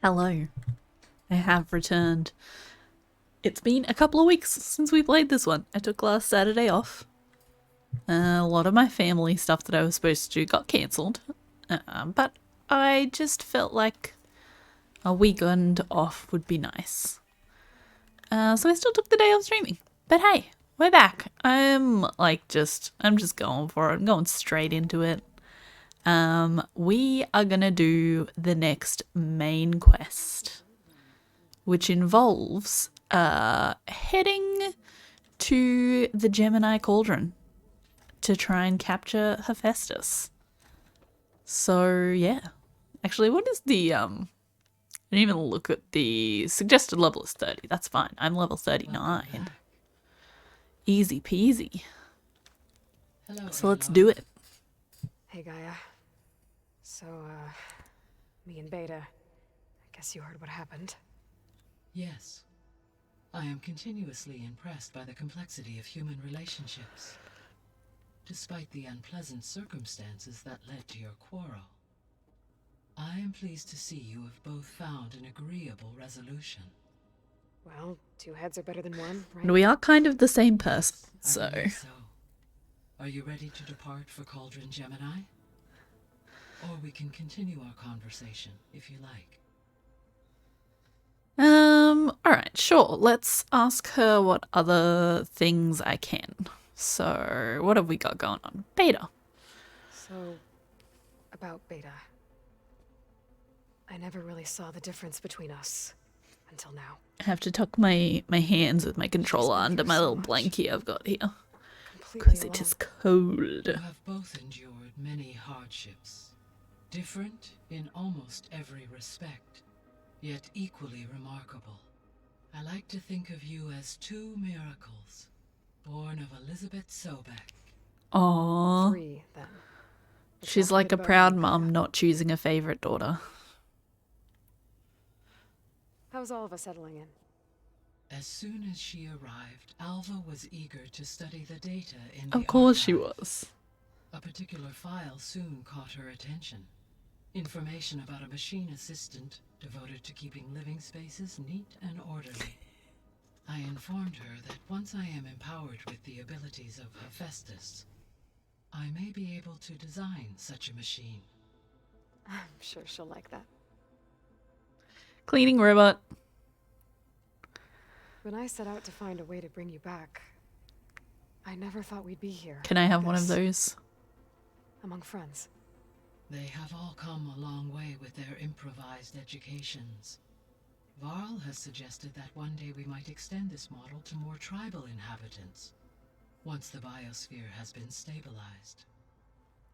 Hello, I have returned. It's been a couple of weeks since we played this one. I took last Saturday off. A lot of my family stuff that I was supposed to do got cancelled, but I just felt like a weekend off would be nice. So I still took the day off streaming. But hey, we're back. I'm just going for it. I'm going straight into it. We are gonna do the next main quest, which involves heading to the Gemini Cauldron to try and capture Hephaestus. So yeah, actually, what is the I didn't even look at the suggested level is 30. That's fine. I'm level 39. Easy peasy. Hello, So let's Aloy. do it. Hey, Gaia. So, me and Beta, I guess you heard what happened. Yes. I am continuously impressed by the complexity of human relationships. Despite the unpleasant circumstances that led to your quarrel, I am pleased to see you have both found an agreeable resolution. Well, two heads are better than one, right? And we are kind of the same person, Yes, I so believe so. Are you ready to depart for Cauldron Gemini? Or we can continue our conversation, if you like. alright, sure. Let's ask her what other things I can. So, what have we got going on? Beta. So, about Beta. I never really saw the difference between us until now. I have to tuck my hands with my controller been under through my so little much. blankie I've got here. Completely Because alone. it is cold. You have both endured many hardships, different in almost every respect, yet equally remarkable. I like to think of you as two miracles, born of Elizabeth Sobek. Aww. Three, then. Let's She's not like a forget about proud you, mum Gaia. not choosing a favourite daughter. How's all of us settling in? As soon as she arrived, Alva was eager to study the data in the Of course she archive. was. A particular file soon caught her attention. Information about a machine assistant devoted to keeping living spaces neat and orderly. I informed her that once I am empowered with the abilities of Hephaestus, I may be able to design such a machine. I'm sure she'll like that. Cleaning robot. When I set out to find a way to bring you back, I never thought we'd be here. Can I have like one of this, those? among friends. They have all come a long way with their improvised educations. Varl has suggested that one day we might extend this model to more tribal inhabitants, once the biosphere has been stabilized.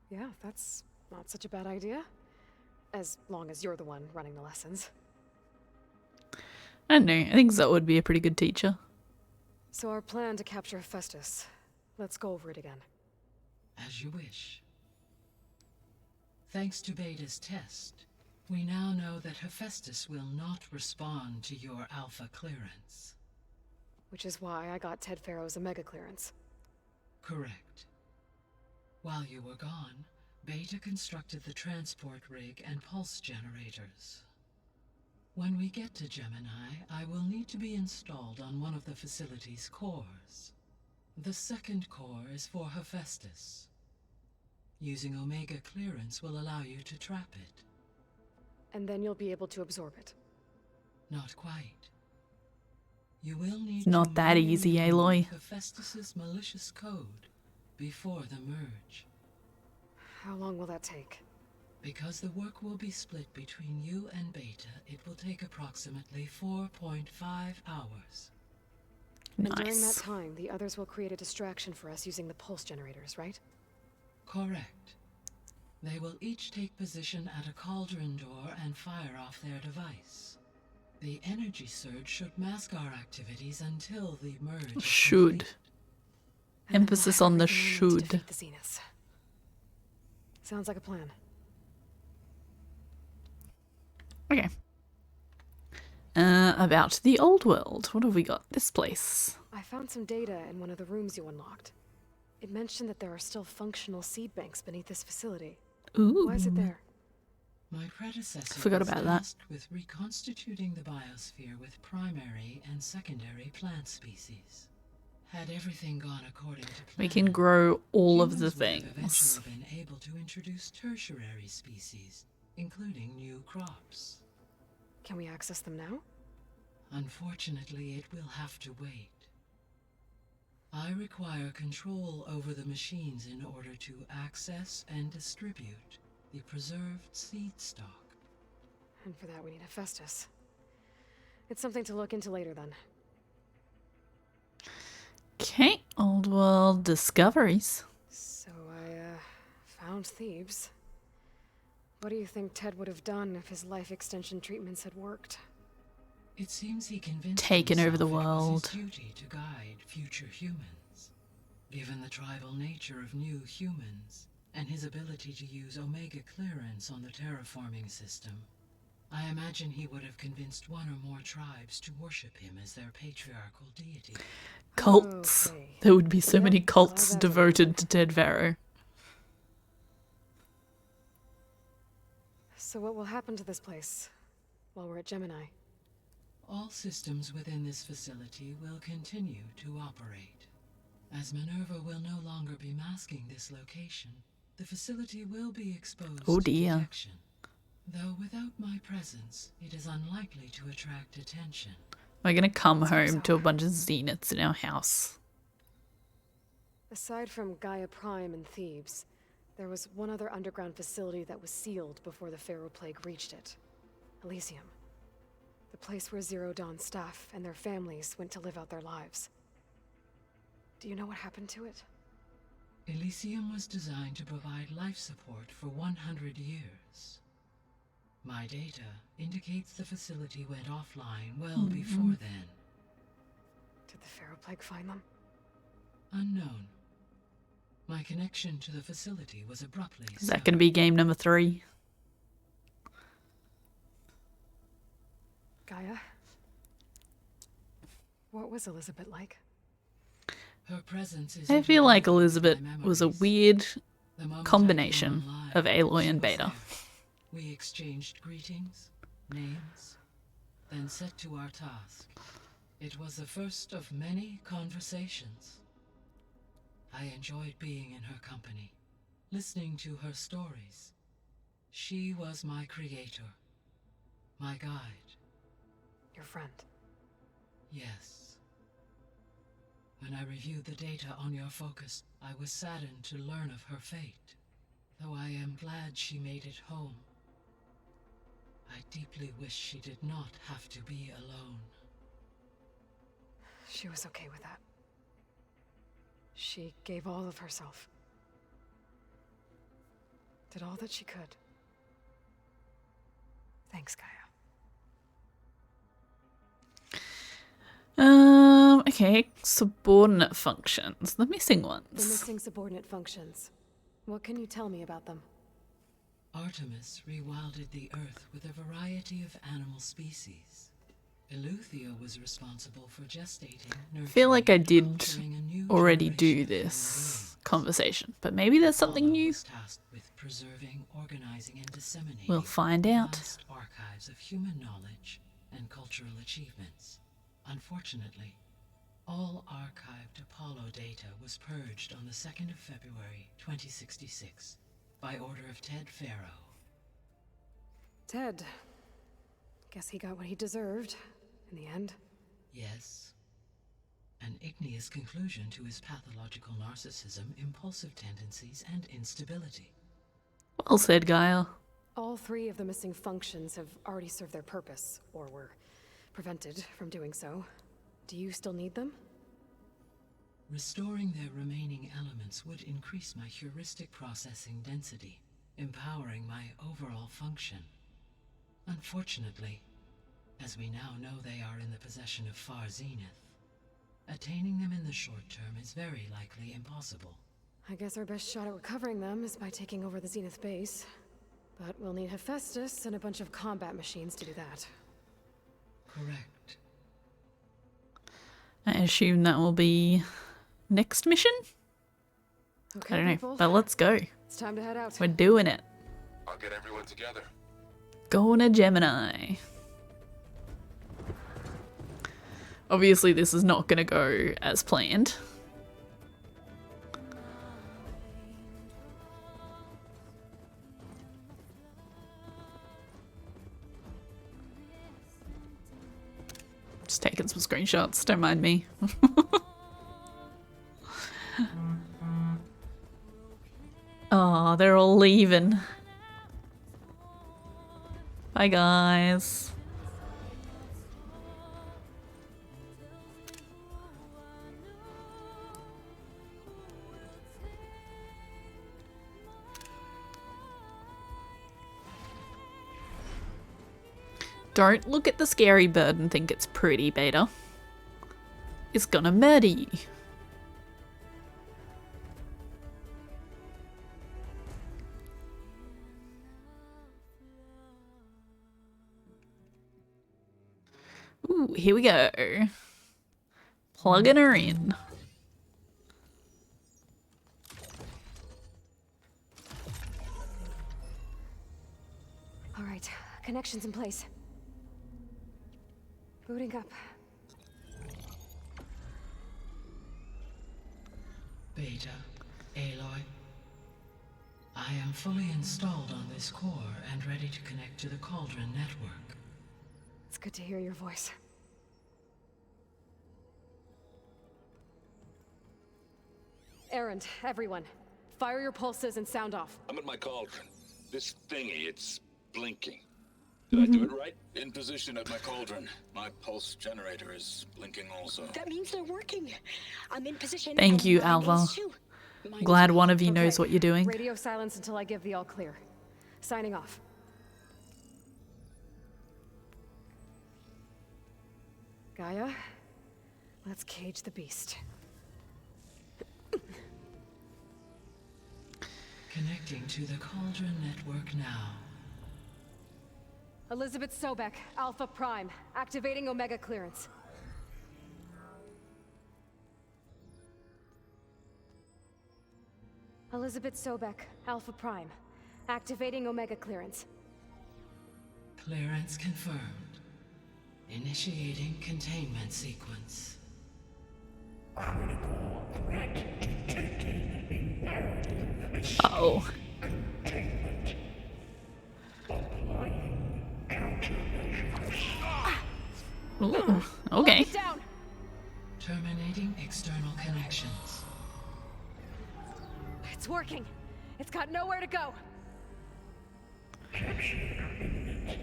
Yeah, that's not such a bad idea. As long as you're the one running the lessons. I don't know. I think Zoe would be a pretty good teacher. So our plan to capture Hephaestus. Let's go over it again. As you wish. Thanks to Beta's test, we now know that Hephaestus will not respond to your alpha clearance. Which is why I got Ted Farrow's Omega clearance. Correct. While you were gone, Beta constructed the transport rig and pulse generators. When we get to Gemini, I will need to be installed on one of the facility's cores. The second core is for Hephaestus. Using Omega clearance will allow you to trap it. And then you'll be able to absorb it. Not quite. You will need It's not to that manually easy, remove Aloy. Hephaestus's malicious code before the merge. How long will that take? Because the work will be split between you and Beta, it will take approximately 4.5 hours. And during that Nice. time, the others will create a distraction for us using the pulse generators, right? Correct. They will each take position at a cauldron door and fire off their device. The energy surge should mask our activities until the merge is Should. complete. And then we'll Emphasis have on the everything we need to should. defeat the Zeniths. Sounds like a plan. Okay. About the old world. What have we got? This place. I found some data in one of the rooms you unlocked. It mentioned that there are still functional seed banks beneath this facility. Ooh. Why is it there? My predecessor Forgot was about that. tasked with reconstituting the biosphere with primary and secondary plant species. Had everything gone according to plan, We can grow all of the humans would have things. eventually been able to introduce tertiary species, including new crops. Can we access them now? Unfortunately, it will have to wait. I require control over the machines in order to access and distribute the preserved seed stock. And for that we need Hephaestus. It's something to look into later then. Okay, old world discoveries. So I, found Thebes. What do you think Ted would have done if his life extension treatments had worked? It seems he convinced Taken over the himself it was world. his duty to guide future humans. Given the tribal nature of new humans, and his ability to use Omega clearance on the terraforming system, I imagine he would have convinced one or more tribes to worship him as their patriarchal deity. Cults. Okay. There would be so Yep, many saw cults that devoted to Ted Varro. So what will happen to this place while we're at Gemini? All systems within this facility will continue to operate. As Minerva will no longer be masking this location, the facility will be exposed Oh to dear. detection. Though without my presence, it is unlikely to attract attention. We're gonna come home to a bunch of zeniths in our house. Aside from Gaia Prime and Thebes, there was one other underground facility that was sealed before the Pharaoh Plague reached it. Elysium. The place where Zero Dawn staff and their families went to live out their lives. Do you know what happened to it? Elysium was designed to provide life support for 100 years. My data indicates the facility went offline well before then. Did the Pharaoh Plague find them? Unknown. My connection to the facility was abruptly Is that gonna be game number 3? Gaia? What was Elizabeth like? Her presence is I feel like integral to Elizabeth my was a memories. weird The moment I came combination online, of Aloy she and was Beta. there. We exchanged greetings, names, then set to our task. It was the first of many conversations. I enjoyed being in her company, listening to her stories. She was my creator, my guide. Your friend. Yes. When I reviewed the data on your focus, I was saddened to learn of her fate. Though I am glad she made it home. I deeply wish she did not have to be alone. She was okay with that. She gave all of herself. Did all that she could. Thanks, Gaia. Okay, subordinate functions. The missing The ones. missing subordinate functions. What can you tell me about them? Artemis rewilded the Earth with a variety of animal species. Eleuthia was responsible for gestating, nurturing, I feel like I and did culturing a new already generation do of human this beings. conversation, but maybe there's something Apollo new. was tasked with preserving, organizing, and disseminating We'll find the out. vast archives of human knowledge and cultural achievements. Unfortunately, all archived Apollo data was purged on the 2nd of February, 2066, by order of Ted Pharaoh. Ted. Guess he got what he deserved, in the end. Yes. An igneous conclusion to his pathological narcissism, impulsive tendencies, and instability. Well said, Gaia. All 3 of the missing functions have already served their purpose, or were prevented from doing so. Do you still need them? Restoring their remaining elements would increase my heuristic processing density, empowering my overall function. Unfortunately, as we now know they are in the possession of Far Zenith, attaining them in the short term is very likely impossible. I guess our best shot at recovering them is by taking over the Zenith base. But we'll need Hephaestus and a bunch of combat machines to do that. Correct. I assume that will be next mission? Okay, I don't know, people. but let's go. It's time to head out. We're doing it. I'll get everyone together. Going to Gemini. Obviously, this is not going to go as planned. Just taking some screenshots, don't mind me. Oh, they're all leaving. Bye, guys. Don't look at the scary bird and think it's pretty, Beta. It's gonna murder you. Ooh, here we go. Plugging her in. All right, connections in place. Booting up. Beta, Aloy. I am fully installed on this core and ready to connect to the Cauldron network. It's good to hear your voice. Erend, everyone. Fire your pulses and sound off. I'm at my cauldron. This thingy, it's blinking. Did I do it right? In position at my cauldron. My pulse generator is blinking also. That means they're working. I'm in position. Thank and you, mine Alva. is too. Mine Glad is one of you knows Okay, what you're doing. Radio silence until I give the all clear. Signing off. Gaia, let's cage the beast. Connecting to the Cauldron network now. Elizabeth Sobek, Alpha Prime, activating Omega clearance. Elizabeth Sobek, Alpha Prime, activating Omega clearance. Clearance confirmed. Initiating containment sequence. Uh-oh. Ooh, okay. Lock it down. Terminating external connections. It's working. It's got nowhere to go.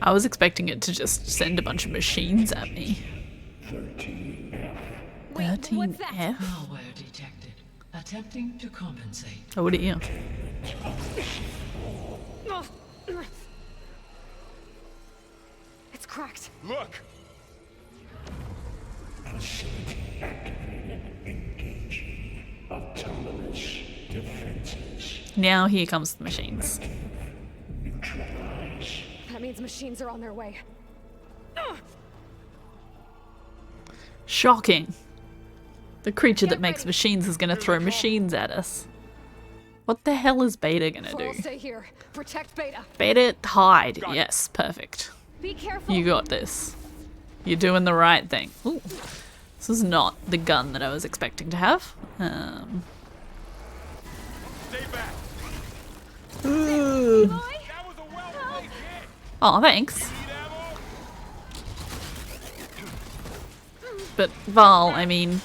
I was expecting it to just send a bunch of machines at me. Wait, what's that? 13F? Malware detected. Attempting to compensate. Oh dear. It's cracked. Look! Autonomous defenses. Now here comes the machines. Neutralize. That means machines are on their way. Shocking. The creature that Get makes ready. machines is gonna throw machines at us. What the hell is Beta gonna Coral, do? stay here. Protect Beta. Beta, hide. Yes, perfect. Be careful. You got this. You're doing the right thing. Ooh. This is not the gun that I was expecting to have. Stay back! Ooh. Boy? That was a well-played hit! Oh, thanks. Need ammo? But Val, I mean,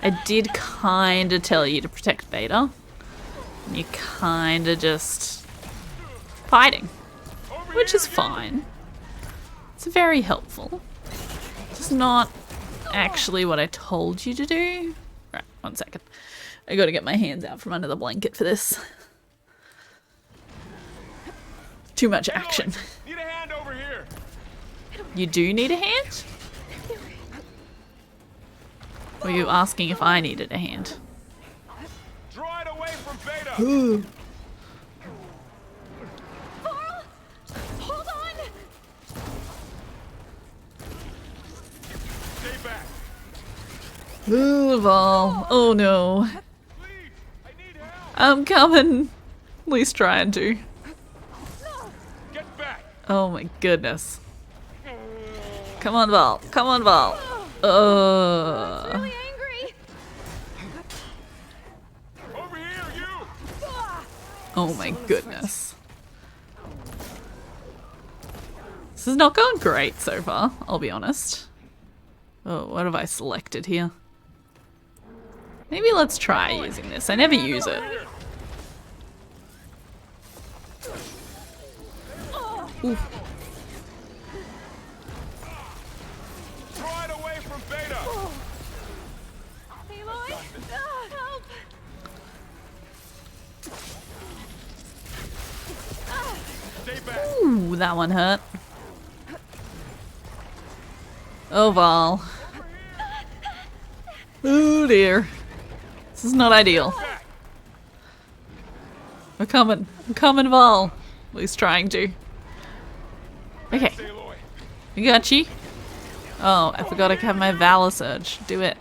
I did kinda tell you to protect Beta. And you're kinda just fighting, which is fine. It's very helpful. It's not actually what I told you to do. Right, 1 second. I gotta get my hands out from under the blanket for this. Too much action. Need a hand over here! You do need a hand? Were you asking if I needed a hand? Draw it away from Beta! Coral! Hold on! Stay back! Ooh, Val. Oh no. Please! I need help! I'm coming. At least trying to. Get back! Oh my goodness. Come on, Val. Come on, Val. Really angry. Over here, you! Oh my goodness. This is not going great so far, I'll be honest. Oh, what have I selected here? Maybe let's try using this. I never use it. Ooh. Right away from Beta! Aloy, help! Stay back! Ooh, that one hurt. Oh, Val. Oh dear. This is not ideal. Back! I'm coming. I'm coming, Val. At least trying to. Okay, Aloy. we got you. Oh, I forgot I have my Valor Surge. Do it.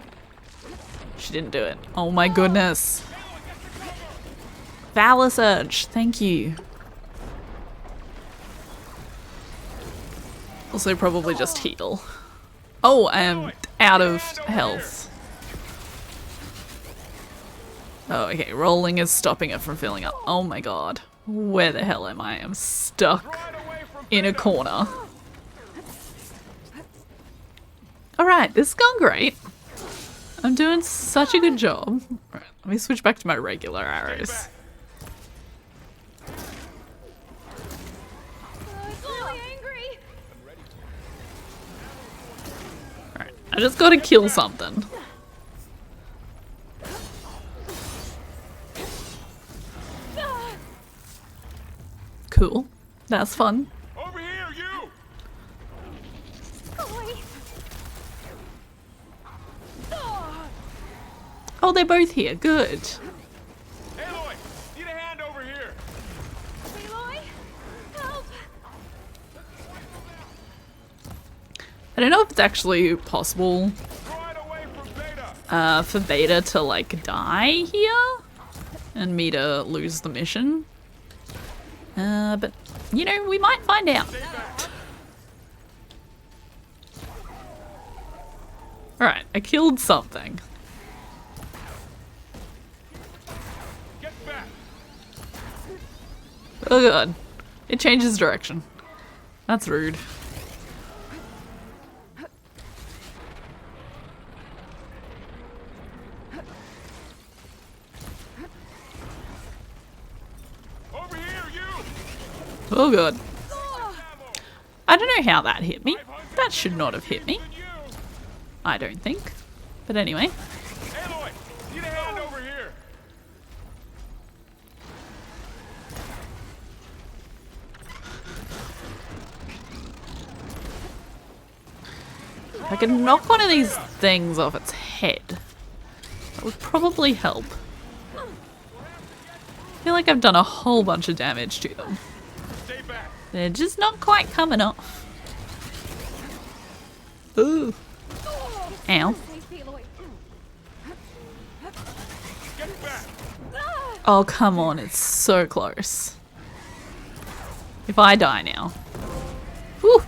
She didn't do it. Oh my goodness. Valor Surge. Thank you. Also probably just heal. Oh, I am out of health. Oh, okay. Rolling is stopping it from filling up. Oh my god. Where the hell am I? I'm stuck Right away from in a corner. Alright, this has gone great. I'm doing such a good job. Right, let me switch back to my regular arrows. back. It's really angry. Alright, I just gotta kill something. Cool. That's fun. Over here, you! Oh, they're both here. Good. Aloy, need a hand over here! Aloy, help! I don't know if it's actually possible Right away from Beta! for Beta to like die here and me to lose the mission. But you know, we might find out. Alright, I killed something. Get back! Oh god. It changes direction. That's rude. Over here, you! Oh god. I don't know how that hit me. That should not have hit me. And you! I don't think. But anyway. Aloy, need a hand over here! If I could knock one of these things off its head, that would probably help. I feel like I've done a whole bunch of damage to them. Stay back! They're just not quite coming off. Ooh. Ow. Get back! Oh, come on. It's so close. If I die now. Whew.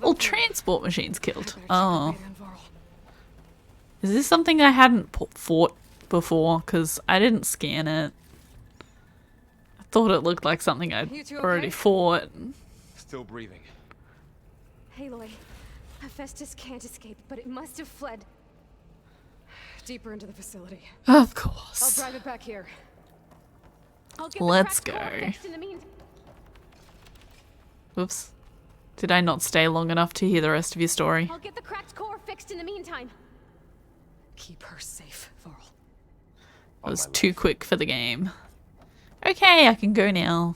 All transport machines killed. Oh. Is this something I hadn't fought before? Because I didn't scan it. I thought it looked like something I'd You two already okay? fought. Still breathing. Aloy, Hephaestus can't escape, but it must have fled. Deeper into the facility. Of I'll course. drive it back here. I'll get the Let's cracked core go. fixed in the meantime. Whoops. Did I not stay long enough to hear the rest of your story? I'll get the cracked core fixed in the meantime. Keep her safe, Varl. I was too quick for the game. Okay, I can go now.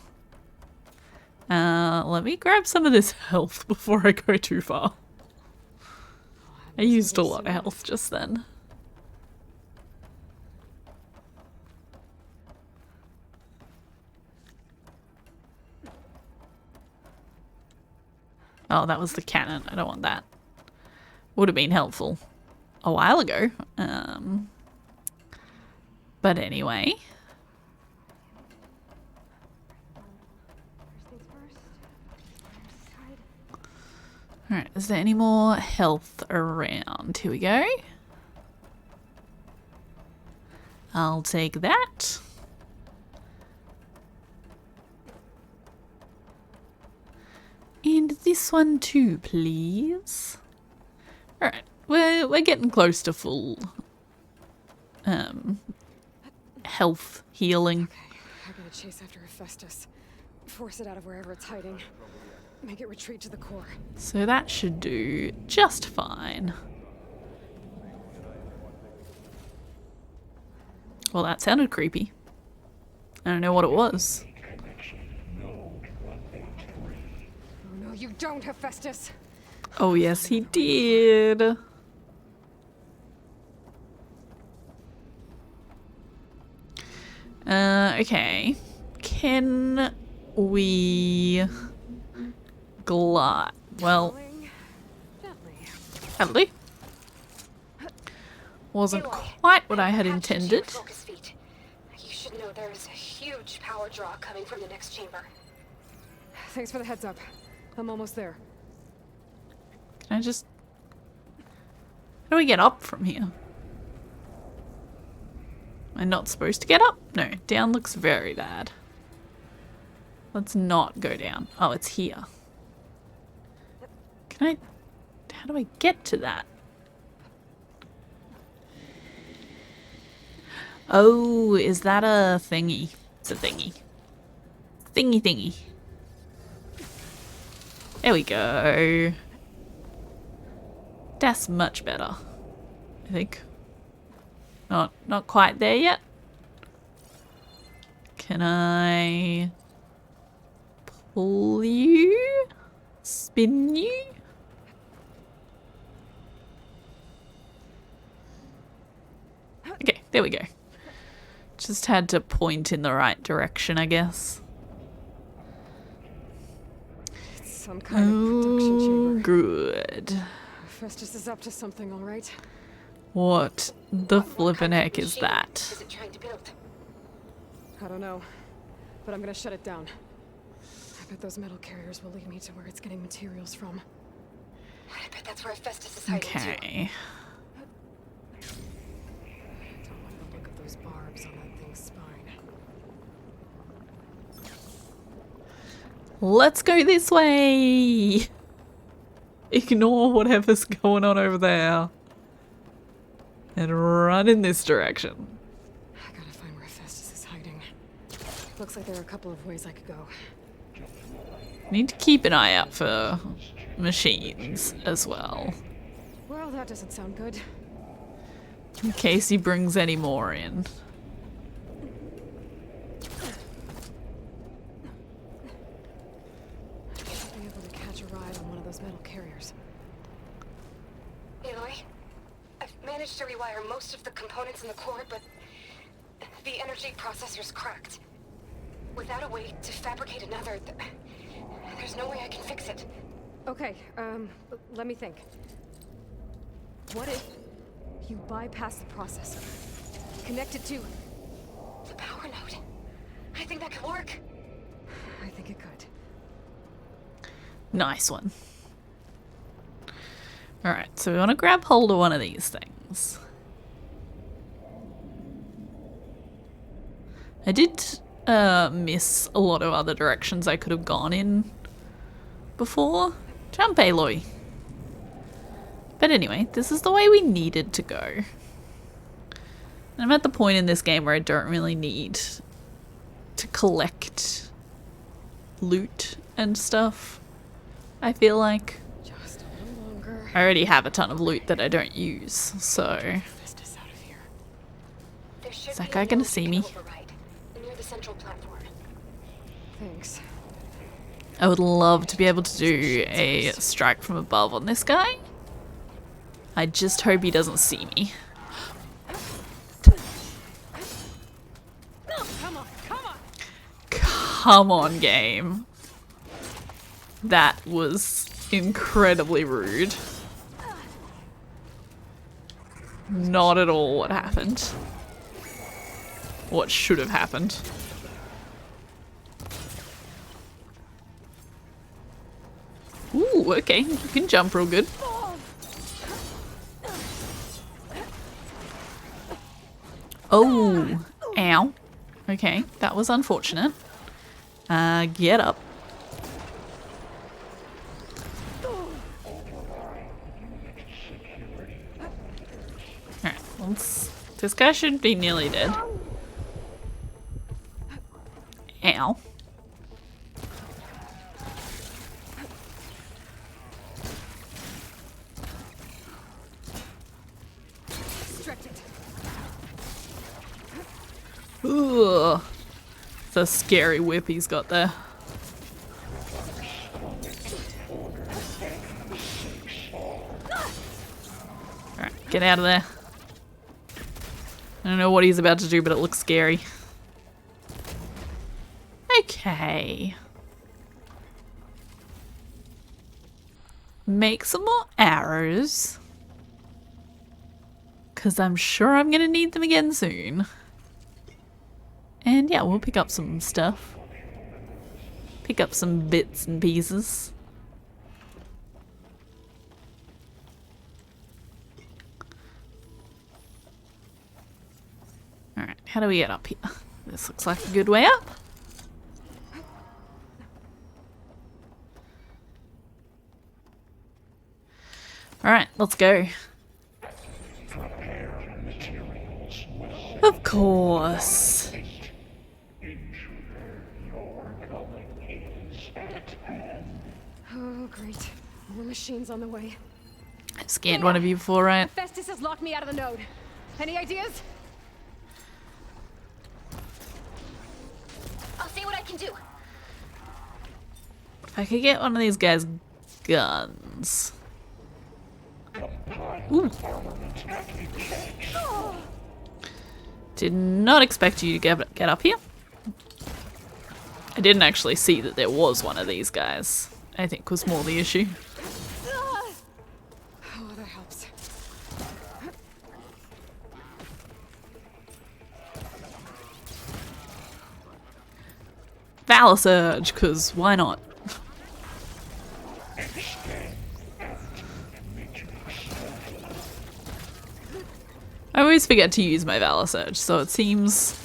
Let me grab some of this health before I go too far. I used a lot of health just then. Oh, that was the cannon. I don't want that. Would have been helpful a while ago. But anyway. First things first. Alright, is there any more health around? Here we go. I'll take that. And this one too, please. Alright, we're getting close to full health healing. Okay, I gotta chase after Hephaestus. Force it out of wherever it's hiding. Make it retreat to the core. So that should do just fine. Well, that sounded creepy. I don't know what it was. Oh no, you don't, Hephaestus! Oh yes, he did. Okay. Can we glide? Well, Gently. gently. Wasn't quite what I had intended. Focus feet. You should know there is a huge power draw coming from the next chamber. Thanks for the heads up. I'm almost there. Can I just... How do we get up from here? Am I not supposed to get up? No, down looks very bad. Let's not go down. Oh, it's here. Can I... How do I get to that? Oh, is that a thingy? It's a thingy. Thingy thingy. There we go. That's much better, I think. Not quite there yet. Can I pull you? Spin you? Okay, there we go. Just had to point in the right direction, I guess. It's some kind of production Oh, chamber. good. Hephaestus is up to something, all right? What the What flippin' kind of heck is machine that? Is it trying to build? I don't know, but I'm gonna shut it down. I bet those metal carriers will lead me to where it's getting materials from. I bet that's where Festus is hiding too. Okay. Don't like the look of those barbs on that thing's spine. Let's go this way! Ignore whatever's going on over there. And run in this direction. I gotta find where Hephaestus is hiding. Looks like there are a couple of ways I could go. Need to keep an eye out for machines as well. Well, that doesn't sound good. In case he brings any more in. I'll be able to catch a ride on one of those metal carriers. Aloy, I've managed to rewire most of the components in the core, but the energy processor's cracked. Without a way to fabricate another, there's no way I can fix it. Okay, let me think. What if you bypass the processor? Connect it to... The power node. I think that could work. I think it could. Nice one. Alright, so we want to grab hold of one of these things. I did miss a lot of other directions I could have gone in before. Jump, Aloy. But anyway, this is the way we needed to go. And I'm at the point in this game where I don't really need to collect loot and stuff. I feel like Just a little longer. I already have a ton of loot that I don't use, so... Hephaestus out of here. There should Is that be guy a gonna node see you me? can override, near the central platform. Thanks. I would love to be able to do a strike from above on this guy. I just hope he doesn't see me. Come on, come on! Come on, game. That was incredibly rude. Not at all what happened. What should have happened. Ooh. Ooh, okay. You can jump real good. Oh, ow. Okay, that was unfortunate. Get up. Alright, this guy should be nearly dead. Ow. Ugh. It's a scary whip he's got there. Alright, get out of there. I don't know what he's about to do, but it looks scary. Okay. Make some more arrows. Because I'm sure I'm going to need them again soon. And yeah, we'll pick up some stuff. Pick up some bits and pieces. Alright, how do we get up here? This looks like a good way up. Alright, let's go. Of course. Oh, great. More machines on the way. I've scanned one of you before, right? Festus has locked me out of the node. Any ideas? I'll see what I can do. If I could get one of these guys' guns. Ooh. Did not expect you to get up here. I didn't actually see that there was one of these guys, I think was more the issue. Oh, that helps. Valor Surge, because why not? I always forget to use my Valor Surge, so it seems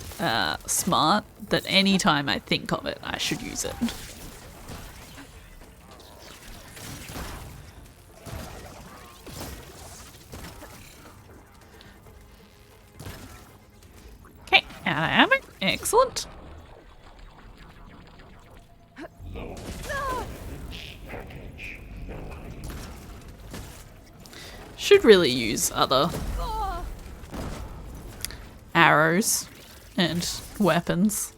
smart that any time I think of it, I should use it. Okay, out of ammo. Excellent. Should really use other arrows and weapons.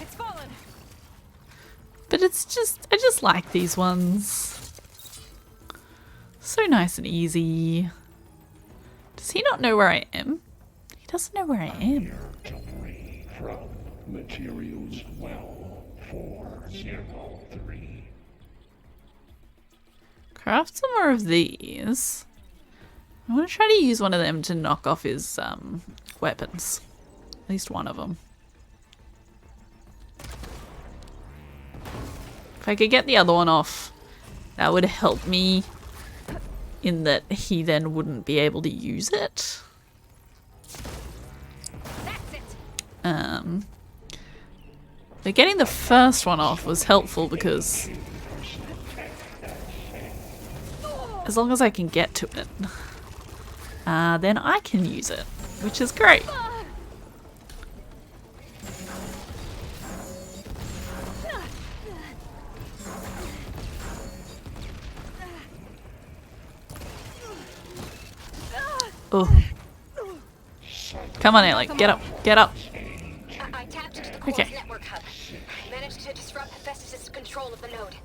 It's fallen. But I just like these ones. So nice and easy. Does he not know where I am? He doesn't know where I am. Debris from materials well 403. Craft some more of these. I want to try to use one of them to knock off his weapons. At least one of them. If I could get the other one off, that would help me in that he then wouldn't be able to use it. But getting the first one off was helpful because as long as I can get to it, then I can use it, which is great. Oh. Come on, Ellie, get up, get up. I tapped into the core's Okay. network hub. Managed to disrupt Hephaestus' control of the node.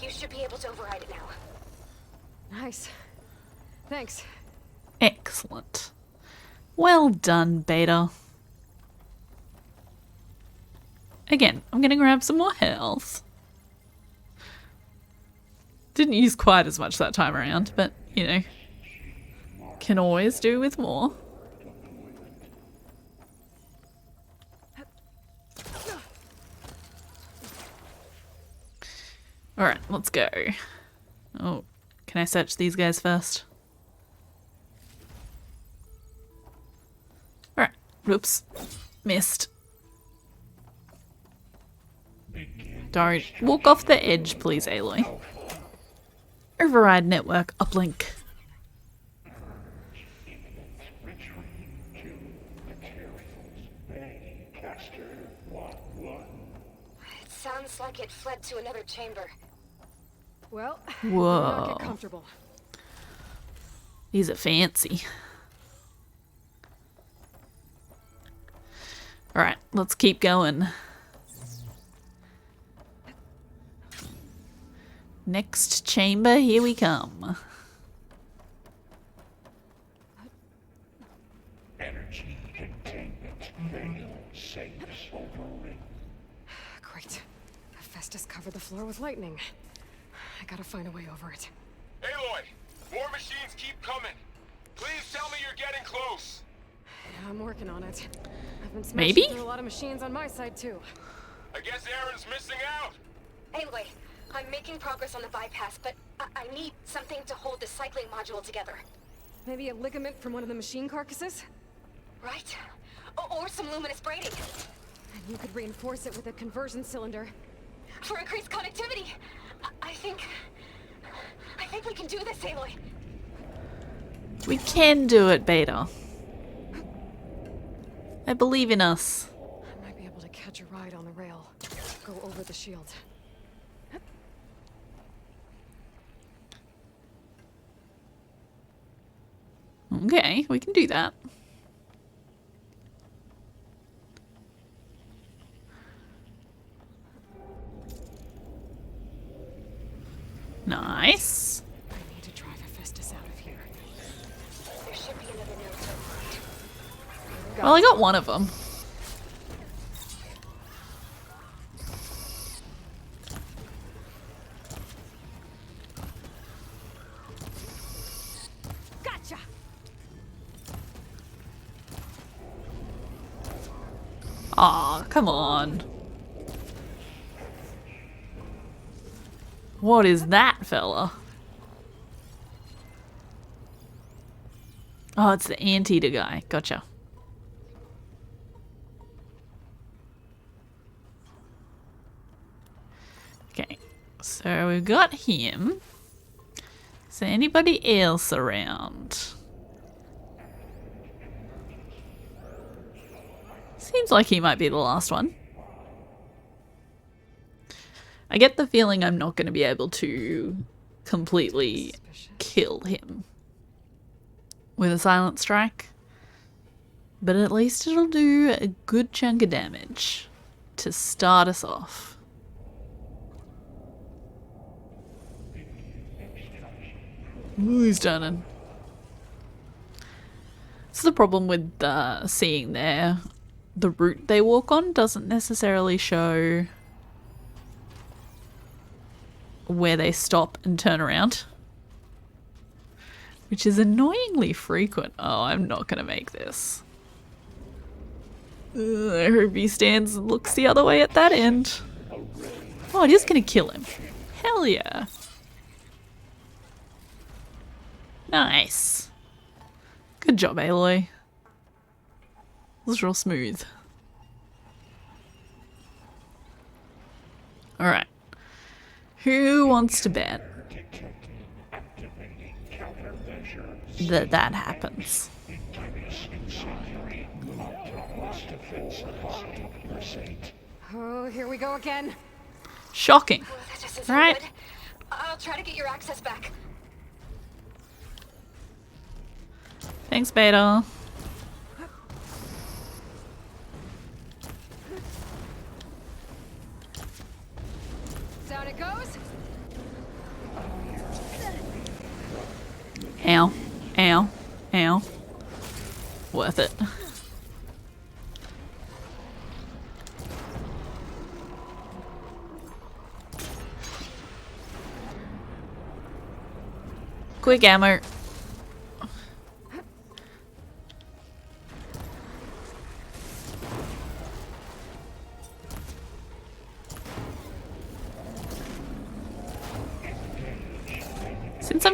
You should be able to override it now. Nice. Thanks. Excellent. Well done, Beta. Again, I'm gonna grab some more health. Didn't use quite as much that time around, but, you know, can always do with more. Alright, let's go. Oh, can I search these guys first? Alright. Oops. Missed. Don't walk off the edge, please, Aloy. Override network uplink. It sounds like it fled to another chamber. Well, Whoa. not get comfortable. These are fancy. Alright, let's keep going. Next chamber, here we come. Energy containment failed. Safe overring. Great. Hephaestus covered the floor with lightning. I gotta find a way over it. Aloy, more machines keep coming. Please tell me you're getting close. Yeah, I'm working on it. I've been smashing Maybe? through a lot of machines on my side too. I guess Aaron's missing out. Anyway, I'm making progress on the bypass, but I need something to hold the cycling module together. Maybe a ligament from one of the machine carcasses? Right? Or some luminous braiding. And you could reinforce it with a conversion cylinder. For increased connectivity. I think we can do this, Aloy. We can do it, Beta. I believe in us. I might be able to catch a ride on the rail. Go over the shield. Okay, we can do that. Nice. I need to drive Hephaestus out of here. There should be another node to the front. Well, I got one of them. Gotcha! Aw, come on. What is that, fella? Oh, it's the anteater guy. Gotcha. Okay, so we've got him. Is there anybody else around? Seems like he might be the last one. I get the feeling I'm not going to be able to completely kill him with a silent strike, but at least it'll do a good chunk of damage to start us off. Ooh, he's done. It's the problem with seeing the route they walk on doesn't necessarily show where they stop and turn around, which is annoyingly frequent. Oh, I'm not gonna make this. I hope he stands and looks the other way at that end. Oh, it is gonna kill him. Hell yeah. Nice. Good job, Aloy. This is real smooth. Alright. Who wants to bet that happens? Oh, here we go again. Shocking. Oh, that doesn't sound Right. good. I'll try to get your access back. Thanks, Beta. Down it goes. Ow. Ow. Ow. Worth it. Quick ammo.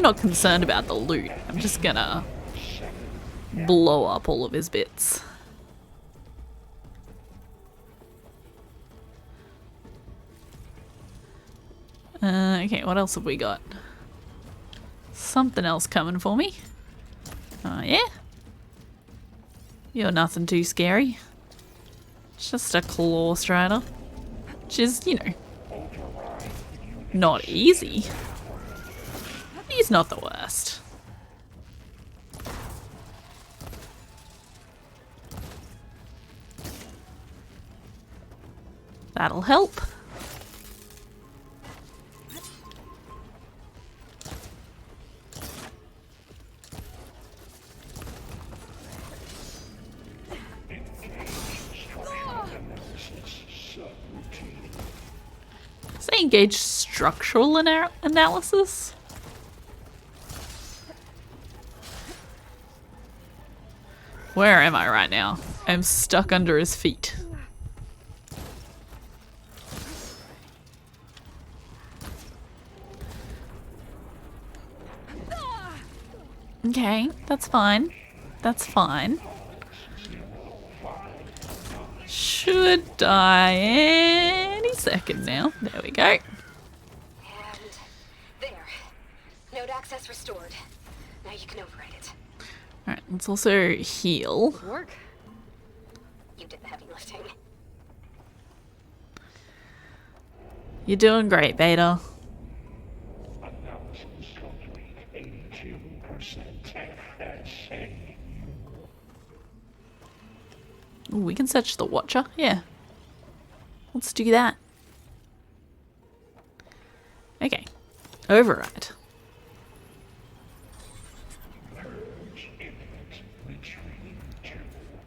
not concerned about the loot. I'm just gonna blow up all of his bits. Okay, what else have we got? Something else coming for me. Oh, yeah? You're nothing too scary. Just a claw strider. Which is, you know, not easy. He's not the worst. That'll help. Say engage structural analysis? Where am I right now? I'm stuck under his feet. Okay, that's fine. That's fine. Should die any second now. There we go. And there. Node access restored. Now you can override it. Alright, let's also heal. Good work. You did the heavy lifting. You're doing great, Beta. Analysis complete. 82% FSA. Ooh, we can search the Watcher. Yeah. Let's do that. Okay. Override. Purge imminent. Retreating to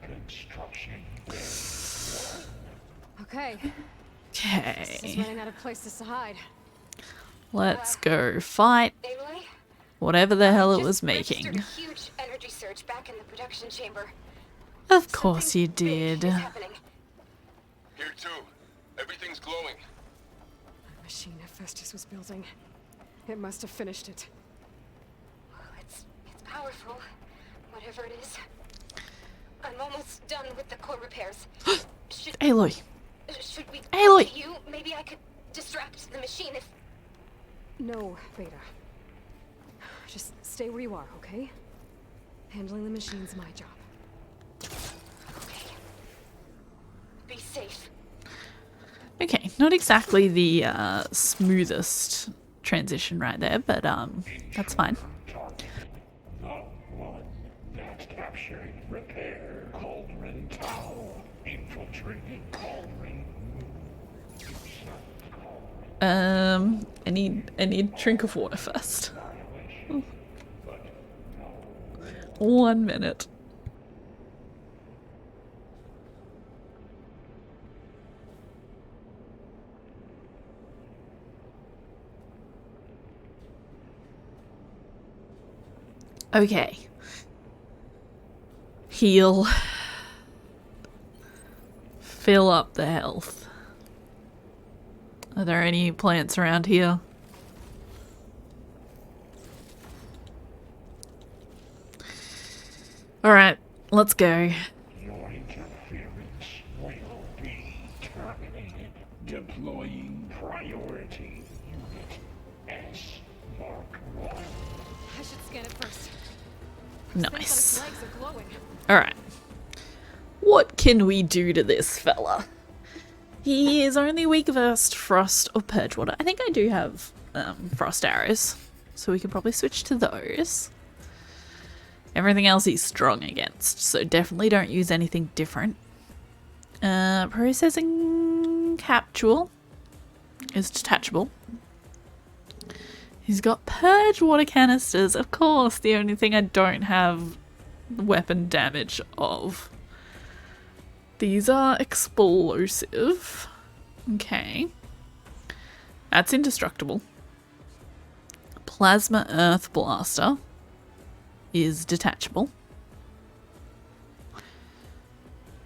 construction. Okay. This is Okay. running out of places to hide. Let's go fight Aloy? whatever the hell it Just was registered making. a huge energy surge back in the production chamber. Of course Something you big did. is happening. Here too. Everything's glowing. The machine Hephaestus was building. It must have finished it. Oh, it's powerful, whatever it is. I'm almost done with the core repairs. Should Aloy. should we Aloy! go to you? Maybe I could distract the machine if. No, Beta. Just stay where you are, okay? Handling the machine's my job. Okay. Be safe. Okay, not exactly the smoothest transition right there, but that's fine. Not one. That's captured. Repair. Cauldron Tower. Infiltrating Cauldron. I need a drink of water first. 1 minute. Okay. Heal. Fill up the health. Are there any plants around here? Alright, let's go. Your interference will be terminated. Deploying priority unit S Mark 1. I should scan it first. Nice. Things on its legs are glowing. Alright. What can we do to this fella? He is only weak against frost or purge water. I think I do have frost arrows, so we can probably switch to those. Everything else he's strong against, so definitely don't use anything different. Processing capsule is detachable. He's got purge water canisters, of course, the only thing I don't have weapon damage of. These are explosive. Okay. That's indestructible. Plasma Earth Blaster is detachable.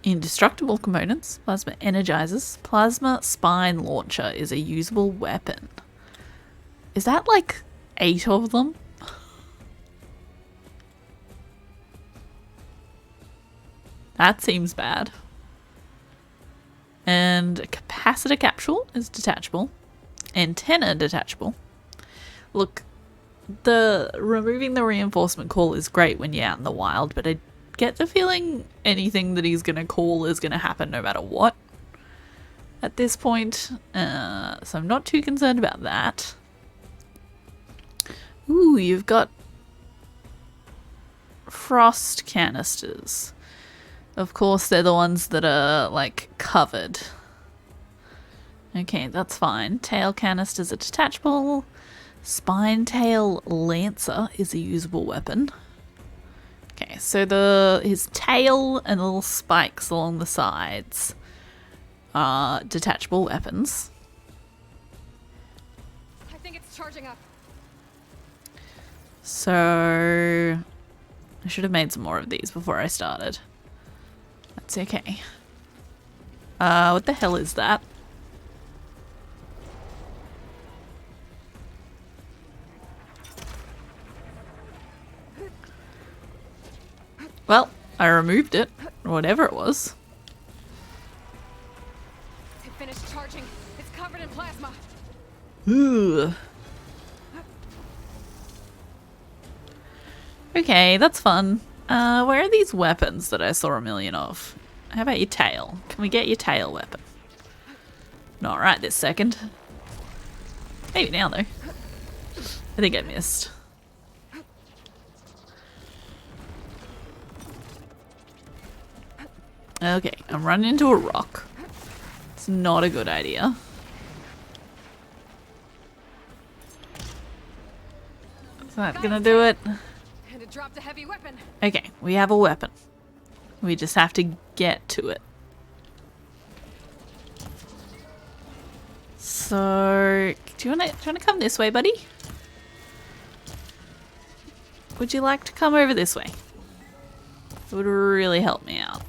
Indestructible components. Plasma Energizers. Plasma Spine Launcher is a usable weapon. Is that like 8 of them? That seems bad. And a capacitor capsule is detachable. Antenna detachable. Look, removing the reinforcement call is great when you're out in the wild, but I get the feeling anything that he's going to call is going to happen no matter what at this point. So I'm not too concerned about that. Ooh, you've got frost canisters. Of course, they're the ones that are, like, covered. Okay, that's fine. Tail canisters are detachable. Spine tail lancer is a usable weapon. Okay, so his tail and the little spikes along the sides are detachable weapons. I think it's charging up. So I should have made some more of these before I started. That's okay. What the hell is that? Well, I removed it, or whatever it was. It finished charging. It's covered in plasma. Ooh. Okay, that's fun. Where are these weapons that I saw a million of? How about your tail? Can we get your tail weapon? Not right this second. Maybe now though. I think I missed. Okay, I'm running into a rock. It's not a good idea. Is that gonna do it? And it dropped a heavy weapon. Okay, we have a weapon. We just have to get to it. So, do you wanna come this way, buddy? Would you like to come over this way? It would really help me out.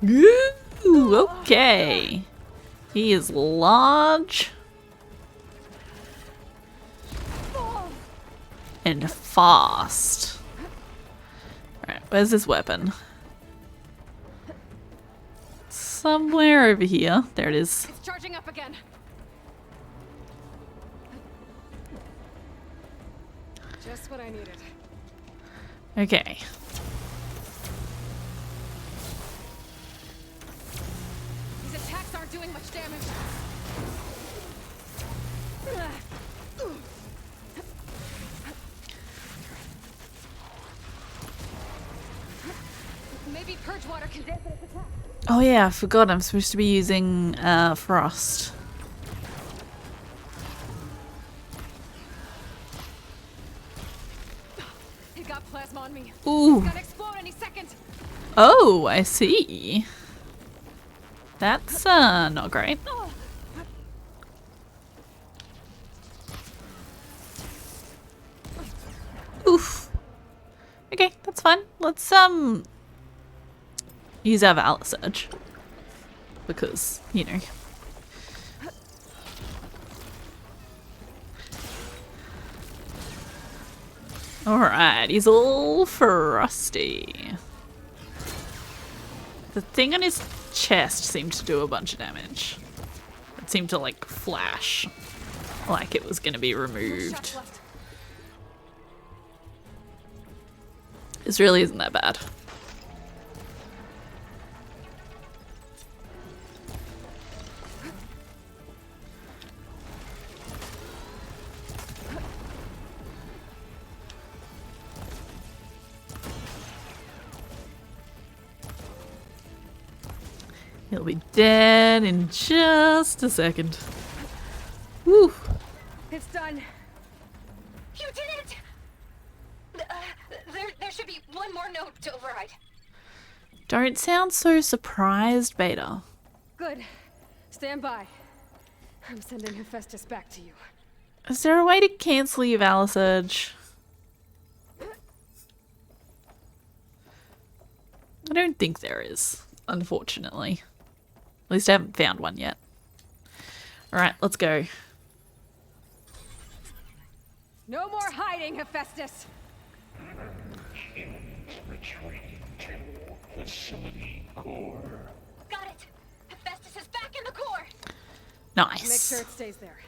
Ooh, okay. He is large. And fast. Alright, where's his weapon? Somewhere over here. There it is. It's charging up again. Just what I needed. Okay. These attacks aren't doing much damage. Maybe purge water can dampen its attack. Oh yeah, I forgot I'm supposed to be using frost. It got plasma on me. Ooh. It's gonna explode any second. Oh, I see. That's not great. Oof. Okay, that's fine. Let's use our Valor Surge. Because, you know. Alright, he's all frosty. The thing on his chest seemed to do a bunch of damage. It seemed to like flash like it was going to be removed. Shots left. This really isn't that bad. He'll be dead in just a second. Woo! It's done. You did it! There should be one more note to override. Don't sound so surprised, Beta. Good. Stand by. I'm sending Hephaestus back to you. Is there a way to cancel your Valor Surge? I don't think there is, unfortunately. At least I haven't found one yet. Alright, let's go. No more hiding, Hephaestus! Humans retreating to facility core. Got it! Hephaestus is back in the core! Nice. Make sure it stays there.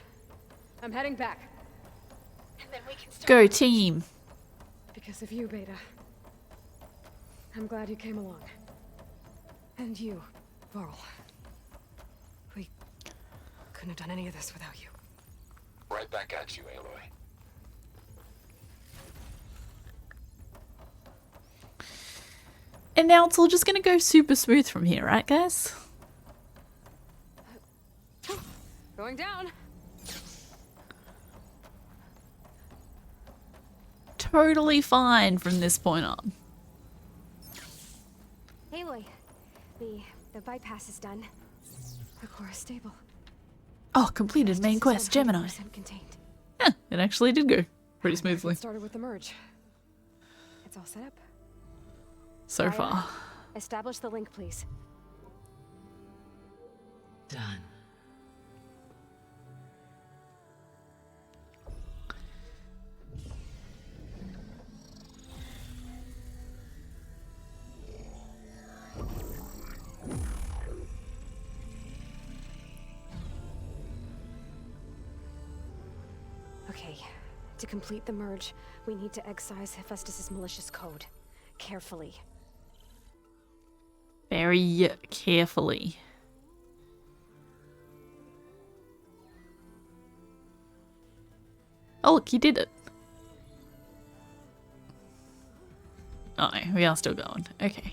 I'm heading back. And then we can start. Go team. Because of you, Beta. I'm glad you came along. And you, Varl. We couldn't have done any of this without you. Right back at you, Aloy. And now it's all just gonna go super smooth from here, right guys? Going down. Totally fine from this point on. Aloy, the bypass is done. The core is stable. Oh, completed main quest, Gemini. 100% contained. Yeah, it actually did go pretty smoothly It started with the merge. It's all set up. so Aya, far. Establish the link, please. Done. Okay, to complete the merge, we need to excise Hephaestus's malicious code. Carefully. Very carefully. Oh look, he did it. Oh, we are still going. Okay.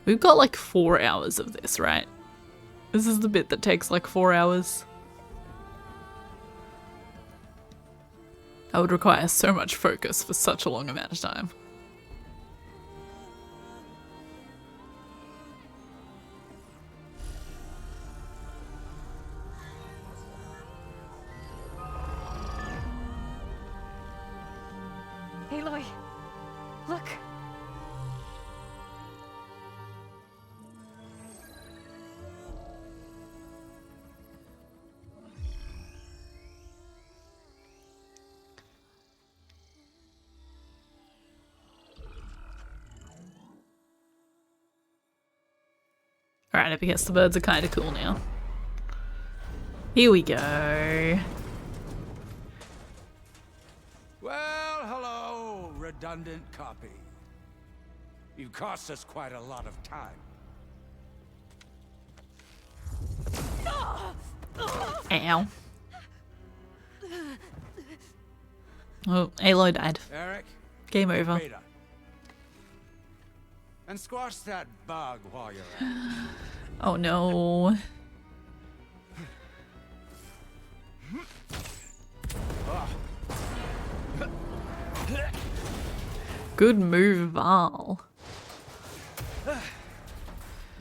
We've got like 4 hours of this, right? This is the bit that takes like 4 hours. I would require so much focus for such a long amount of time. Aloy, look. Alright, I guess the birds are kind of cool now. Here we go. Well, hello, redundant copy. You've cost us quite a lot of time. Ow. Oh, Aloy died. Eric, Game over. Beta. And squash that bug while you're at it. Oh no. Good move, Val.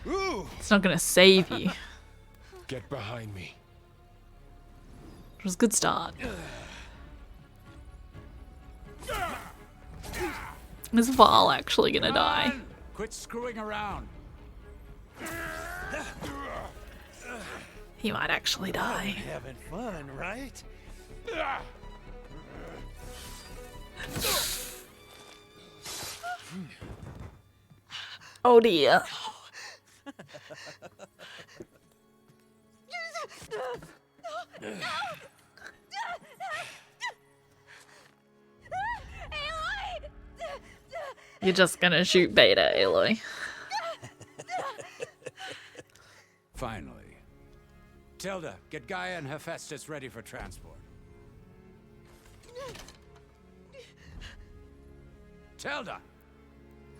It's not gonna save you. Get behind me. It was a good start. Is Val actually gonna die? Quit screwing around. He might actually die. Having fun, right? Oh dear. You're just gonna shoot Beta, Aloy. Finally. Tilda, get Gaia and Hephaestus ready for transport. Tilda!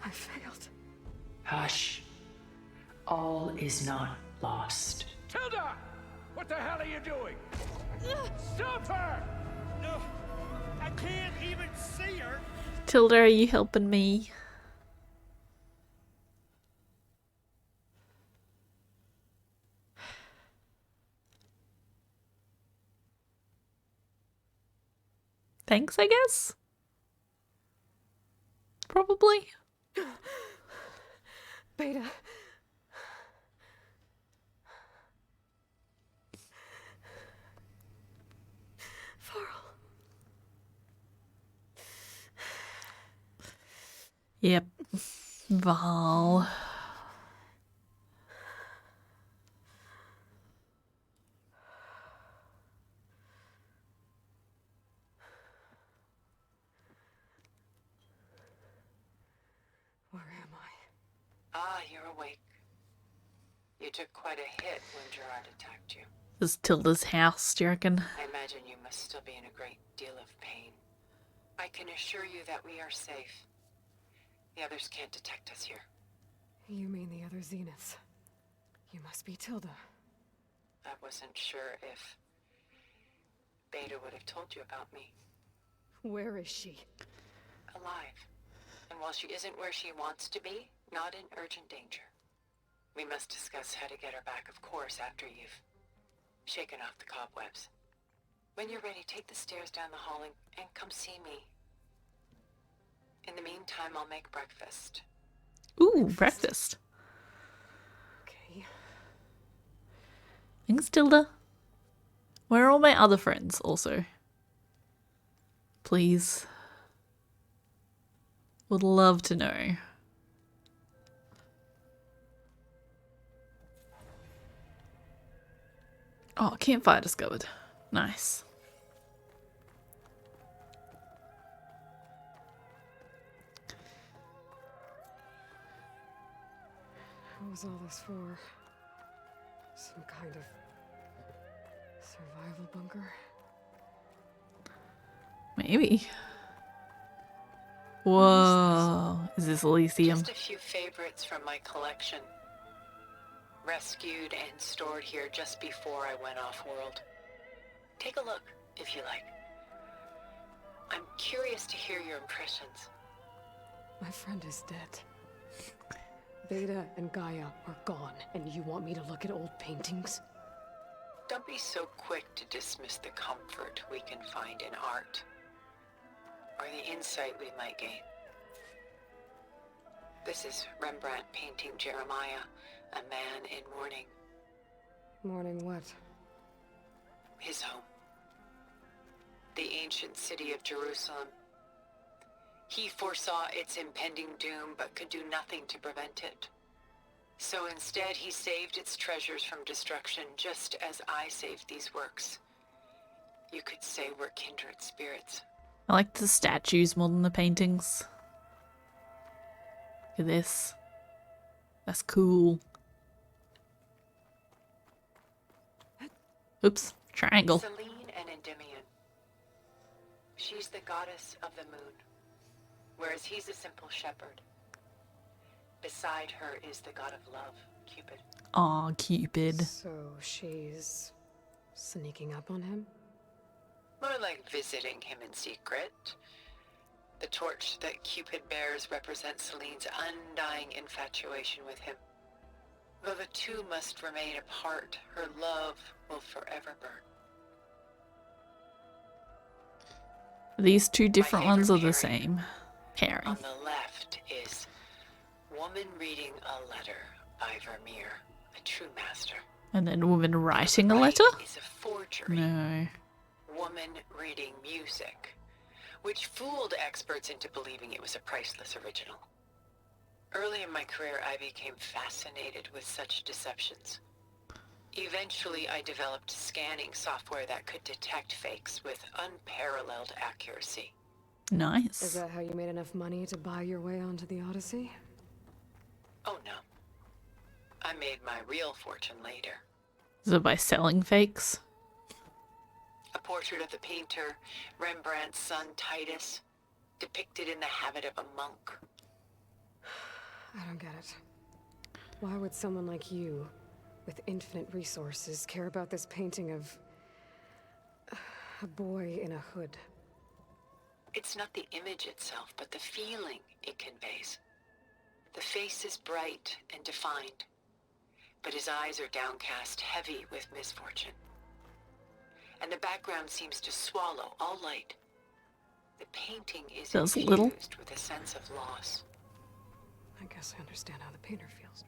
I failed. Hush. All is not lost. Tilda! What the hell are you doing? Stop her! No, I can't even see her. Tilda, are you helping me? Thanks, I guess? Probably. Beta. Yep. Val. Where am I? Ah, you're awake. You took quite a hit when Gerard attacked you. This is Tilda's house, do you reckon? I imagine you must still be in a great deal of pain. I can assure you that we are safe. The others can't detect us here. You mean the other Zeniths? You must be Tilda. I wasn't sure if Beta would have told you about me. Where is she? Alive. And while she isn't where she wants to be, not in urgent danger. We must discuss how to get her back, of course, after you've shaken off the cobwebs. When you're ready, take the stairs down the hall and come see me. In the meantime, I'll make breakfast. Ooh, breakfast. Okay. Thanks, Tilda. Where are all my other friends also? Please. Would love to know. Oh, campfire discovered. Nice. What was all this for? Some kind of survival bunker? Maybe. Whoa. Is this Elysium? Just a few favorites from my collection. Rescued and stored here just before I went off-world. Take a look, if you like. I'm curious to hear your impressions. My friend is dead. Beta and Gaia are gone, and you want me to look at old paintings? Don't be so quick to dismiss the comfort we can find in art, or the insight we might gain. This is Rembrandt painting Jeremiah, a man in mourning. Mourning what? His home. The ancient city of Jerusalem. He foresaw its impending doom, but could do nothing to prevent it. So instead, he saved its treasures from destruction, just as I saved these works. You could say we're kindred spirits. I like the statues more than the paintings. Look at this. That's cool. Oops, triangle. Selene and Endymion. She's the goddess of the moon, whereas he's a simple shepherd. Beside her is the god of love, Cupid. Aw, Cupid. So she's sneaking up on him? More like visiting him in secret. The torch that Cupid bears represents Selene's undying infatuation with him. Though the two must remain apart, her love will forever burn. These two different favorite ones are the pairing. same pairing. On the left is Woman Reading a Letter by Vermeer, a true master. And then woman writing a Right letter? is a forgery. No. Woman Reading Music, which fooled experts into believing it was a priceless original. Early in my career, I became fascinated with such deceptions. Eventually, I developed scanning software that could detect fakes with unparalleled accuracy. Nice. Is that how you made enough money to buy your way onto the Odyssey? Oh no. I made my real fortune later. Is it by selling fakes? A portrait of the painter, Rembrandt's son Titus, depicted in the habit of a monk. I don't get it. Why would someone like you, with infinite resources, care about this painting of a boy in a hood? It's not the image itself, but the feeling it conveys. The face is bright and defined, but his eyes are downcast, heavy with misfortune. And the background seems to swallow all light. The painting is Does infused little. with a sense of loss. I guess I understand how the painter feels.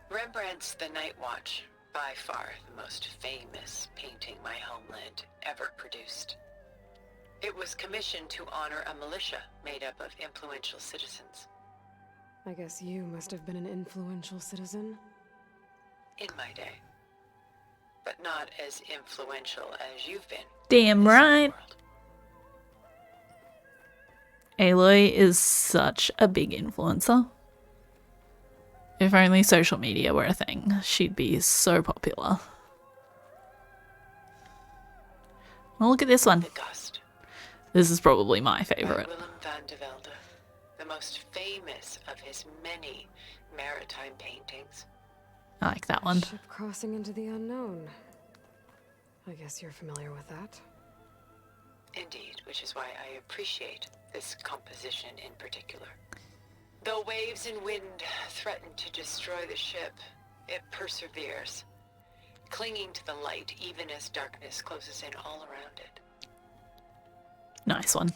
Rembrandt's The Night Watch, by far the most famous painting my homeland ever produced. It was commissioned to honor a militia made up of influential citizens. I guess you must have been an influential citizen. In my day. But not as influential as you've been. Damn right. Aloy is such a big influencer. If only social media were a thing, she'd be so popular. Well, look at this one. The Dust. This is probably my By favorite. Willem van de Velde, the most famous of his many maritime paintings. I like that one. Ship crossing into the unknown. I guess you're familiar with that. Indeed, which is why I appreciate this composition in particular. Though waves and wind threaten to destroy the ship, it perseveres, clinging to the light even as darkness closes in all around it. Nice one.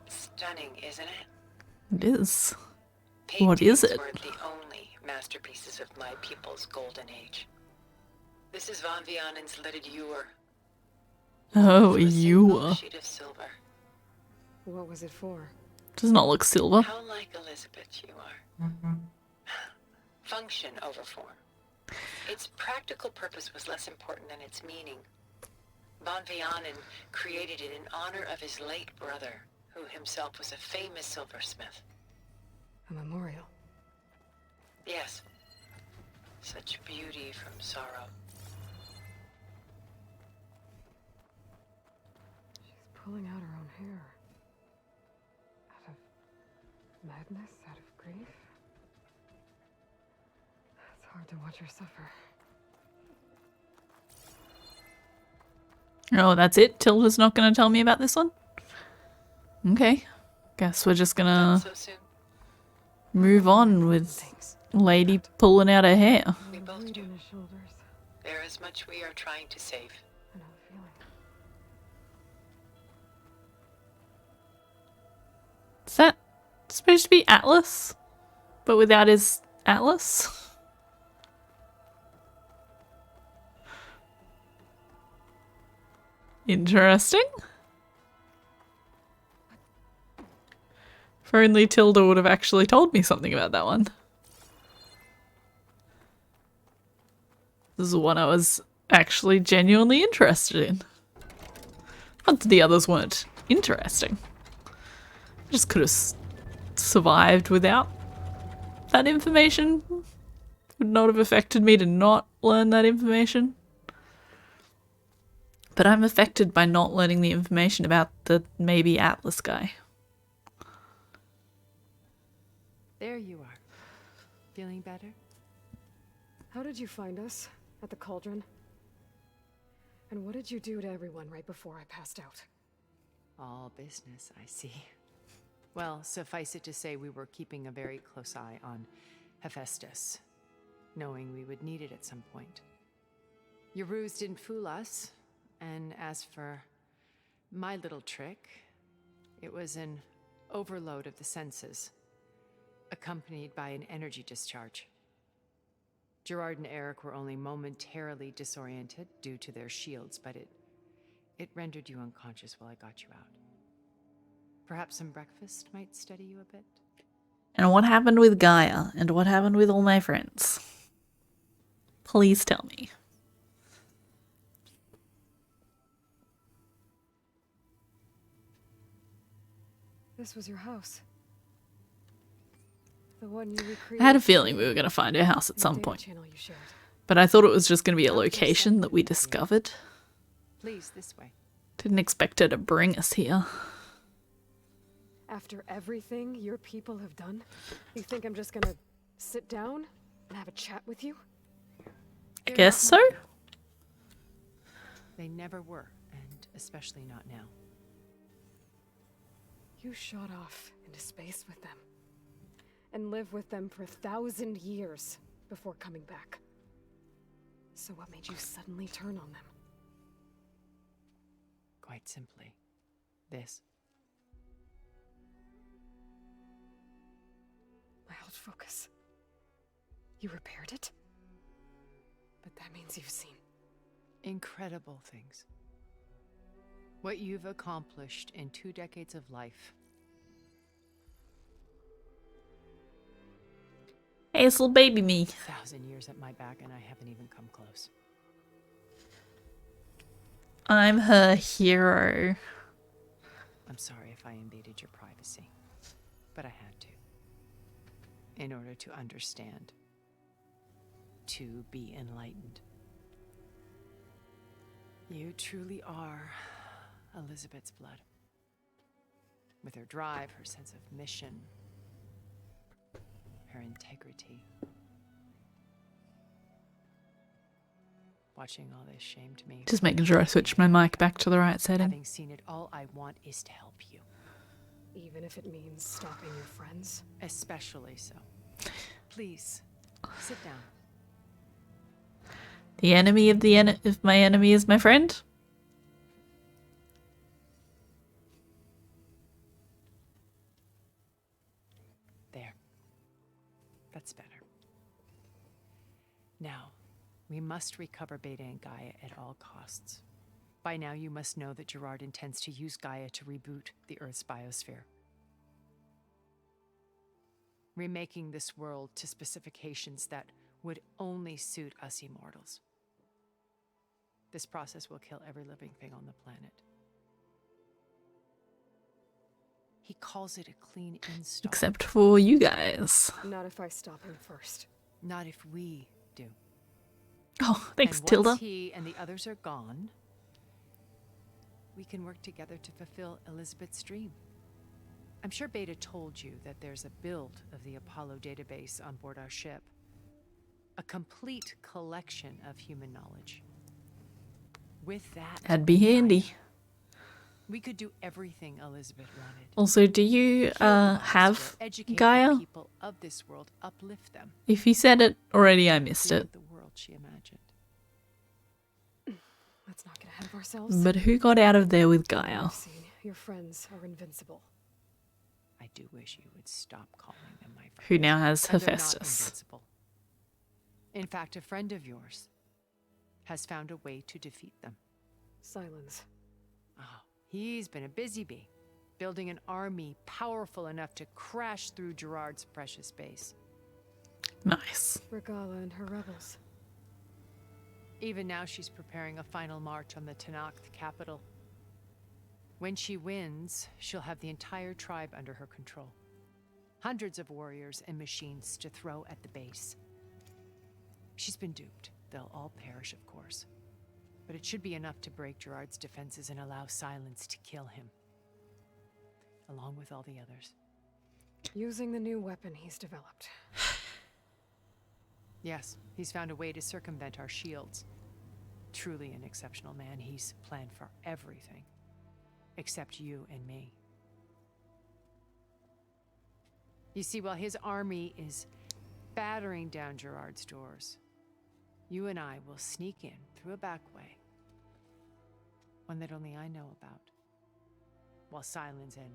Stunning, isn't it? It is. What is it? Were the only masterpieces of my people's golden age. This is Von Vianen's leaded ewer. Oh, From a you single were. sheet of silver. What was it for? Does not look silver. How like Elizabeth you are. Function over form. Its practical purpose was less important than its meaning. Von Vianen created it in honor of his late brother, who himself was a famous silversmith. A memorial. Yes. Such beauty from sorrow. She's pulling out her own hair. Out of madness, out of grief. It's hard to watch her suffer. Oh, that's it? Tilda's not going to tell me about this one? Okay. Guess we're just going Not to so soon. move on with lady pulling out her hair. We both Weight do. on his shoulders. There is much we are trying to save. I know the feeling. Is that supposed to be Atlas? But without his Atlas? Interesting. If only Tilda would have actually told me something about that one. This is one I was actually genuinely interested in. Not that the others weren't interesting. I just could have survived without that information. Would not have affected me to not learn that information. But I'm affected by not learning the information about the maybe Atlas guy. There you are. Feeling better? How did you find us? At the cauldron? And what did you do to everyone right before I passed out? All business, I see. Well, suffice it to say we were keeping a very close eye on Hephaestus, knowing we would need it at some point. Your ruse didn't fool us, and as for my little trick, it was an overload of the senses, accompanied by an energy discharge. Gerard and Eric were only momentarily disoriented due to their shields, but it rendered you unconscious while I got you out. Perhaps some breakfast might steady you a bit? And what happened with Gaia? And what happened with all my friends? Please tell me. This was your house. The one you recreated. I had a feeling we were going to find her house at in the some data point. channel you shared. But I thought it was just going to be a location that we discovered. Please, this way. Didn't expect her to bring us here. After everything your people have done, you think I'm just gonna sit down and have a chat with you? I guess so? They never were, and especially not now. You shot off into space with them. And lived with them for 1,000 years before coming back. So what made you suddenly turn on them? Quite simply, this. My old focus. You repaired it? But that means you've seen Incredible things. What you've accomplished in 2 decades of life. Hey, it's little baby me. 1,000 years at my back and I haven't even come close. I'm her hero. I'm sorry if I invaded your privacy, but I had to. In order to understand. To be enlightened. You truly are Elizabeth's blood. With her drive, her sense of mission, her integrity. Watching all this shamed me. Just making sure I switch my mic back to the right setting. Having seen it, all I want is to help you. Even if it means stopping your friends? Especially so. Please, sit down. The enemy of if my enemy is my friend? There. That's better. Now, we must recover Beta and Gaia at all costs. By now, you must know that Gerard intends to use Gaia to reboot the Earth's biosphere. Remaking this world to specifications that would only suit us immortals. This process will kill every living thing on the planet. He calls it a clean install. Except for you guys. Not if I stop him first. Not if we do. Oh, thanks, and Tilda. Once he and the others are gone, we can work together to fulfill Elizabeth's dream. I'm sure Beta told you that there's a build of the Apollo database on board our ship. A complete collection of human knowledge. With that, That'd be handy. we could do everything Elizabeth wanted. Also, do you have Educate Gaia? the people of this world, uplift them. If you said it already, I missed Create it. the world she imagined. Let's not get ahead of ourselves. But who got out of there with Gaia? I've seen your friends are invincible. I do wish you would stop calling them my friends. Who now has And they're not Hephaestus. invincible. In fact, a friend of yours has found a way to defeat them. Silence. Oh, he's been a busy bee, building an army powerful enough to crash through Gerard's precious base. Nice. Regala and her rebels. Even now, she's preparing a final march on the Tenakth capital. When she wins, she'll have the entire tribe under her control. Hundreds of warriors and machines to throw at the base. She's been duped. They'll all perish, of course. But it should be enough to break Gerard's defenses and allow Silence to kill him. Along with all the others. Using the new weapon he's developed. Yes, he's found a way to circumvent our shields. Truly an exceptional man. He's planned for everything. Except you and me. You see, while his army is battering down Gerard's doors, you and I will sneak in through a back way. One that only I know about. While Silence and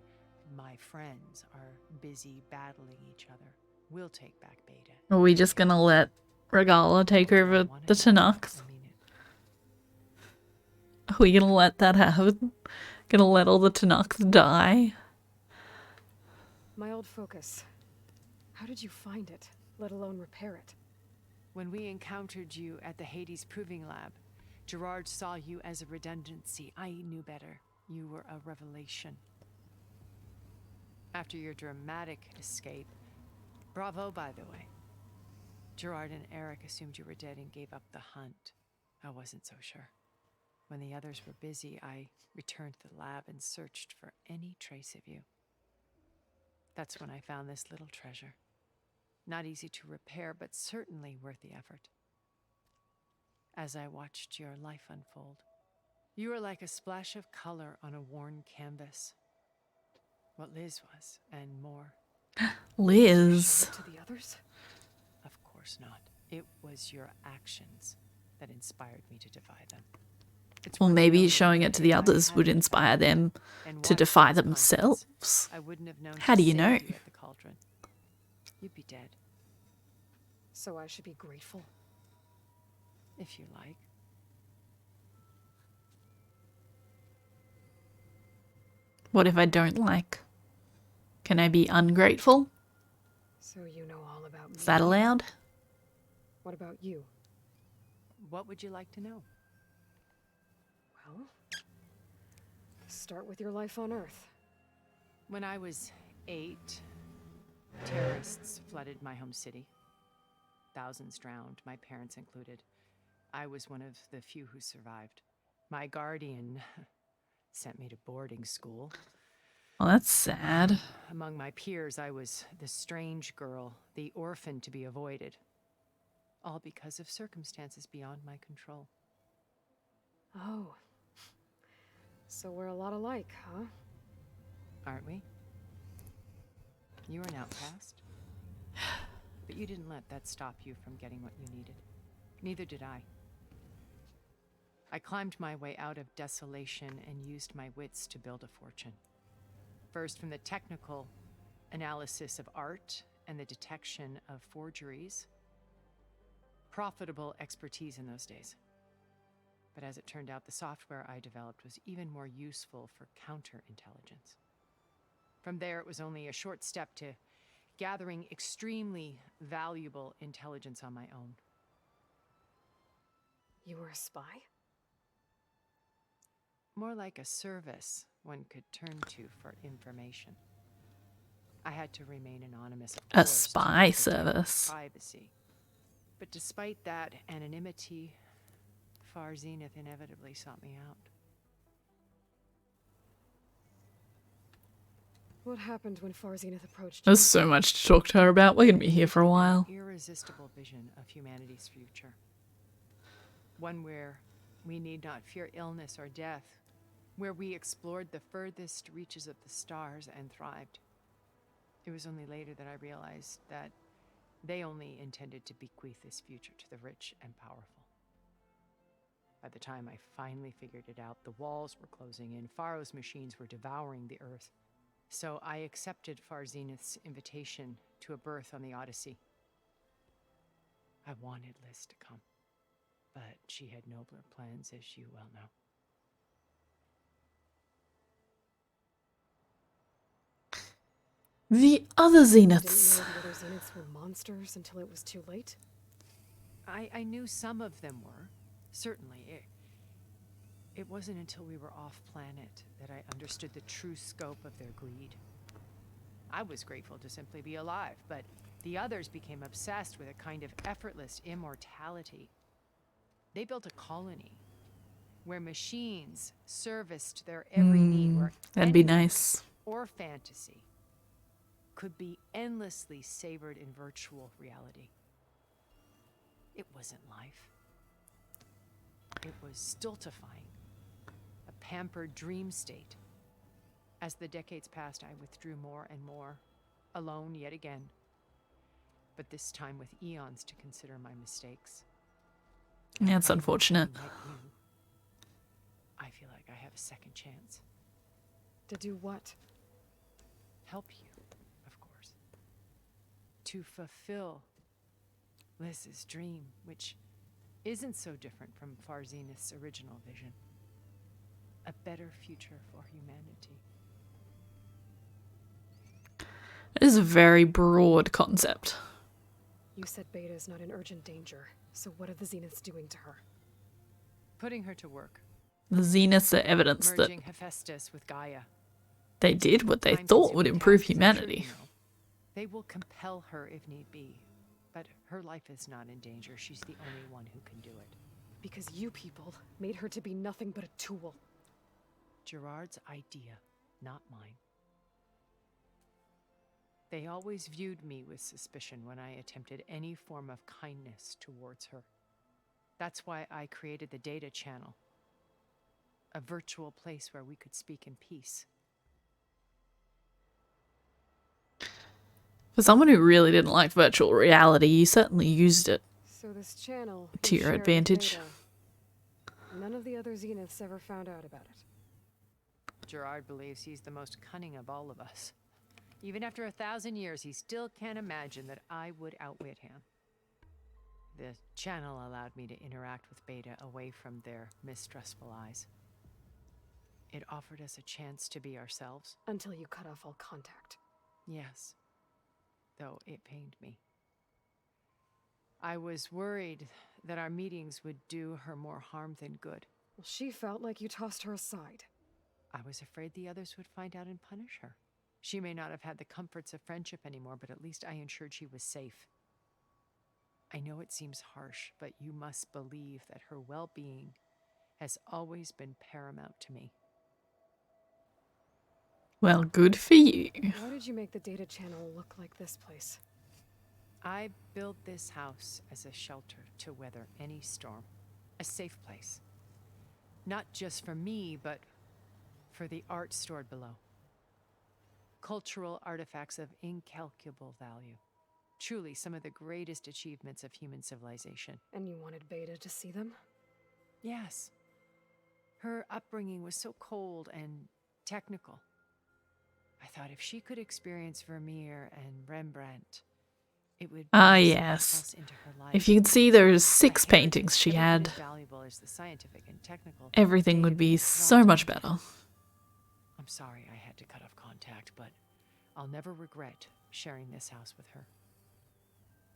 my friends are busy battling each other, we'll take back Beta. Are we just gonna let Regala take over the Tenakth? Are we gonna let that happen? Gonna let all the Tenakth die? My old focus. How did you find it, let alone repair it? When we encountered you at the Hades Proving Lab, Gerard saw you as a redundancy. I knew better. You were a revelation. After your dramatic escape, bravo, by the way. Gerard and Eric assumed you were dead and gave up the hunt. I wasn't so sure. When the others were busy, I returned to the lab and searched for any trace of you. That's when I found this little treasure. Not easy to repair, but certainly worth the effort. As I watched your life unfold, you were like a splash of color on a worn canvas. What Liz was, and more. Liz. To the others? Of course not. It was your actions that inspired me to defy them. Well, maybe showing it to the others would inspire them to defy themselves. I wouldn't have known. How do you know? At the cauldron. You'd be dead. So I should be grateful? If you like. What if I don't like? Can I be ungrateful? So you know all about me. Is that allowed? What about you? What would you like to know? Well, start with your life on Earth. When I was 8, terrorists flooded my home city. Thousands drowned, my parents included. I was one of the few who survived. My guardian sent me to boarding school. Well, that's sad. Among my peers, I was the strange girl, the orphan to be avoided. All because of circumstances beyond my control. Oh. So we're a lot alike, huh? Aren't we? You were an outcast. But you didn't let that stop you from getting what you needed. Neither did I. I climbed my way out of desolation and used my wits to build a fortune. First, from the technical analysis of art and the detection of forgeries. Profitable expertise in those days. But as it turned out, the software I developed was even more useful for counterintelligence. From there, it was only a short step to gathering extremely valuable intelligence on my own. You were a spy? More like a service one could turn to for information. I had to remain anonymous, of A course, spy to protect service. privacy. But despite that anonymity, Far Zenith inevitably sought me out. What happened when Far Zenith approached you? There's so much to talk to her about. We're gonna be here for a while. Irresistible vision of humanity's future. One where we need not fear illness or death, where we explored the furthest reaches of the stars and thrived. It was only later that I realized that they only intended to bequeath this future to the rich and powerful. By the time I finally figured it out, the walls were closing in, Pharaoh's machines were devouring the Earth. So I accepted Far Zenith's invitation to a berth on the Odyssey. I wanted Liz to come, but she had nobler plans, as you well know. The other Zeniths. You didn't know the other Zeniths were monsters until it was too late? I knew some of them were, certainly. It wasn't until we were off-planet that I understood the true scope of their greed. I was grateful to simply be alive, but the others became obsessed with a kind of effortless immortality. They built a colony where machines serviced their every need, where That'd be any nice. or fantasy could be endlessly savored in virtual reality. It wasn't life. It was stultifying, a pampered dream state. As the decades passed, I withdrew more and more, alone yet again, but this time with eons to consider my mistakes. Yeah, it's unfortunate. Like you, I feel like I have a second chance. To do what? Help you, of course. To fulfill Liz's dream, which isn't so different from Far Zenith's original vision. A better future for humanity. It is a very broad concept. You said Beta is not in urgent danger, so what are the Zeniths doing to her? Putting her to work. The Zeniths are evidence that Merging Hephaestus with Gaia. they did what they thought would improve humanity. They will compel her if need be, but her life is not in danger. She's the only one who can do it. Because you people made her to be nothing but a tool. Gerard's idea, not mine. They always viewed me with suspicion when I attempted any form of kindness towards her. That's why I created the data channel, a virtual place where we could speak in peace. For someone who really didn't like virtual reality, you certainly used it So this channel to you your shared with advantage. Beta, none of the other Zeniths ever found out about it. Gerard believes he's the most cunning of all of us. Even after 1,000 years, he still can't imagine that I would outwit him. The channel allowed me to interact with Beta away from their mistrustful eyes. It offered us a chance to be ourselves. Until you cut off all contact. Yes, though it pained me. I was worried that our meetings would do her more harm than good. Well, she felt like you tossed her aside. I was afraid the others would find out and punish her. She may not have had the comforts of friendship anymore, but at least I ensured she was safe. I know it seems harsh, but you must believe that her well-being has always been paramount to me. Well, good for you. Why did you make the data channel look like this place? I built this house as a shelter to weather any storm. A safe place. Not just for me, but for the art stored below. Cultural artifacts of incalculable value. Truly some of the greatest achievements of human civilization. And you wanted Beta to see them? Yes. Her upbringing was so cold and technical. I thought if she could experience Vermeer and Rembrandt, it would bring something yes. else into her life. If you could see those 6 A heritage paintings she every bit had, as valuable as the scientific and technical everything would be data so brought much to me. better. I'm sorry I had to cut off contact, but I'll never regret sharing this house with her.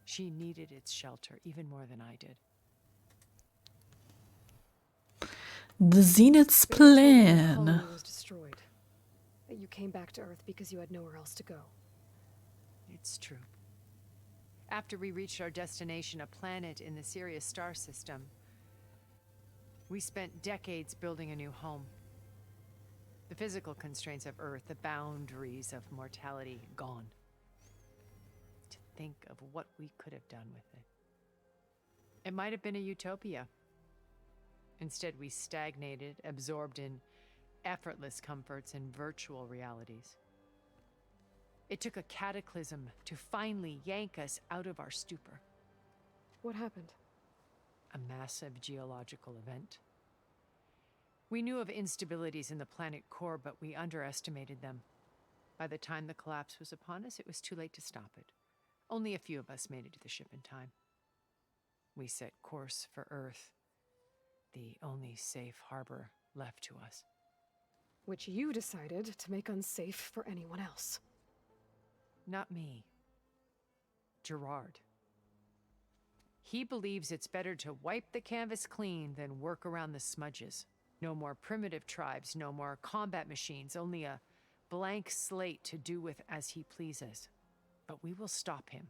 She needed its shelter even more than I did. The Zenith's Beta told me the plan. colony was destroyed. That you came back to Earth because you had nowhere else to go. It's true. After we reached our destination, a planet in the Sirius star system, we spent decades building a new home. The physical constraints of Earth, the boundaries of mortality, gone. To think of what we could have done with it. It might have been a utopia. Instead, we stagnated, absorbed in effortless comforts and virtual realities. It took a cataclysm to finally yank us out of our stupor. What happened? A massive geological event. We knew of instabilities in the planet core, but we underestimated them. By the time the collapse was upon us, it was too late to stop it. Only a few of us made it to the ship in time. We set course for Earth, the only safe harbor left to us. Which you decided to make unsafe for anyone else. Not me. Gerard. He believes it's better to wipe the canvas clean than work around the smudges. No more primitive tribes, no more combat machines, only a blank slate to do with as he pleases. But we will stop him.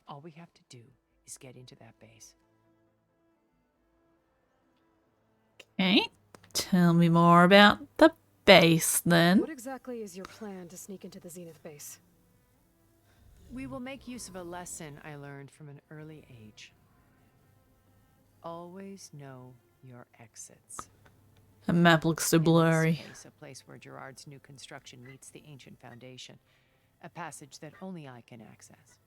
All we have to do is get into that base. Okay, tell me more about the base then. What exactly is your plan to sneak into the Zenith base? We will make use of a lesson I learned from an early age. Always know your exits. The map looks so In this blurry. case, a place where Gerard's new construction meets the ancient foundation. A passage that only I can access.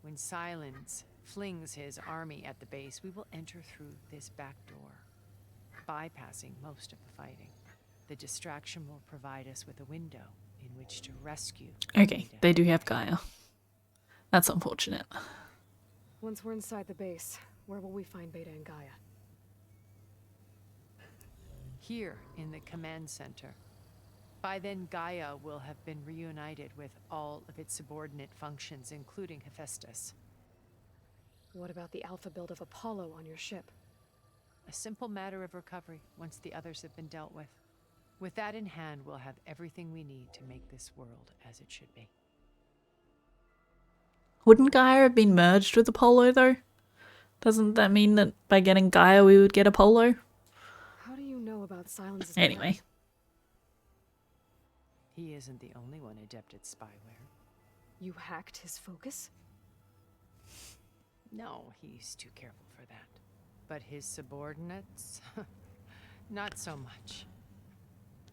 When Silence flings his army at the base, we will enter through this back door, bypassing most of the fighting. The distraction will provide us with a window in which to rescue. Okay, Beta. they do have Gaia. That's unfortunate. Once we're inside the base, where will we find Beta and Gaia? Here in the command center. By then, Gaia will have been reunited with all of its subordinate functions, including Hephaestus. What about the alpha build of Apollo on your ship? A simple matter of recovery once the others have been dealt with. With that in hand, we'll have everything we need to make this world as it should be. Wouldn't Gaia have been merged with Apollo though? Doesn't that mean that by getting Gaia we would get Apollo? How do you know about Silence's Anyway. plan? He isn't the only one adept at spyware. You hacked his focus? No, he's too careful for that. But his subordinates? Not so much.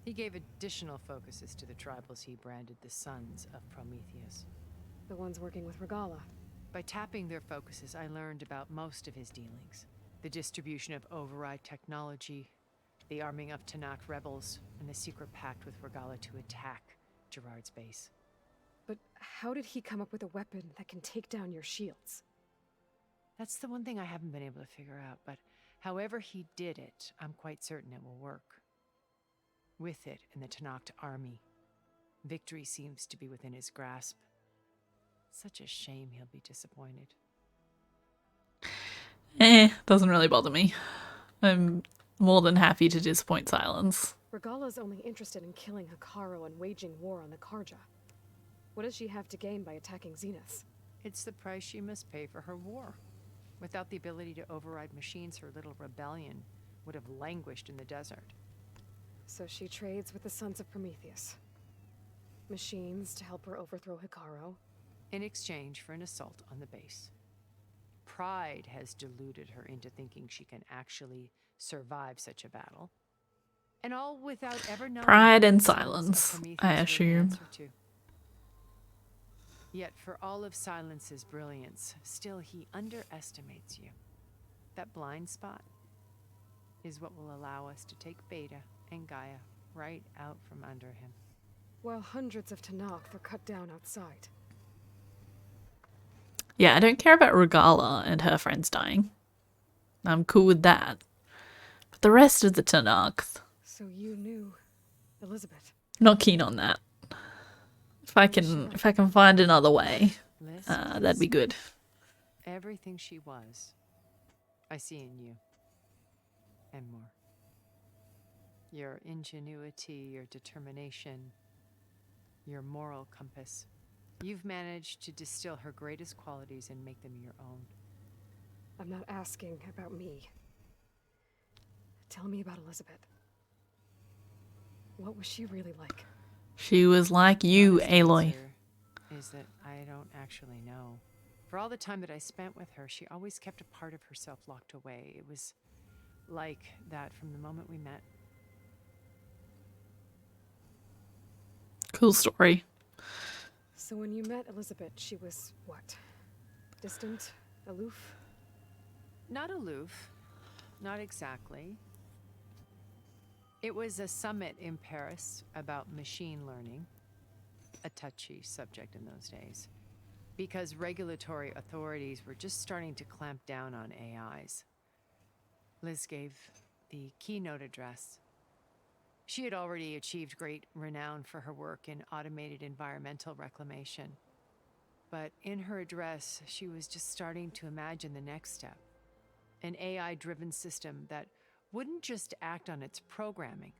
He gave additional focuses to the tribals he branded the Sons of Prometheus. The ones working with Regala. By tapping their focuses, I learned about most of his dealings. The distribution of override technology, the arming of Tanakh rebels, and the secret pact with Regala to attack Gerard's base. But how did he come up with a weapon that can take down your shields? That's the one thing I haven't been able to figure out, but however he did it, I'm quite certain it will work. With it and the Tenakth army, victory seems to be within his grasp. Such a shame he'll be disappointed. Doesn't really bother me. I'm more than happy to disappoint Silence. Regala's only interested in killing Hekarro and waging war on the Karja. What does she have to gain by attacking Zenith? It's the price she must pay for her war. Without the ability to override machines, her little rebellion would have languished in the desert. So she trades with the Sons of Prometheus. Machines to help her overthrow Hekarro. In exchange for an assault on the base. Pride has deluded her into thinking she can actually survive such a battle. And all without ever knowing Pride and the Sons of silence, Prometheus I were the assume. answer to. Yet for all of Silence's brilliance, still he underestimates you. That blind spot is what will allow us to take Beta and Gaia right out from under him. While hundreds of Tenakth are cut down outside. Yeah, I don't care about Regala and her friends dying. I'm cool with that. But the rest of the Tenakth, So you knew Elizabeth. not keen on that. If I can find another way, Liz, that'd be good. everything she was, I see in you. And more. Your ingenuity, your determination, your moral compass. You've managed to distill her greatest qualities and make them your own. I'm not asking about me. Tell me about Elizabeth. What was she really like? She was like you, The honest Aloy. answer is that I don't actually know. For all the time that I spent with her, she always kept a part of herself locked away. It was like that from the moment we met. Cool story. So when you met Elizabeth, she was what? Distant? Aloof? Not aloof. Not exactly. It was a summit in Paris about machine learning, a touchy subject in those days, because regulatory authorities were just starting to clamp down on AIs. Liz gave the keynote address. She had already achieved great renown for her work in automated environmental reclamation. But in her address, she was just starting to imagine the next step. An AI-driven system that wouldn't just act on its programming,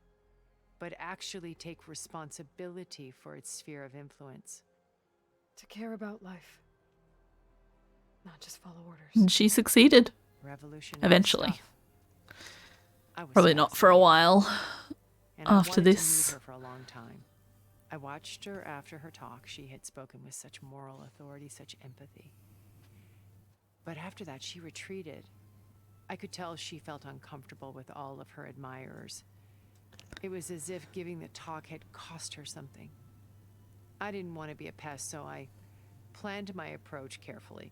but actually take responsibility for its sphere of influence. To care about life. Not just follow orders. And she succeeded. Revolutionary Eventually. stuff. I was Probably not for a while. and I After wanted this. to meet her for a long time. I watched her after her talk. She had spoken with such moral authority, such empathy. But after that, she retreated. I could tell she felt uncomfortable with all of her admirers. It was as if giving the talk had cost her something. I didn't want to be a pest, so I planned my approach carefully.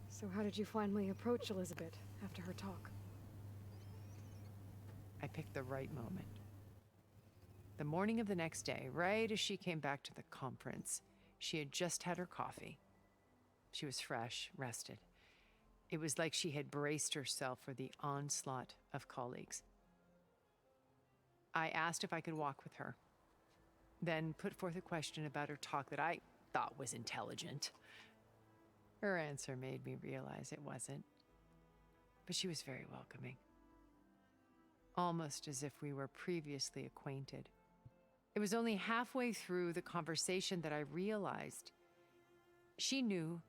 So how did you finally approach Elizabeth after her talk? I picked the right moment. The morning of the next day, right as she came back to the conference, she had just had her coffee. She was fresh, rested. It was like she had braced herself for the onslaught of colleagues. I asked if I could walk with her, then put forth a question about her talk that I thought was intelligent. Her answer made me realize it wasn't, but she was very welcoming. Almost as if we were previously acquainted. It was only halfway through the conversation that I realized she knew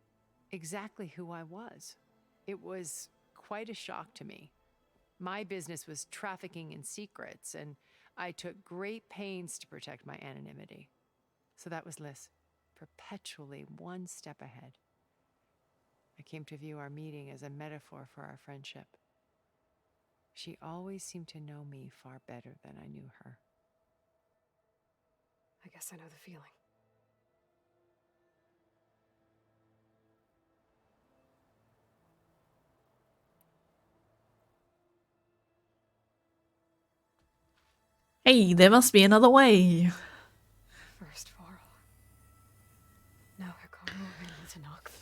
exactly who I was. It was quite a shock to me. My business was trafficking in secrets, and I took great pains to protect my anonymity. So that was Liz, perpetually one step ahead. I came to view our meeting as a metaphor for our friendship. She always seemed to know me far better than I knew her. I guess I know the feeling. Hey, there must be another way. First Varl. Now Hekarro and the Tenakth.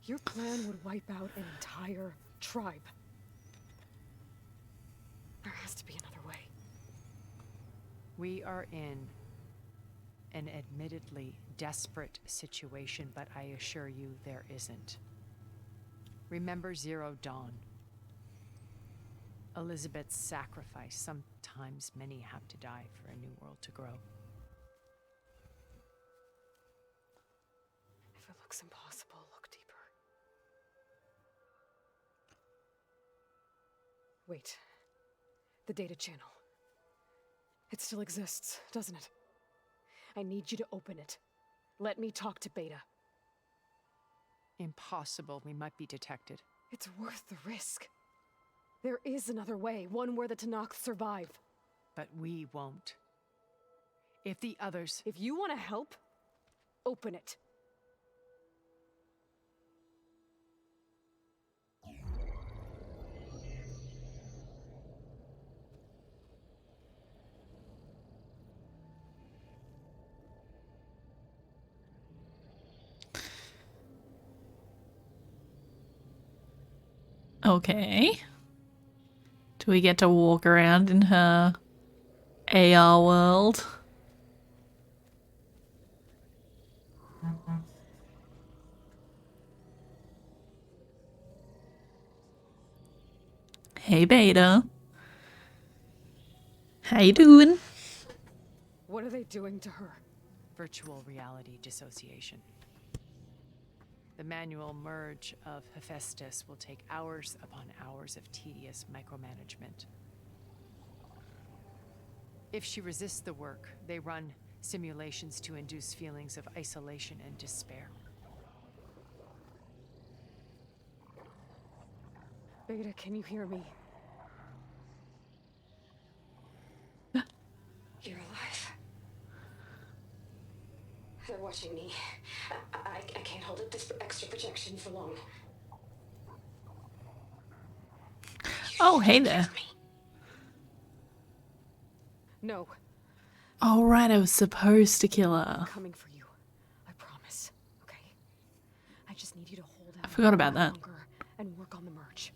Your plan would wipe out an entire tribe. There has to be another way. We are in an admittedly desperate situation, but I assure you there isn't. Remember Zero Dawn. Elizabeth's sacrifice. Sometimes many have to die for a new world to grow. If it looks impossible, look deeper. Wait. The data channel. It still exists, doesn't it? I need you to open it. Let me talk to Beta. Impossible. We might be detected. It's worth the risk. There is another way, one where the Tenakth survive. But we won't. If the others... If you want to help, open it. Okay. Do we get to walk around in her AR world? Hey, Beta. How you doing? What are they doing to her? Virtual reality dissociation. The manual merge of Hephaestus will take hours upon hours of tedious micromanagement. If she resists the work, they run simulations to induce feelings of isolation and despair. Beta, can you hear me? You're alive. They're watching me. I can't hold up this extra projection for long. Oh, hey there. No. Oh, right, I was supposed to kill her. I'm coming for you. I promise. Okay? I just need you to hold out. I forgot about that. Longer and work on the merge.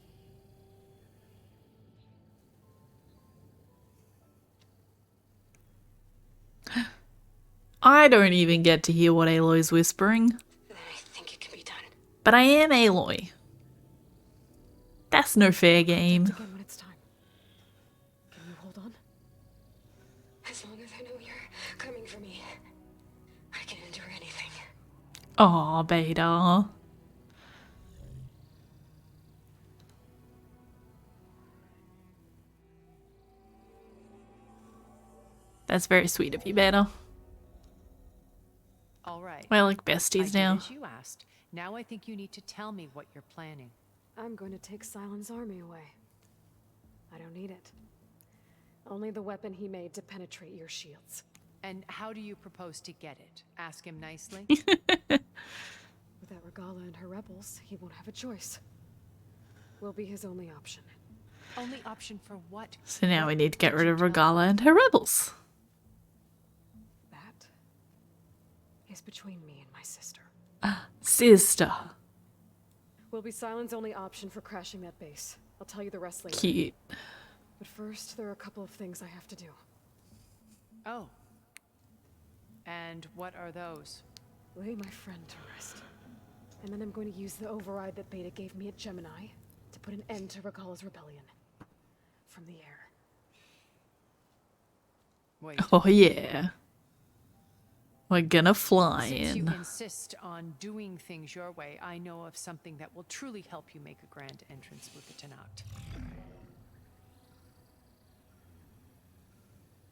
I don't even get to hear what Aloy's whispering. Then I think it can be done. But I am Aloy. That's no fair game. Again when it's time. Can you hold on? As long as I know you're coming for me, I can endure anything. Aw, Beta. That's very sweet of you, Beta. All right. We're like besties now. As you asked. Now I think you need to tell me what you're planning. I'm going to take Sylens' army away. I don't need it. Only the weapon he made to penetrate your shields. And how do you propose to get it? Ask him nicely? Without Regala and her rebels, he won't have a choice. We'll be his only option. Only option for what? So now we need to get rid of Regala and her rebels. That is between me and my sister. Sister. Will be Sylens' only option for crashing that base. I'll tell you the rest later. Cute. But first, there are a couple of things I have to do. Oh. And what are those? Lay my friend to rest. And then I'm going to use the override that Beta gave me at Gemini to put an end to Regala's rebellion. From the air. Wait. Oh yeah. We're gonna fly Since you in. insist on doing things your way, I know of something that will truly help you make a grand entrance with the Tenakth.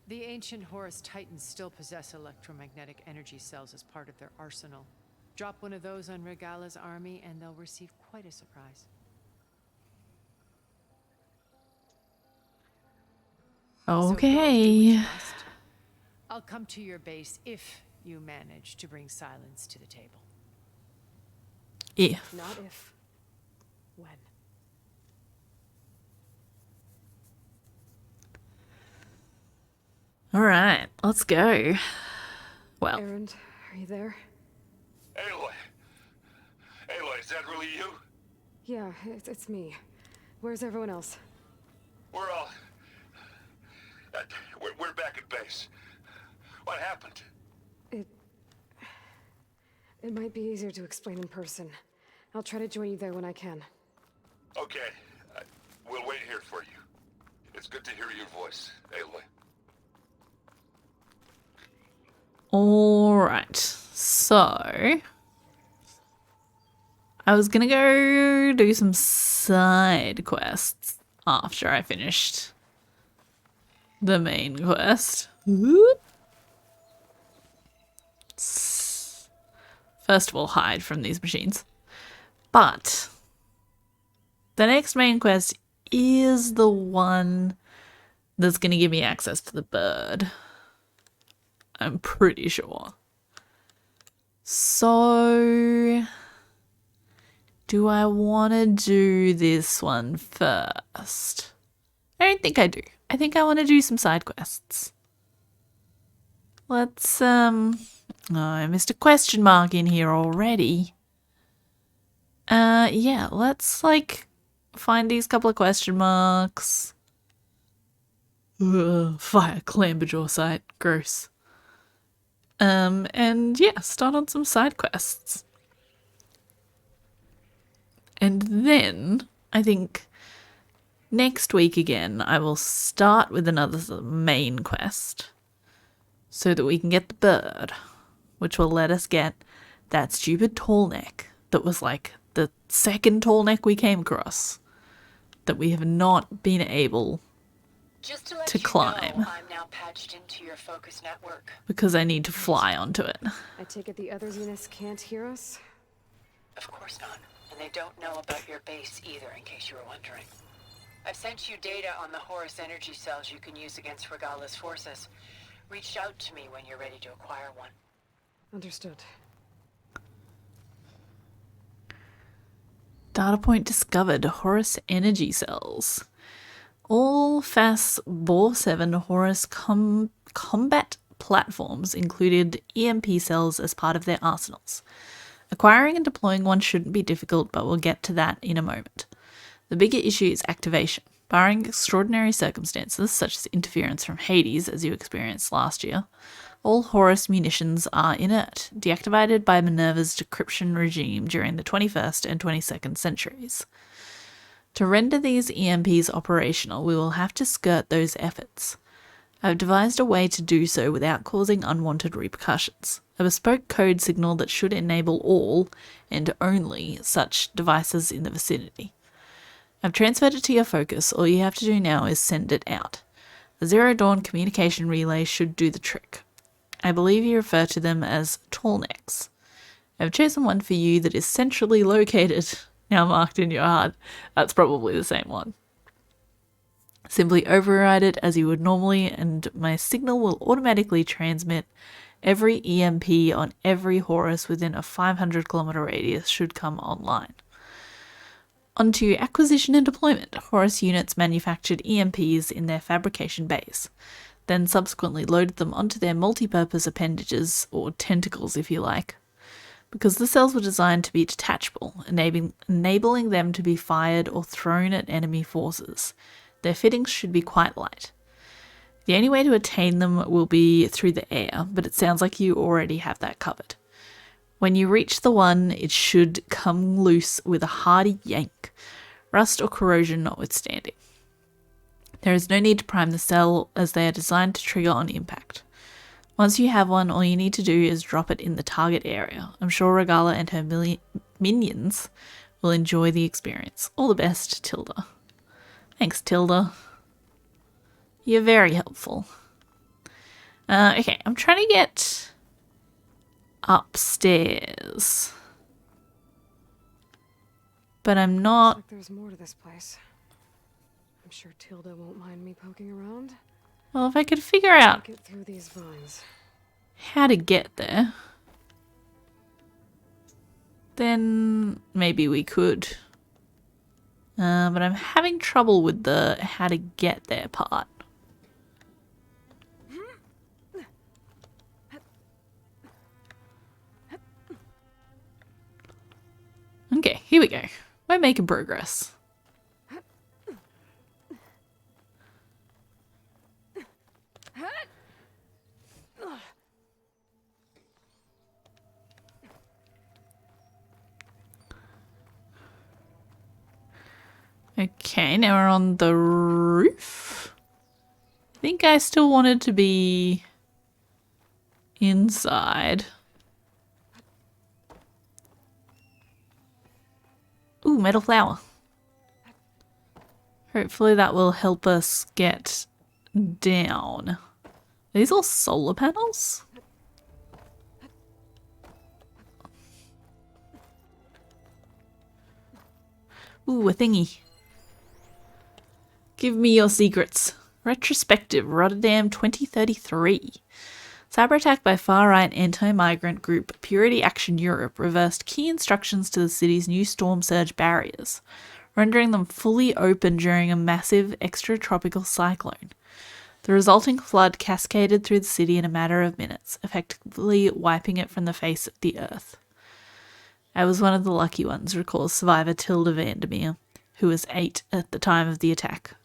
The ancient Horus Titans still possess electromagnetic energy cells as part of their arsenal. Drop one of those on Regala's army and they'll receive quite a surprise. Okay. So I'll come to your base if you manage to bring Sylens to the table. If. Not if. When. Alright, let's go. Well. Erend, are you there? Aloy! Aloy, is that really you? Yeah, it's me. Where's everyone else? We're all place. What happened? It might be easier to explain in person. I'll try to join you there when I can. Okay. We'll wait here for you. It's good to hear your voice, Aloy. Alright, so I was gonna go do some side quests after I finished the main quest. First of all, hide from these machines. But the next main quest is the one that's gonna give me access to the bird. I'm pretty sure. So, do I want to do this one first? I don't think I do. I think I want to do some side quests. Let's, oh, I missed a question mark in here already. Yeah, let's, like, find these couple of question marks. Fire Clamberjaw site. Gross. And yeah, start on some side quests. And then, I think, next week again, I will start with another main quest so that we can get the bird, which will let us get that stupid tall neck that was like the second tall neck we came across that we have not been able Just to let to you climb. know, I'm now patched into your focus network. Because I need to fly onto it. I take it the other Zeniths can't hear us? Of course not. And they don't know about your base either, in case you were wondering. I've sent you data on the Horus energy cells you can use against Regala's forces. Reach out to me when you're ready to acquire one. Understood. Data point discovered. Horus energy cells. All FAS Boar 7 Horus combat platforms included EMP cells as part of their arsenals. Acquiring and deploying one shouldn't be difficult, but we'll get to that in a moment. The bigger issue is activation. Barring extraordinary circumstances, such as interference from Hades, as you experienced last year, all Horus munitions are inert, deactivated by Minerva's decryption regime during the 21st and 22nd centuries. To render these EMPs operational, we will have to skirt those efforts. I've devised a way to do so without causing unwanted repercussions. A bespoke code signal that should enable all, and only, such devices in the vicinity. I've transferred it to your focus. All you have to do now is send it out. A Zero Dawn communication relay should do the trick. I believe you refer to them as tallnecks. I've chosen one for you that is centrally located, now marked in your HUD. That's probably the same one. Simply override it as you would normally, and my signal will automatically transmit. Every EMP on every Horus within a 500-kilometer radius should come online. Onto acquisition and deployment. Horus units manufactured EMPs in their fabrication bays, then subsequently loaded them onto their multi-purpose appendages, or tentacles if you like. Because the cells were designed to be detachable, enabling them to be fired or thrown at enemy forces, their fittings should be quite light. The only way to attain them will be through the air, but it sounds like you already have that covered. When you reach the one, it should come loose with a hearty yank, rust or corrosion notwithstanding. There is no need to prime the cell, as they are designed to trigger on impact. Once you have one, all you need to do is drop it in the target area. I'm sure Regala and her minions will enjoy the experience. All the best, Tilda. Thanks, Tilda. You're very helpful. Okay, I'm trying to get upstairs. But I'm not... Looks like there's more to this place. I'm sure Tilda won't mind me poking around. Well, if I could figure out Get through these vines. how to get there, then maybe we could. But I'm having trouble with the how to get there part. Okay, here we go. We're making progress. Okay, now we're on the roof. I think I still wanted to be inside. Ooh, metal flower. Hopefully that will help us get down. Are these all solar panels? Ooh, a thingy. Give me your secrets. Retrospective, Rotterdam 2033. Cyber attack by far-right anti-migrant group Purity Action Europe reversed key instructions to the city's new storm surge barriers, rendering them fully open during a massive extratropical cyclone. The resulting flood cascaded through the city in a matter of minutes, effectively wiping it from the face of the earth. I was one of the lucky ones, recalls survivor Tilda Vandermeer, who was 8 at the time of the attack.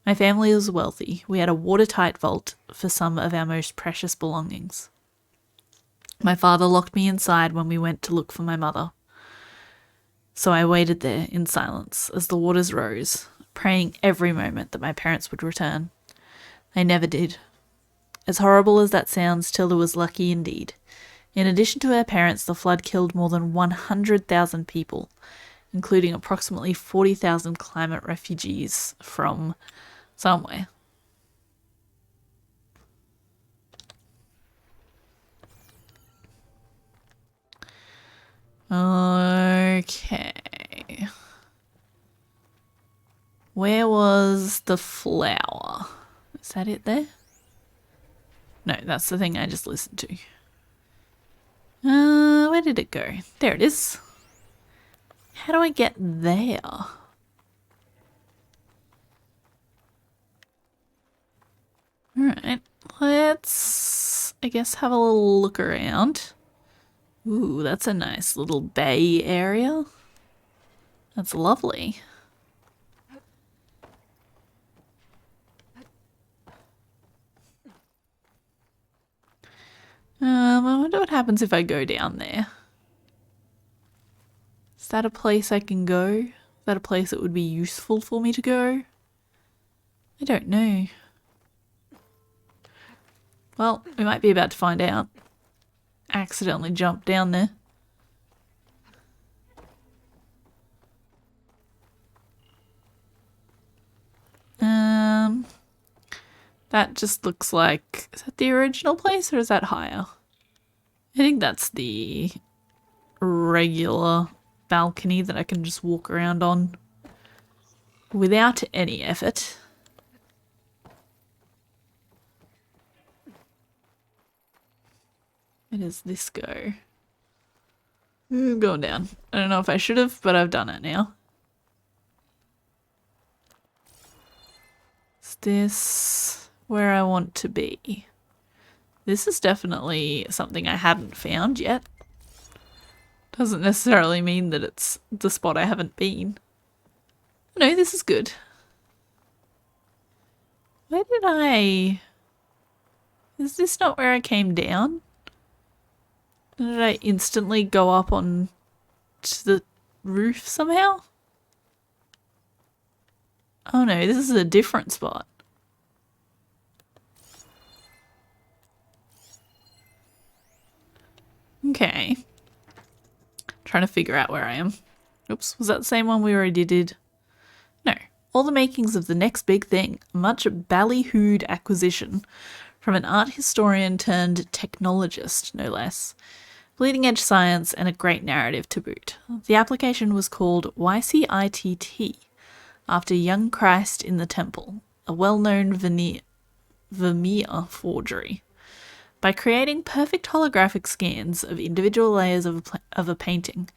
My family was wealthy. We had a watertight vault for some of our most precious belongings. My father locked me inside when we went to look for my mother. So I waited there in silence as the waters rose, praying every moment that my parents would return. They never did. As horrible as that sounds, Tilda was lucky indeed. In addition to her parents, the flood killed more than 100,000 people, including approximately 40,000 climate refugees from somewhere. Okay. Where was the flower? Is that it there? No, that's the thing I just listened to. Where did it go? There it is. How do I get there? Alright, let's, I guess, have a little look around. Ooh, that's a nice little bay area. That's lovely. I wonder what happens if I go down there. Is that a place I can go? Is that a place that would be useful for me to go? I don't know. Well, we might be about to find out. Accidentally jumped down there. That just looks like, is that the original place or is that higher? I think that's the regular balcony that I can just walk around on without any effort. Where does this go? Ooh, going down. I don't know if I should have, but I've done it now. Is this where I want to be? This is definitely something I hadn't found yet. Doesn't necessarily mean that it's the spot I haven't been. No, this is good. Where did I... Is this not where I came down? Did I instantly go up on to the roof somehow? Oh no, this is a different spot. Okay. Trying to figure out where I am. Oops, was that the same one we already did? No. All the makings of the next big thing. A much ballyhooed acquisition from an art historian turned technologist, no less. Bleeding edge science and a great narrative to boot. The application was called YCITT, after Young Christ in the Temple, a well-known Vermeer forgery. By creating perfect holographic scans of individual layers of a painting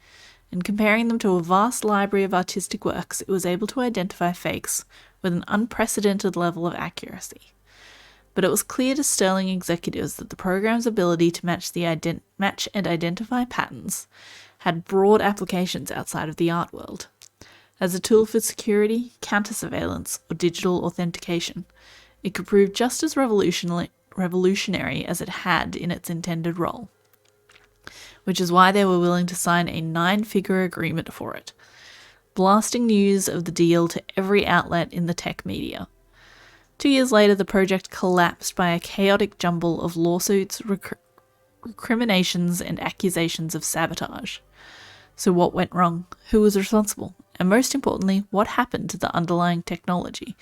and comparing them to a vast library of artistic works, it was able to identify fakes with an unprecedented level of accuracy. But it was clear to Sterling executives that the program's ability to match and identify patterns had broad applications outside of the art world. As a tool for security, counter-surveillance, or digital authentication, it could prove just as revolutionary as it had in its intended role. Which is why they were willing to sign a 9-figure agreement for it. blasting news of the deal to every outlet in the tech media. 2 years later, the project collapsed by a chaotic jumble of lawsuits, recriminations, and accusations of sabotage. So what went wrong? Who was responsible? And most importantly, what happened to the underlying technology,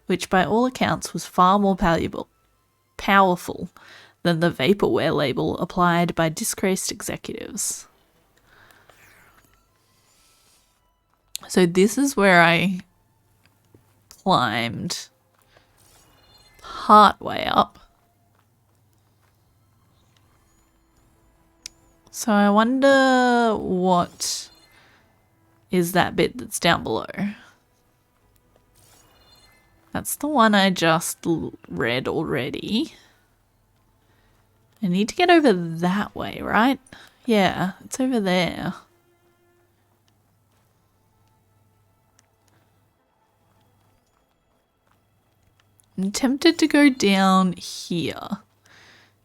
which by all accounts was far more powerful than the vaporware label applied by disgraced executives. So this is where I climbed part way up. So I wonder what is that bit that's down below. That's the one I just read already. I need to get over that way, right? Yeah, it's over there. I'm tempted to go down here.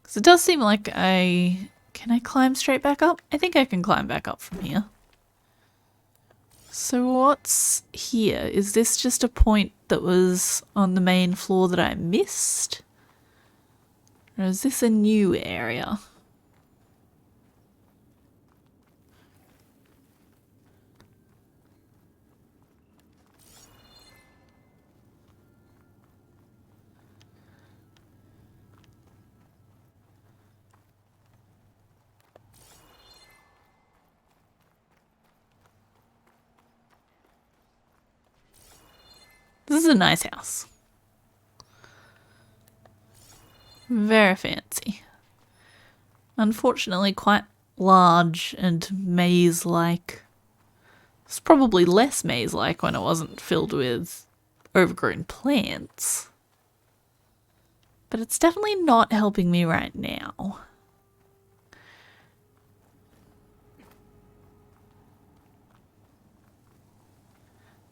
Because it does seem like Can I climb straight back up? I think I can climb back up from here. So what's here? Is this just a point that was on the main floor that I missed? Or is this a new area? This is a nice house. Very fancy. Unfortunately quite large and maze-like. It's probably less maze-like when it wasn't filled with overgrown plants. But it's definitely not helping me right now.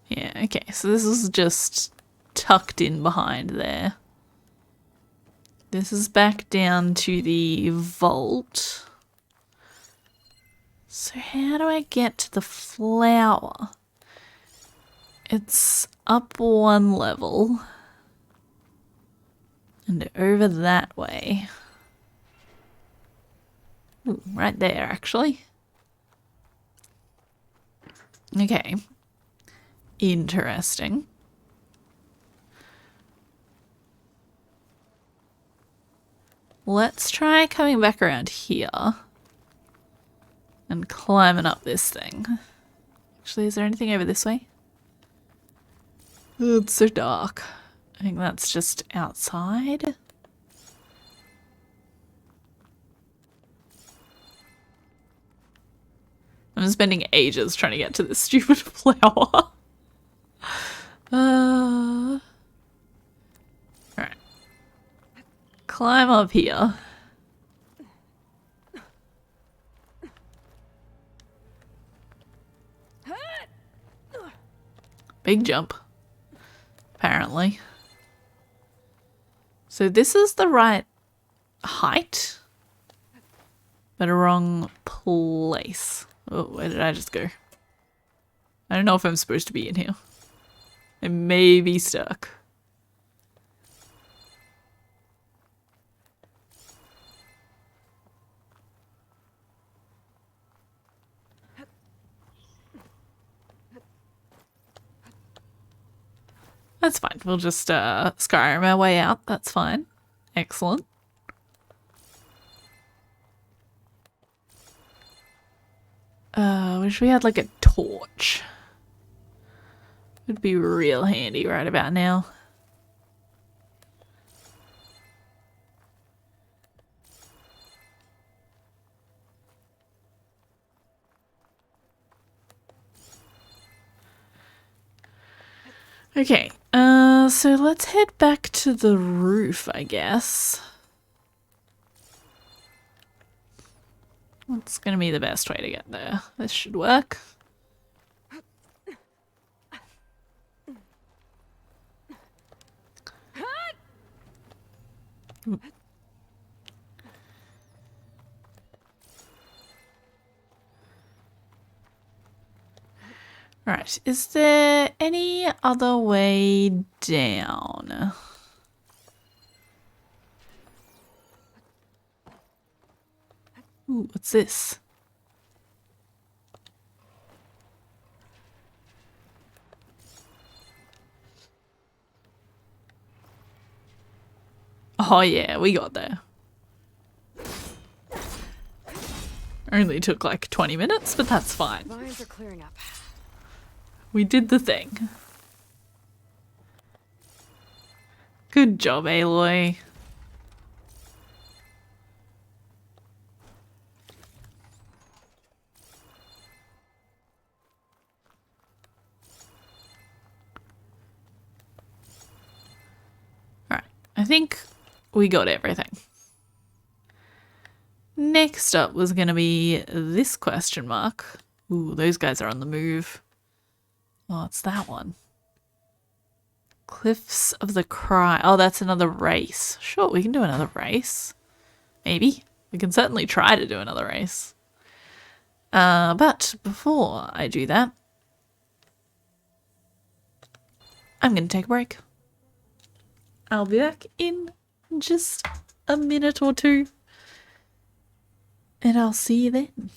Yeah, okay, so this is just tucked in behind there. This is back down to the vault. So how do I get to the flower? It's up one level. And over that way. Ooh, right there, actually. Okay. Interesting. Let's try coming back around here and climbing up this thing. Actually, is there anything over this way? Oh, it's so dark. I think that's just outside. I'm spending ages trying to get to this stupid flower. Alright. Climb up here. Big jump. Apparently. So this is the right height, but a wrong place. Oh, where did I just go? I don't know if I'm supposed to be in here. I may be stuck. That's fine. We'll just Skyrim our way out. That's fine. Excellent. Wish we had like a torch. Would be real handy right about now. Okay, so let's head back to the roof, I guess. What's gonna be the best way to get there? This should work. Right, is there any other way down? Ooh, what's this? Oh yeah, we got there. Only took like 20 minutes, but that's fine. Vines are clearing up. We did the thing. Good job, Aloy. Alright, I think we got everything. Next up was going to be this question mark. Ooh, those guys are on the move. Oh, it's that one. Cliffs of the Cry. Oh, that's another race. Sure, we can do another race. Maybe. We can certainly try to do another race. But before I do that, I'm going to take a break. I'll be back in just a minute or two. And I'll see you then.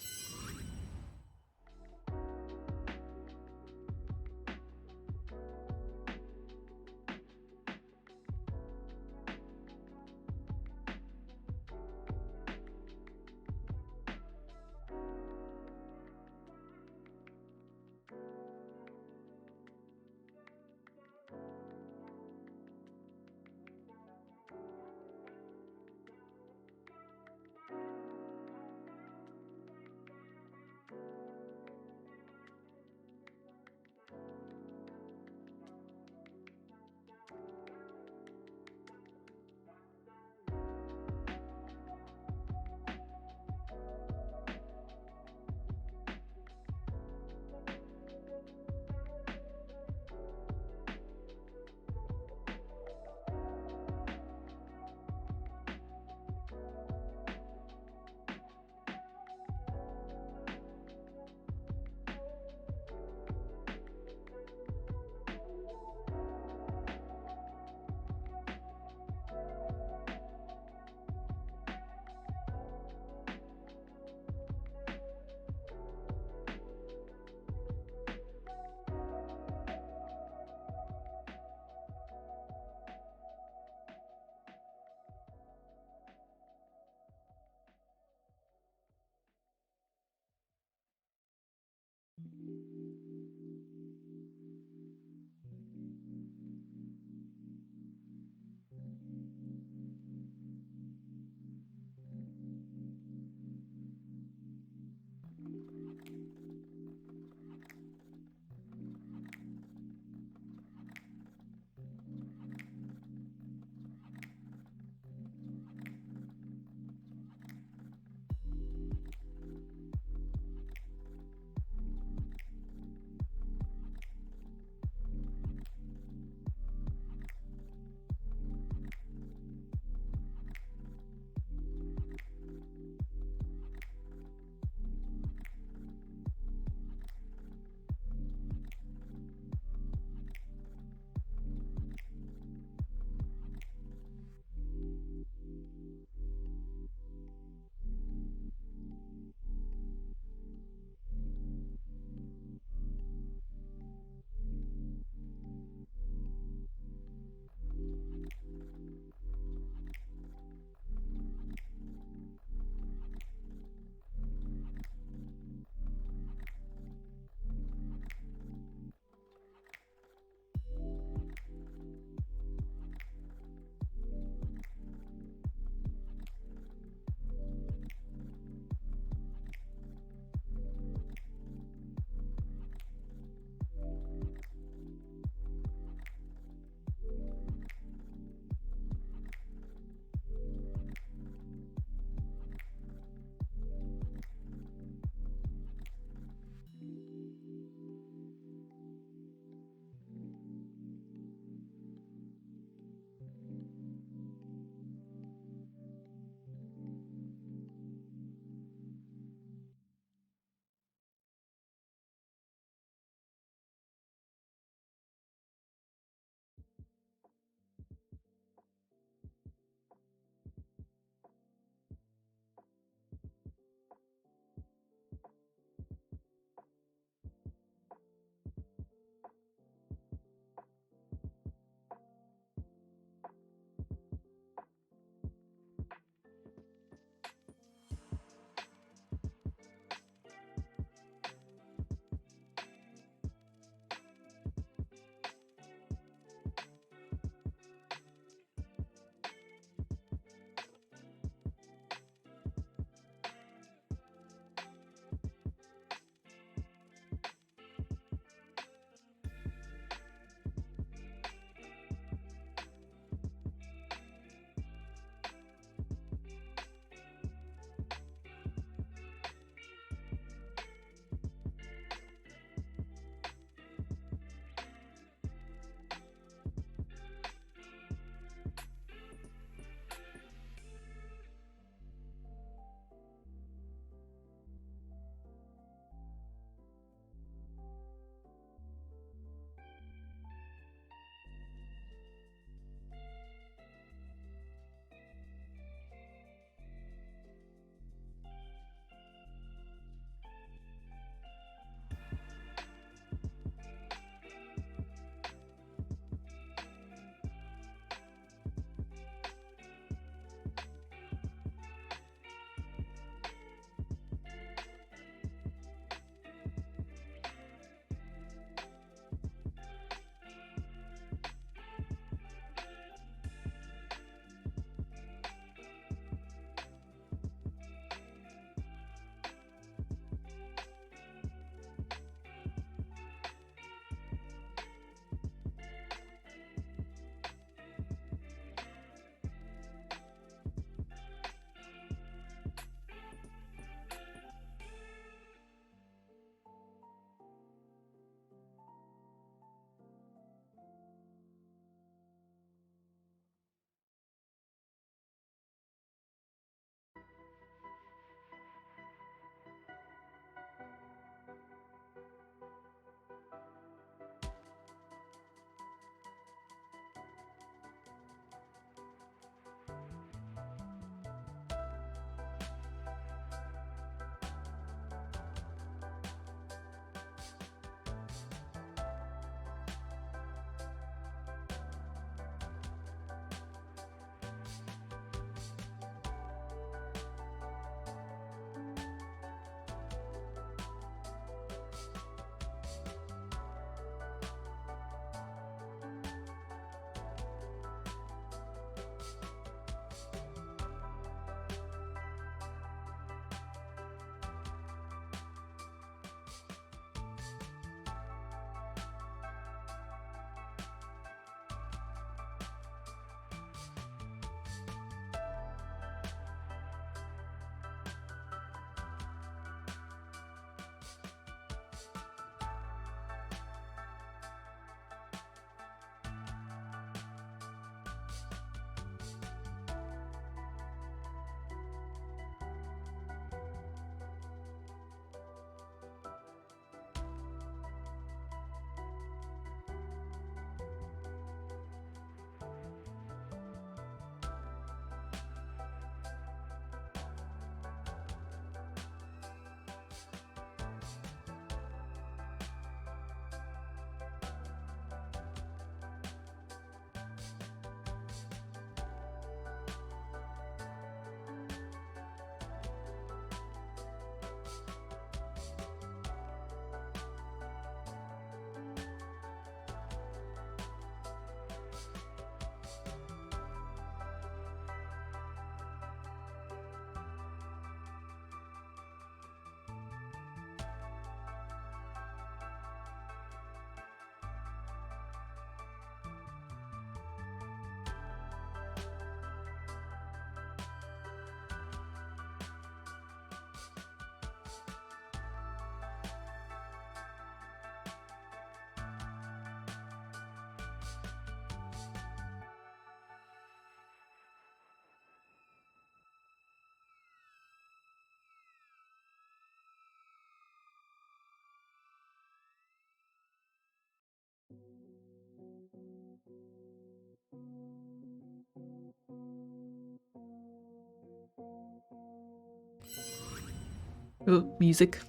Ooh, music.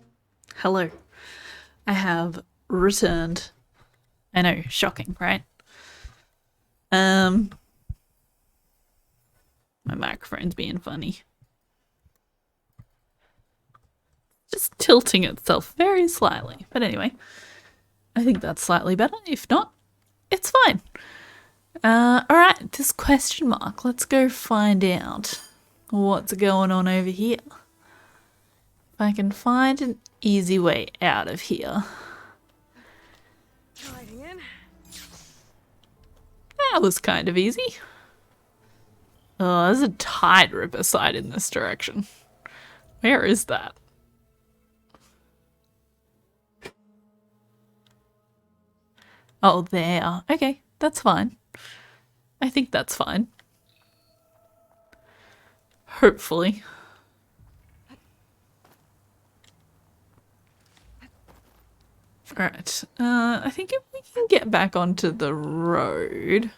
Hello. I have returned. I know, shocking, right? My microphone's being funny. Just tilting itself very slightly. But anyway, I think that's slightly better. If not, it's fine. Alright, this question mark. Let's go find out what's going on over here. If I can find an easy way out of here. Sliding in. That was kind of easy. Oh, there's a Tide Ripper side in this direction. Where is that? Oh, there. Okay, that's fine. I think that's fine. Hopefully. Alright, I think if we can get back onto the road,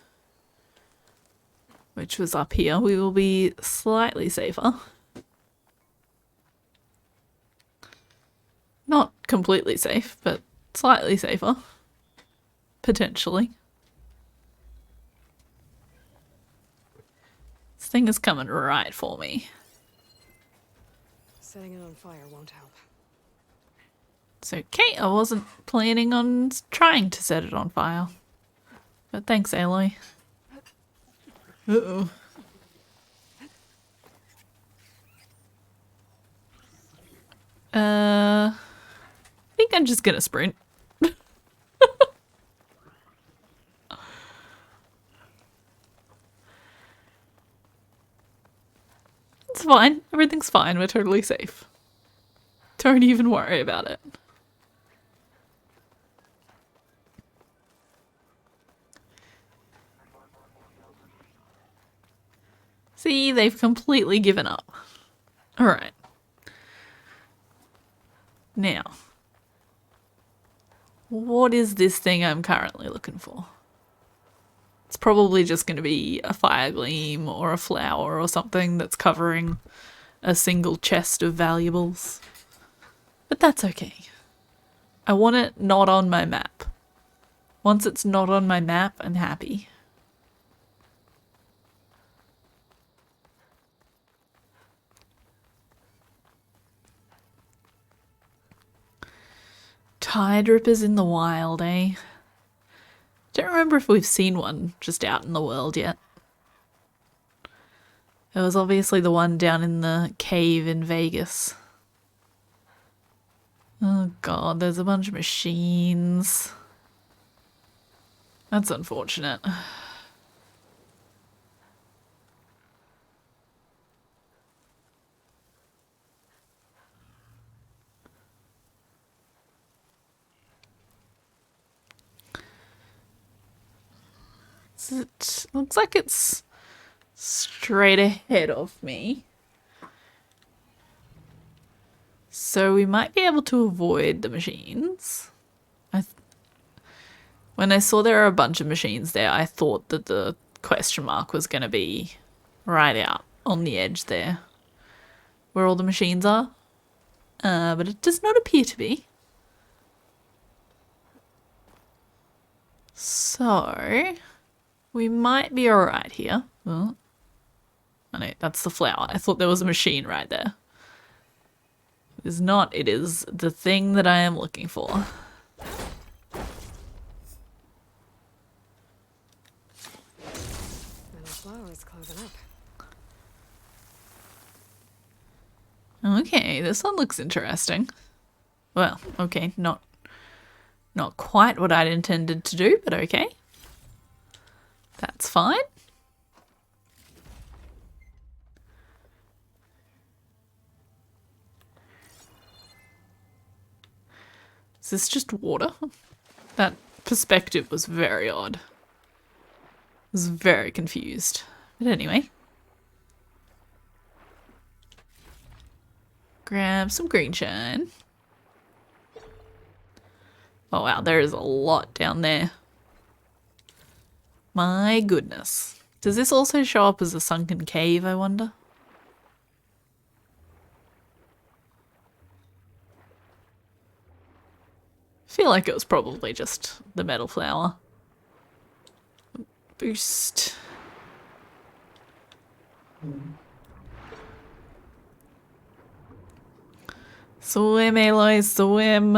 which was up here, we will be slightly safer. Not completely safe, but slightly safer. Potentially. This thing is coming right for me. Setting it on fire won't help. It's okay, I wasn't planning on trying to set it on fire. But thanks, Aloy. Uh-oh. I think I'm just gonna sprint. It's fine. Everything's fine. We're totally safe. Don't even worry about it. See, they've completely given up. Alright. Now, what is this thing I'm currently looking for? It's probably just going to be a fire gleam or a flower or something that's covering a single chest of valuables. But that's okay. I want it not on my map. Once it's not on my map, I'm happy. Tide Rippers in the wild, eh? Don't remember if we've seen one just out in the world yet. There was obviously the one down in the cave in Vegas. Oh god, there's a bunch of machines. That's unfortunate. It looks like it's straight ahead of me. So we might be able to avoid the machines. When I saw there were a bunch of machines there, I thought that the question mark was going to be right out on the edge there, where all the machines are. But it does not appear to be. So we might be alright here. Oh no, that's the flower. I thought there was a machine right there. It is not. It is the thing that I am looking for. And the flower's closing up. Okay, this one looks interesting. Well, okay, not quite what I'd intended to do, but okay. That's fine. Is this just water? That perspective was very odd. I was very confused. But anyway. Grab some green shine. Oh wow, there is a lot down there. My goodness. Does this also show up as a sunken cave, I wonder? Feel like it was probably just the metal flower. Boost. Swim, Aloy, swim.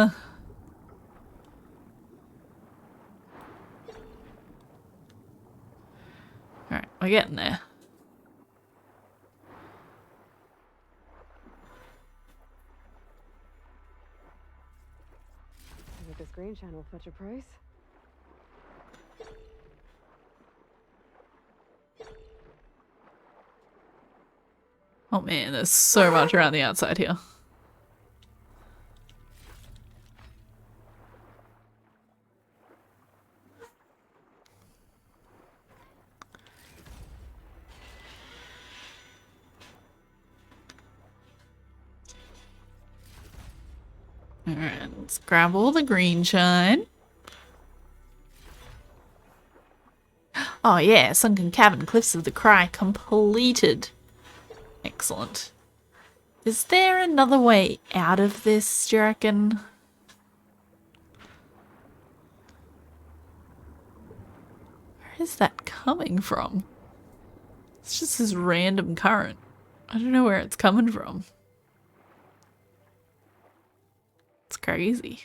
Alright, we're getting there. Did this green channel fetch a price? Oh man, there's so much around the outside here. Alright, let's grab all the green shine. Oh yeah, Sunken Cavern, Cliffs of the Cry, completed. Excellent. Is there another way out of this, do you reckon? Where is that coming from? It's just this random current. I don't know where it's coming from. It's crazy.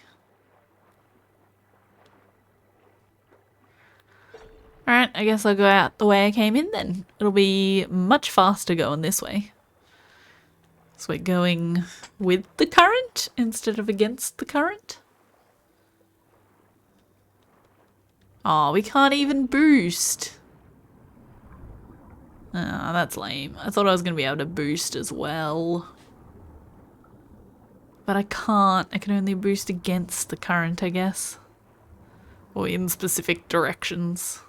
Alright, I guess I'll go out the way I came in then. It'll be much faster going this way. So we're going with the current instead of against the current. Oh, we can't even boost. Ah, that's lame. I thought I was going to be able to boost as well. But I can't. I can only boost against the current, I guess. Or in specific directions.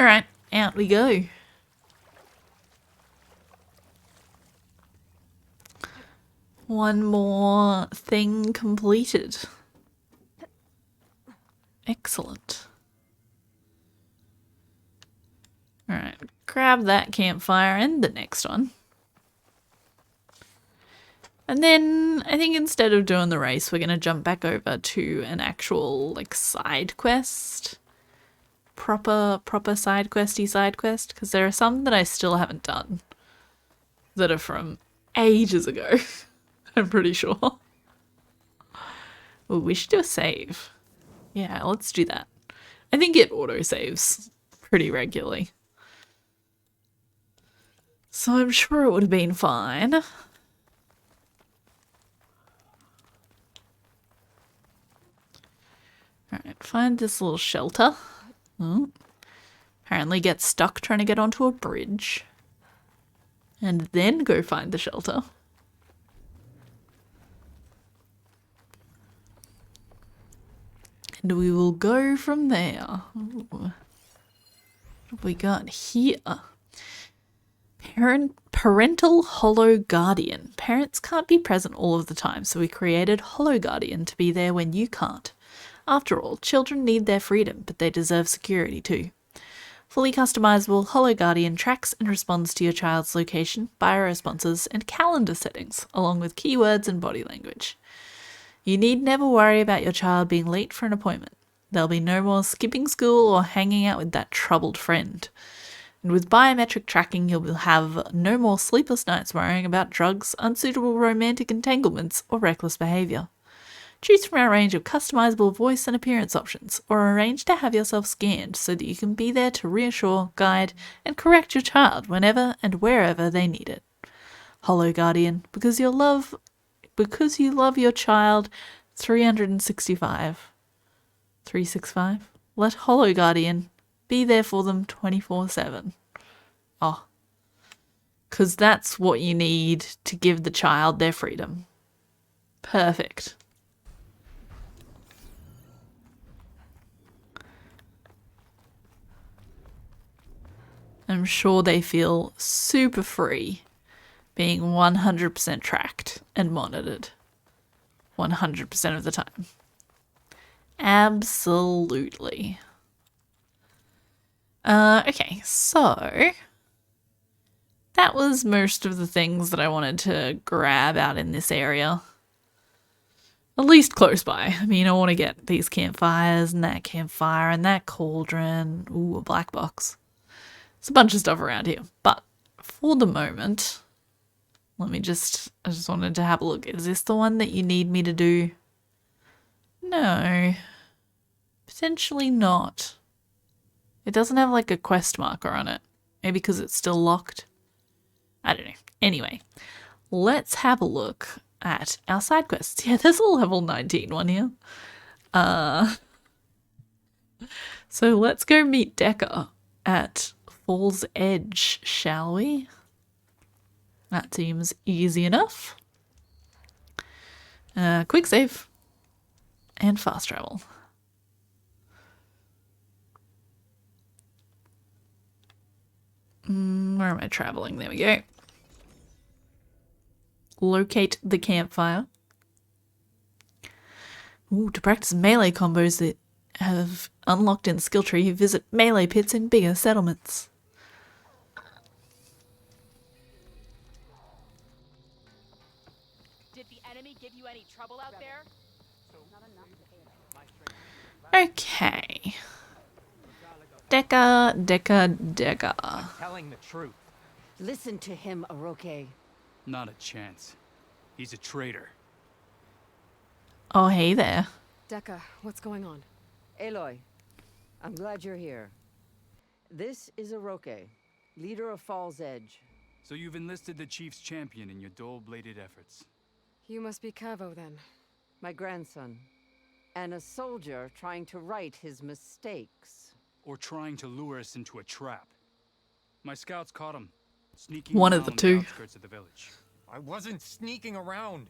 Alright, out we go. One more thing completed. Excellent. Alright, grab that campfire and the next one. And then I think instead of doing the race, we're going to jump back over to an actual like side quest. Proper side quest, because there are some that I still haven't done that are from ages ago. I'm pretty sure. Ooh, we should do a save. Yeah, let's do that. I think it auto saves pretty regularly, so I'm sure it would have been fine. Alright, find this little shelter. Oh. Apparently get stuck trying to get onto a bridge. And then go find the shelter. And we will go from there. Ooh. What have we got here? Parental Holo Guardian. Parents can't be present all of the time, so we created Holo Guardian to be there when you can't. After all, children need their freedom, but they deserve security too. Fully customizable, Holo Guardian tracks and responds to your child's location, bioresponses, and calendar settings, along with keywords and body language. You need never worry about your child being late for an appointment. There'll be no more skipping school or hanging out with that troubled friend. And with biometric tracking, you'll have no more sleepless nights worrying about drugs, unsuitable romantic entanglements, or reckless behaviour. Choose from our range of customizable voice and appearance options, or arrange to have yourself scanned so that you can be there to reassure, guide, and correct your child whenever and wherever they need it. Holo Guardian, because you love your child 365. 365? Let Holo Guardian be there for them 24/7. Oh. Because that's what you need to give the child their freedom. Perfect. I'm sure they feel super free being 100% tracked and monitored. 100% of the time. Absolutely. Okay, so that was most of the things that I wanted to grab out in this area. At least close by. I mean, I want to get these campfires and that campfire and that cauldron. Ooh, a black box. There's a bunch of stuff around here. But for the moment, I just wanted to have a look. Is this the one that you need me to do? No. Potentially not. It doesn't have like a quest marker on it. Maybe because it's still locked. I don't know. Anyway, let's have a look at our side quests. Yeah, there's a level 19 one here. So let's go meet Decker at Fall's Edge, shall we? That seems easy enough. Quick save. And fast travel. Where am I traveling? There we go. Locate the campfire. Ooh, to practice melee combos that have unlocked in the skill tree, visit melee pits in bigger settlements. Did the enemy give you any trouble out there? Okay. Decker. I'm telling the truth. Listen to him, Oroke. Not a chance. He's a traitor. Oh, hey there. Dekka, what's going on? Aloy, I'm glad you're here. This is Oroke, leader of Fall's Edge. So you've enlisted the Chief's champion in your dull-bladed efforts. You must be Cavo, then. My grandson. And a soldier trying to right his mistakes. Or trying to lure us into a trap. My scouts caught him, sneaking one around of the the two. outskirts of the village. I wasn't sneaking around.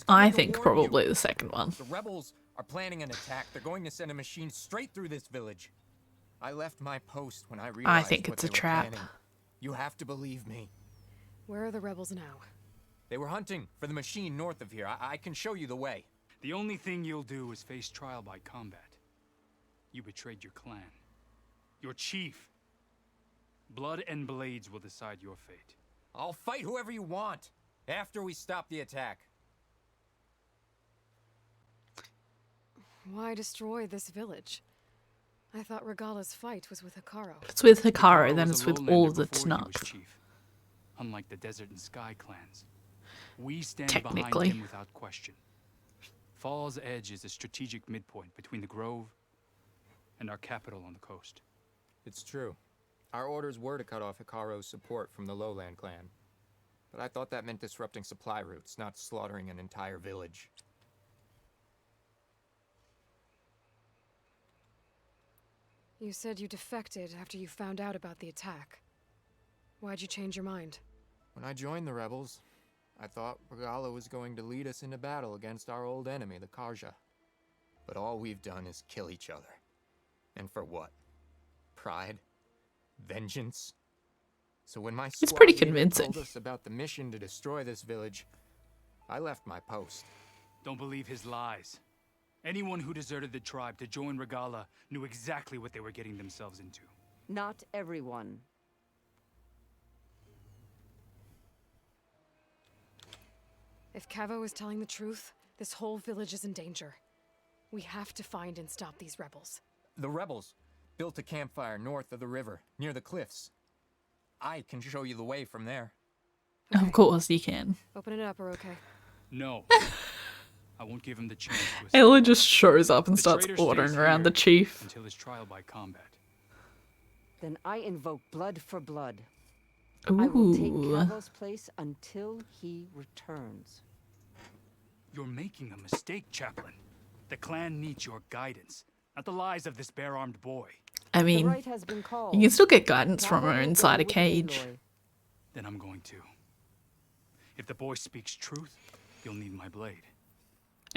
I think probably the second one. The rebels are planning an attack. They're going to send a machine straight through this village. I left my post when I realized I think what it's a they were trap. planning. You have to believe me. Where are the rebels now? They were hunting for the machine north of here. I can show you the way. The only thing you'll do is face trial by combat. You betrayed your clan. Your chief. Blood and blades will decide your fate. I'll fight whoever you want after we stop the attack. Why destroy this village? I thought Regala's fight was with Hikaru. If it's with Hikaru, Hikaru then was it's a with all of the lowlander before he was Tanakh. chief. Unlike the Desert and Sky clans. We stand Technically. behind him without question. Fall's Edge is a strategic midpoint between the Grove and our capital on the coast. It's true. Our orders were to cut off Hikaru's support from the Lowland clan. But I thought that meant disrupting supply routes, not slaughtering an entire village. You said you defected after you found out about the attack. Why'd you change your mind? When I joined the rebels, I thought Regala was going to lead us into battle against our old enemy, the Karja. But all we've done is kill each other. And for what? Pride? Vengeance? So when my It's pretty squad leader convincing. told us about the mission to destroy this village, I left my post. Don't believe his lies. Anyone who deserted the tribe to join Regala knew exactly what they were getting themselves into. Not everyone. If Cavo is telling the truth, this whole village is in danger. We have to find and stop these rebels. The rebels built a campfire north of the river, near the cliffs. I can show you the way from there. Of course you can. Open it up, Oroke. No. I won't give him the chance to escape. Ayla just shows up and The starts traitor ordering stays around the here chief. until his trial by combat. Then I invoke blood for blood. I will take Ooh. Cavo's place until he returns. You're making a mistake, Chaplain. The clan needs your guidance, not the lies of this bare-armed boy. I mean, right has been called. you can still get guidance from Cavo her will inside go a with cage. Aloy. Then I'm going to. If the boy speaks truth, you'll need my blade.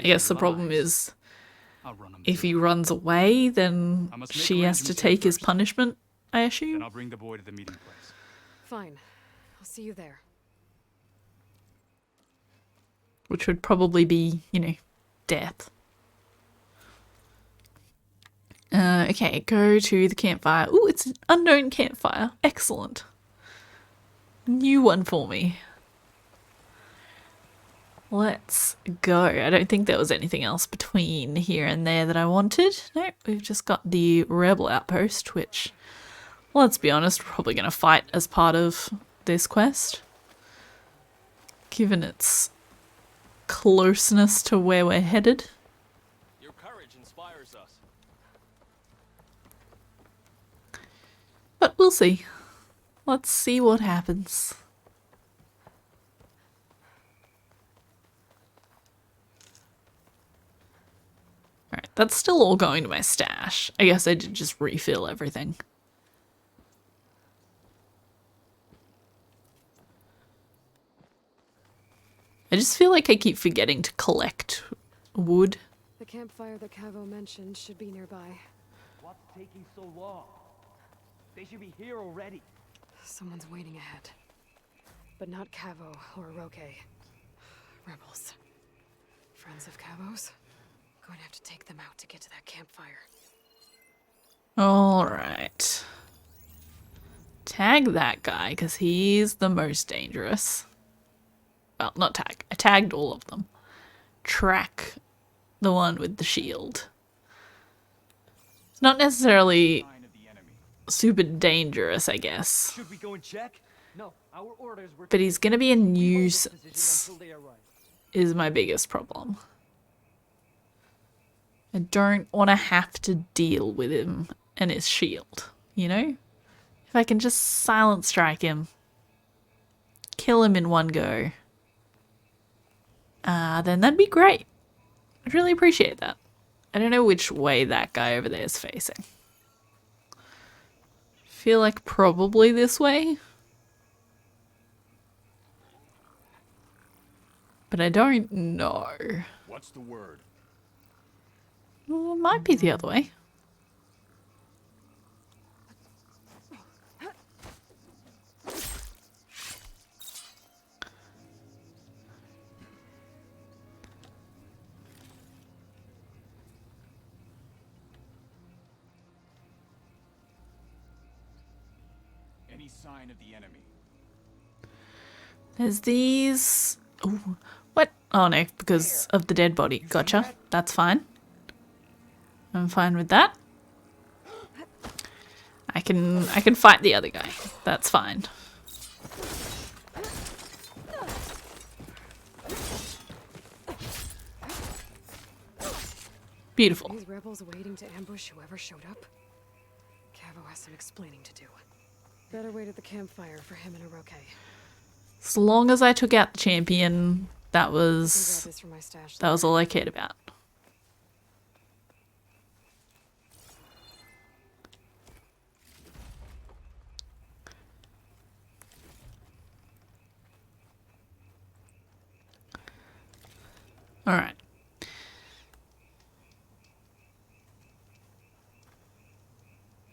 I guess the problem is, if he runs away, then I must make she has to arrangements here take his first. punishment, I Then assume. I'll bring the boy to the meeting place. Fine. I'll see you there. which would probably be, you know, death. Okay, go to the campfire. Ooh, it's an unknown campfire. Excellent. New one for me. Let's go. I don't think there was anything else between here and there that I wanted. No, we've just got the rebel outpost, which, let's be honest, we're probably going to fight as part of this quest. Given its closeness to where we're headed. Your courage inspires us. But we'll see. Let's see what happens. Alright, that's still all going to my stash. I guess I did just refill everything. I just feel like I keep forgetting to collect wood. The campfire that Cavo mentioned should be nearby. What's taking so long? They should be here already. Someone's waiting ahead. But not Cavo or Roque. Rebels. Friends of Cavo's? Going to have to take them out to get to that campfire. Alright. Tag that guy, because he's the most dangerous. Well, not tag. I tagged all of them. Track the one with the shield. It's not necessarily super dangerous, I guess. Should we go and check? No, our orders were. But he's gonna be a nuisance, is my biggest problem. I don't want to have to deal with him and his shield, you know? If I can just silent strike him, kill him in one go, then that'd be great. I'd really appreciate that. I don't know which way that guy over there is facing. Feel like probably this way. But I don't know. What's the word? Well, it might be the other way. Any sign of the enemy? There's these... Ooh. What? Oh no, because of the dead body. Gotcha. That's fine. I'm fine with that. I can fight the other guy. That's fine. Beautiful. These rebels waiting to ambush whoever showed up? Cavo has some explaining to do. Better wait at the campfire for him and Roque. As long as I took out the champion, that was all I cared about. All right.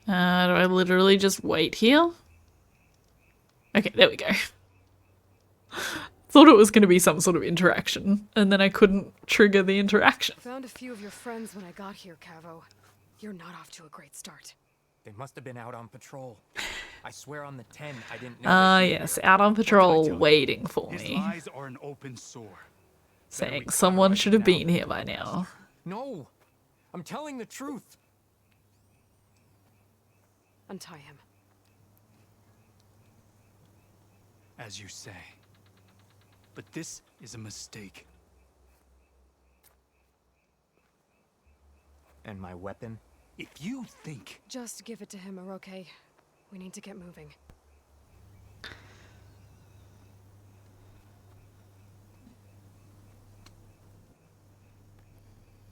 Do I literally just wait here? Okay, there we go. Thought it was going to be some sort of interaction, and then I couldn't trigger the interaction. Found a few of your friends when I got here, Cavo. You're not off to a great start. They must have been out on patrol. I swear on the 10, I didn't know. Ah, yes, out on patrol, waiting for His me. lies are an open sore. Saying someone should have been here by now. No, I'm telling the truth. Untie him. As you say. But this is a mistake. And my weapon? If you think... Just give it to him, Roque. We need to get moving.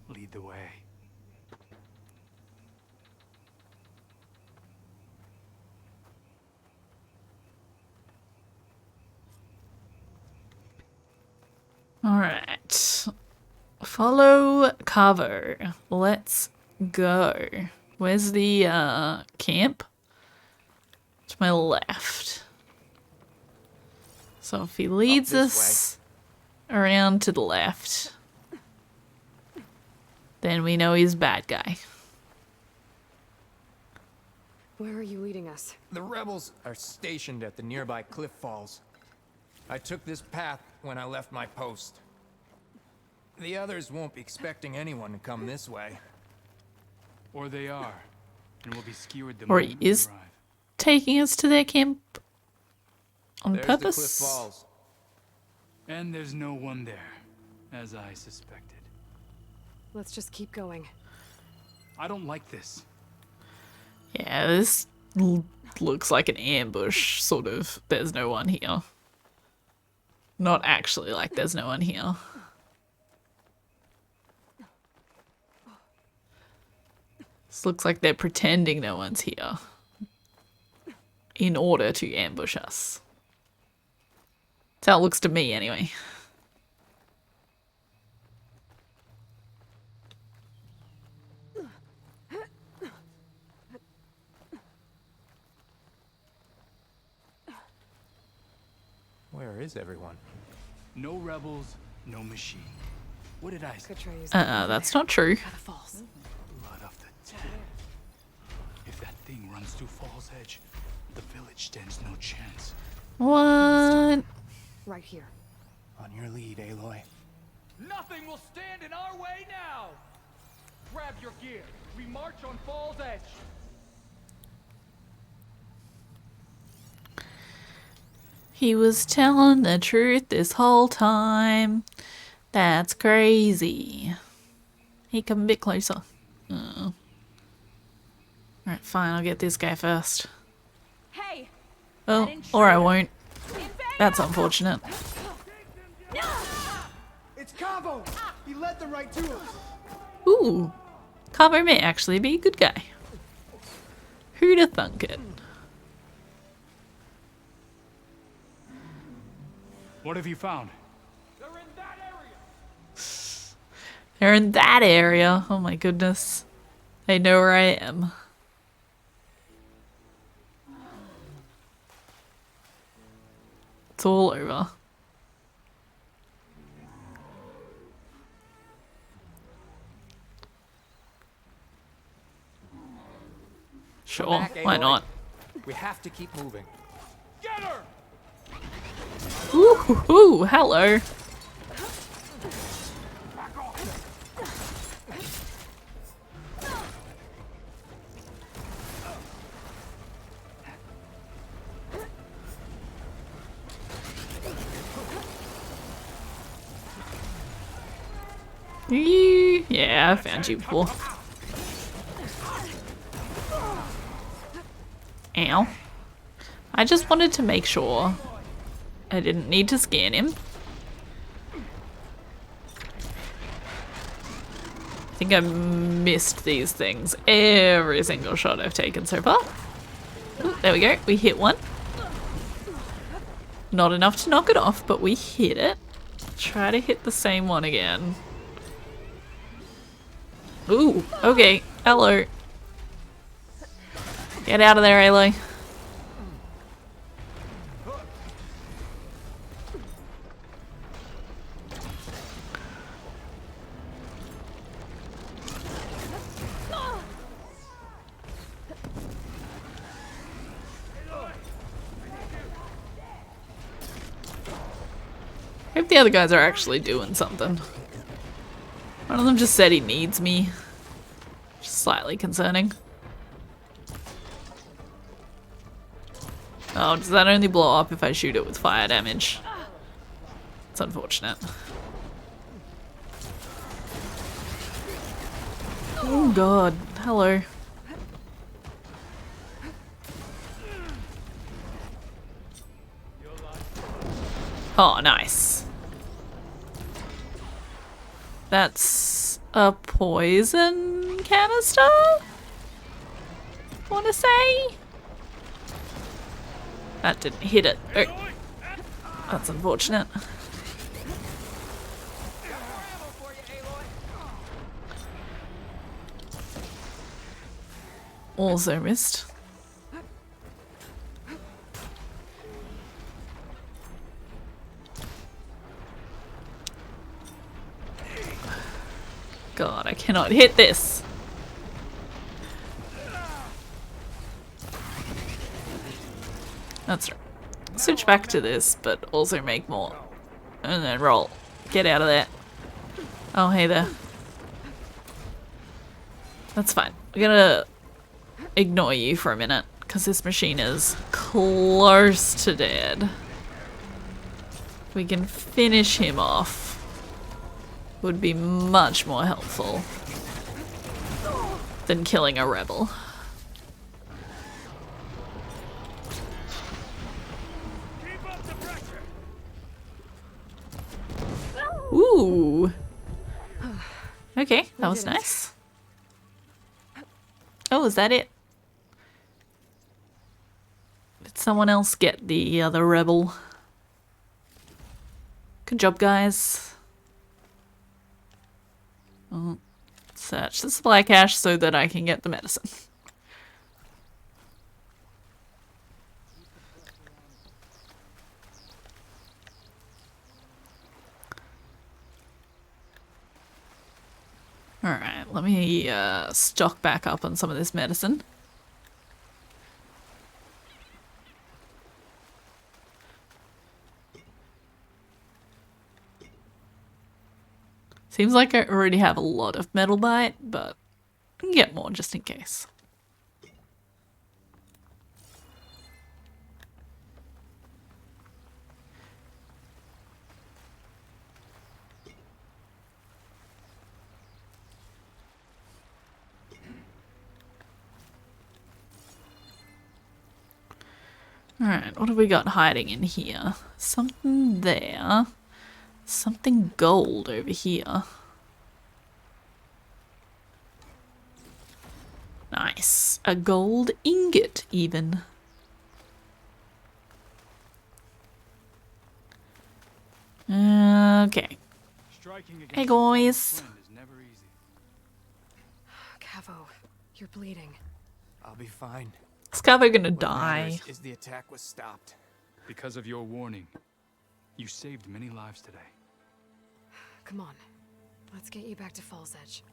Lead the way. Alright. Follow Cavo. Let's go. Where's the camp? To my left. So if he leads us around to the left. Then we know he's a bad guy. Where are you leading us? The rebels are stationed at the nearby cliff falls. I took this path when I left my post. The others won't be expecting anyone to come this way. Or they are, and will be skewered the Or moment he we is arrive. taking us to their camp on There's purpose. the cliff falls. And there's no one there, as I suspected. Let's just keep going. I don't like this. Yeah, this looks like an ambush, sort of. There's no one here. Not actually like there's no one here. This looks like they're pretending no one's here in order to ambush us. That's how it looks to me, anyway. Where is everyone? No rebels, no machine. What did I say? That's not true. Blood of the dead. If that thing runs through Fall's Edge, the village stands no chance. What? Right here. On your lead, Aloy. Nothing will stand in our way now! Grab your gear. We march on Fall's Edge. He was telling the truth this whole time. That's crazy. Hey, come a bit closer. Alright, fine, I'll get this guy first. Hey! Oh, or I won't. That's unfortunate. It's Cabo! He led them right to us. Ooh, Cabo may actually be a good guy. Who'd have thunk it? What have you found? They're in that area. Oh my goodness. They know where I am. It's all over. Sure, Back, why Aloy. not? We have to keep moving. Get her! Ooh, hello. Yeah, I found you before. Ow. I just wanted to make sure I didn't need to scan him. I think I missed these things every single shot I've taken so far. Ooh, there we go. We hit one. Not enough to knock it off, but we hit it. Try to hit the same one again. Ooh, okay. Hello. Get out of there, Aloy. Hope the other guys are actually doing something. One of them just said he needs me. Slightly concerning. Oh, does that only blow up if I shoot it with fire damage? It's unfortunate. Oh god, hello. Oh, nice. That's a poison canister? Wanna say? That didn't hit it. Oh. That's unfortunate. Also missed. cannot hit this. That's right. Switch back to this, but also make more. And then roll. Get out of there. Oh, hey there. That's fine. We're gonna ignore you for a minute, because this machine is close to dead. We can finish him off. Would be much more helpful than killing a rebel. Ooh. Okay, that was nice. Oh, is that it? Did someone else get the other rebel? Good job, guys. Search the supply cache so that I can get the medicine. Alright, let me stock back up on some of this medicine. Seems like I already have a lot of metal bite, but I can get more just in case. Alright, what have we got hiding in here? Something there. Something gold over here. Nice. A gold ingot, even. Okay. Hey, guys. Cavo, you're bleeding. I'll be fine. Is Cavo gonna What die? matters is the attack was stopped. Because of your warning, you saved many lives today. Come on. Let's get you back to Falls Edge.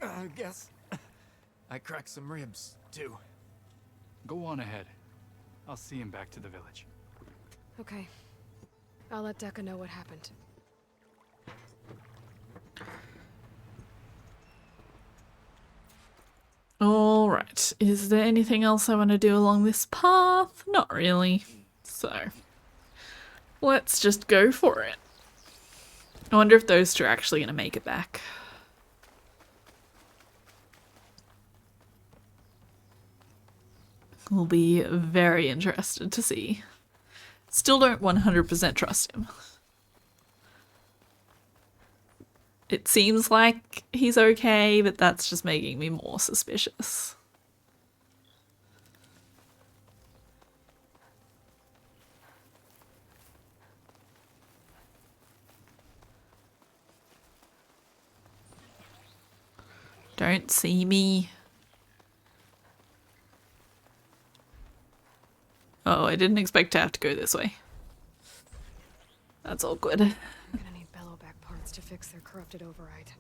I guess I cracked some ribs, too. Go on ahead. I'll see him back to the village. Okay. I'll let Dekka know what happened. Alright, is there anything else I want to do along this path? Not really. So, let's just go for it. I wonder if those two are actually going to make it back. We'll be very interested to see. Still don't 100% trust him. It seems like he's okay, but that's just making me more suspicious. Don't see me. Oh, I didn't expect to have to go this way. That's awkward. I'm gonna need Bellowback parts to fix their corrupted override.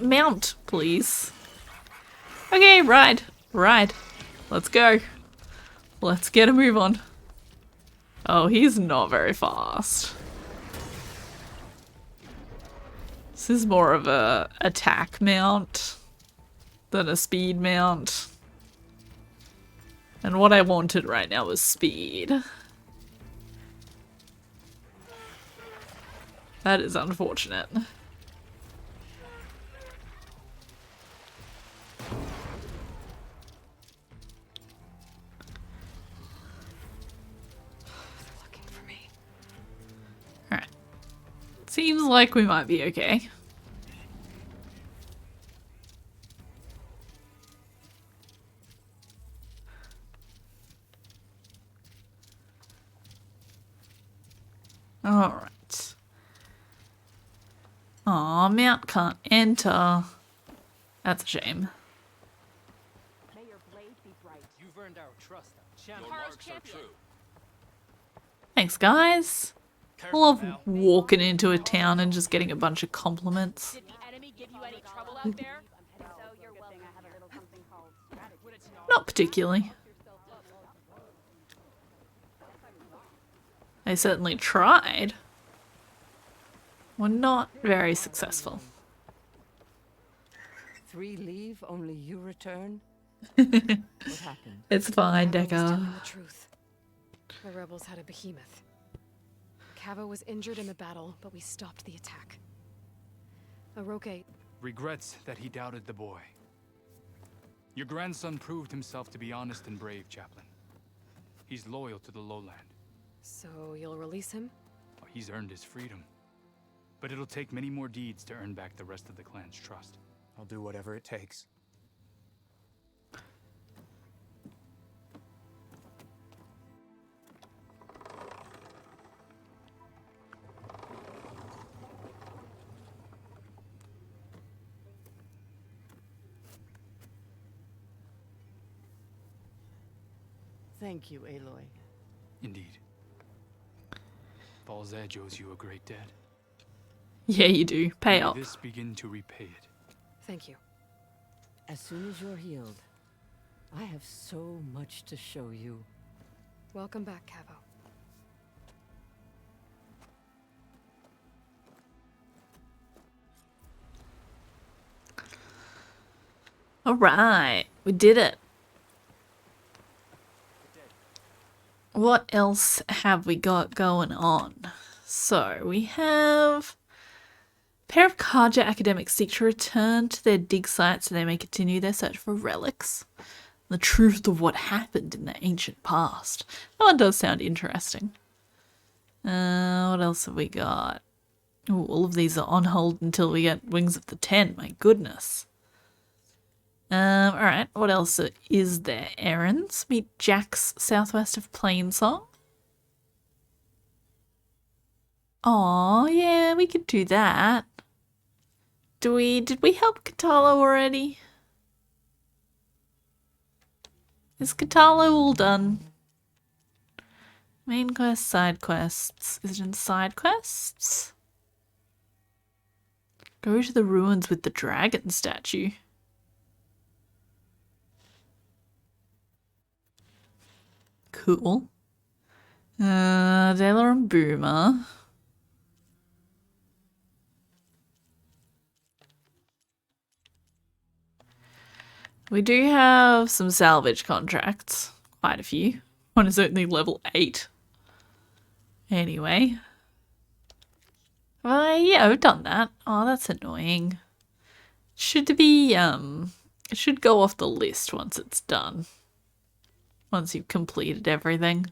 Mount, please. Okay, ride. Ride. Let's go. Let's get a move on. Oh, he's not very fast. This is more of a attack mount than a speed mount. And what I wanted right now was speed. That is unfortunate. Alright. Seems like we might be okay. Alright. Aw, Mount can't enter. That's a shame. May your blade be bright. You've earned our trust, champion. Harsh champion. Thanks, guys. I love walking into a town and just getting a bunch of compliments. Did the enemy give you any trouble out there? Not particularly. They certainly tried. Were not very successful. 3 leave, only you return? What happened? It's fine, Cavo was telling Decker. the truth. The rebels had a behemoth. Cavo was injured in the battle, but we stopped the attack. Aroke... Regrets that he doubted the boy. Your grandson proved himself to be honest and brave, Chaplain. He's loyal to the lowland. So you'll release him? Well, he's earned his freedom. But it'll take many more deeds to earn back the rest of the clan's trust. I'll do whatever it takes. Thank you, Aloy. Indeed. Fal's Edge owes you a great debt. Yeah, you do. Pay May off. this begin to repay it. Thank you. As soon as you're healed, I have so much to show you. Welcome back, Cavo. Alright, we did it. What else have we got going on? So, we have... A pair of Karja academics seek to return to their dig sites so they may continue their search for relics. The truth of what happened in the ancient past. That one does sound interesting. What else have we got? Ooh, all of these are on hold until we get Wings of the Ten, my goodness. Alright, what else is there? Errands. Meet Jax southwest of Plainsong. Aw, yeah, we could do that. Did we help Katalo already? Is Katalo all done? Main quest, side quests. Is it in side quests? Go to the ruins with the dragon statue. Cool. Dela and Boomer. We do have some salvage contracts. Quite a few. One is only level 8. Anyway. Yeah, I've done that. Oh, that's annoying. Should be, it should go off the list once it's done. Once you've completed everything.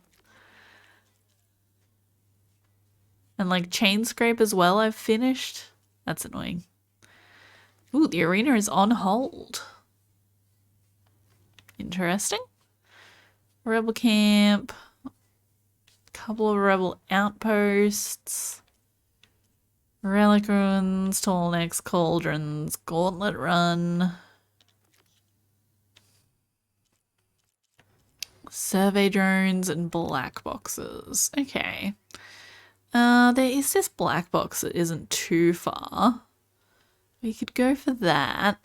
And like Chain Scrape as well, I've finished. That's annoying. Ooh, the arena is on hold. Interesting. Rebel camp. Couple of rebel outposts. Relic ruins, tall necks, cauldrons, gauntlet run. Survey drones and black boxes. Okay. There is this black box that isn't too far. We could go for that.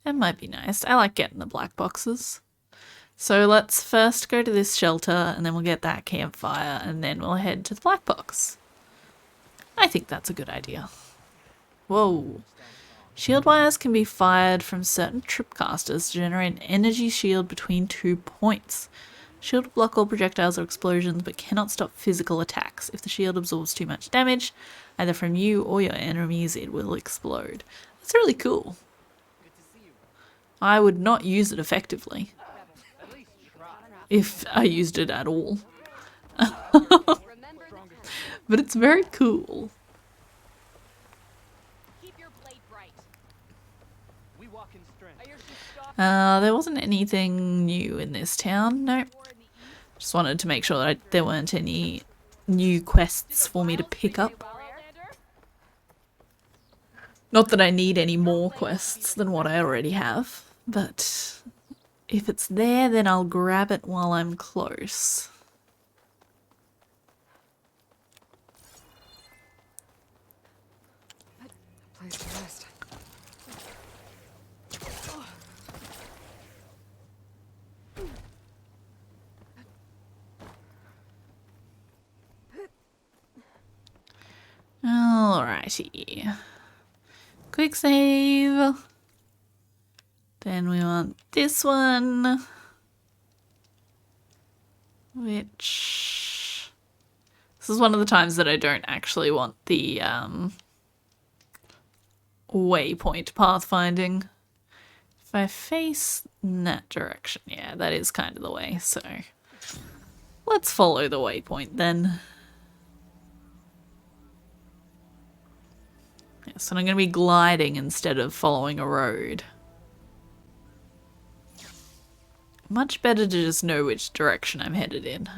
That might be nice. I like getting the black boxes. So let's first go to this shelter and then we'll get that campfire and then we'll head to the black box. I think that's a good idea. Whoa. Shield wires can be fired from certain tripcasters to generate an energy shield between 2 points. Shield will block all projectiles or explosions but cannot stop physical attacks. If the shield absorbs too much damage, either from you or your enemies, it will explode. That's really cool. I would not use it effectively. If I used it at all. But it's very cool. There wasn't anything new in this town, nope. Just wanted to make sure that there weren't any new quests for me to pick up. Not that I need any more quests than what I already have, but if it's there, then I'll grab it while I'm close. place to rest. Alrighty. Quick save. Then we want this one. Which... This is one of the times that I don't actually want the waypoint pathfinding. If I face in that direction, yeah, that is kind of the way, so let's follow the waypoint then. So I'm going to be gliding instead of following a road. Much better to just know which direction I'm headed in.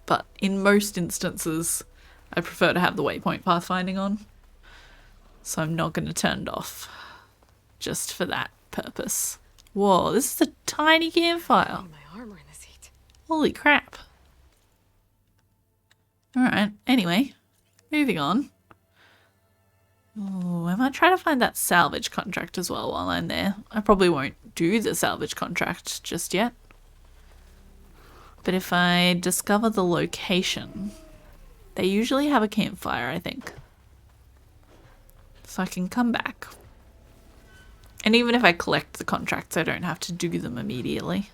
But in most instances, I prefer to have the waypoint pathfinding on. So I'm not going to turn it off. Just for that purpose. Whoa, this is a tiny campfire. My armor in this heat. Holy crap. Alright, anyway. Moving on. Oh, I might try to find that salvage contract as well while I'm there. I probably won't do the salvage contract just yet. But if I discover the location, they usually have a campfire, I think. So I can come back. And even if I collect the contracts, I don't have to do them immediately.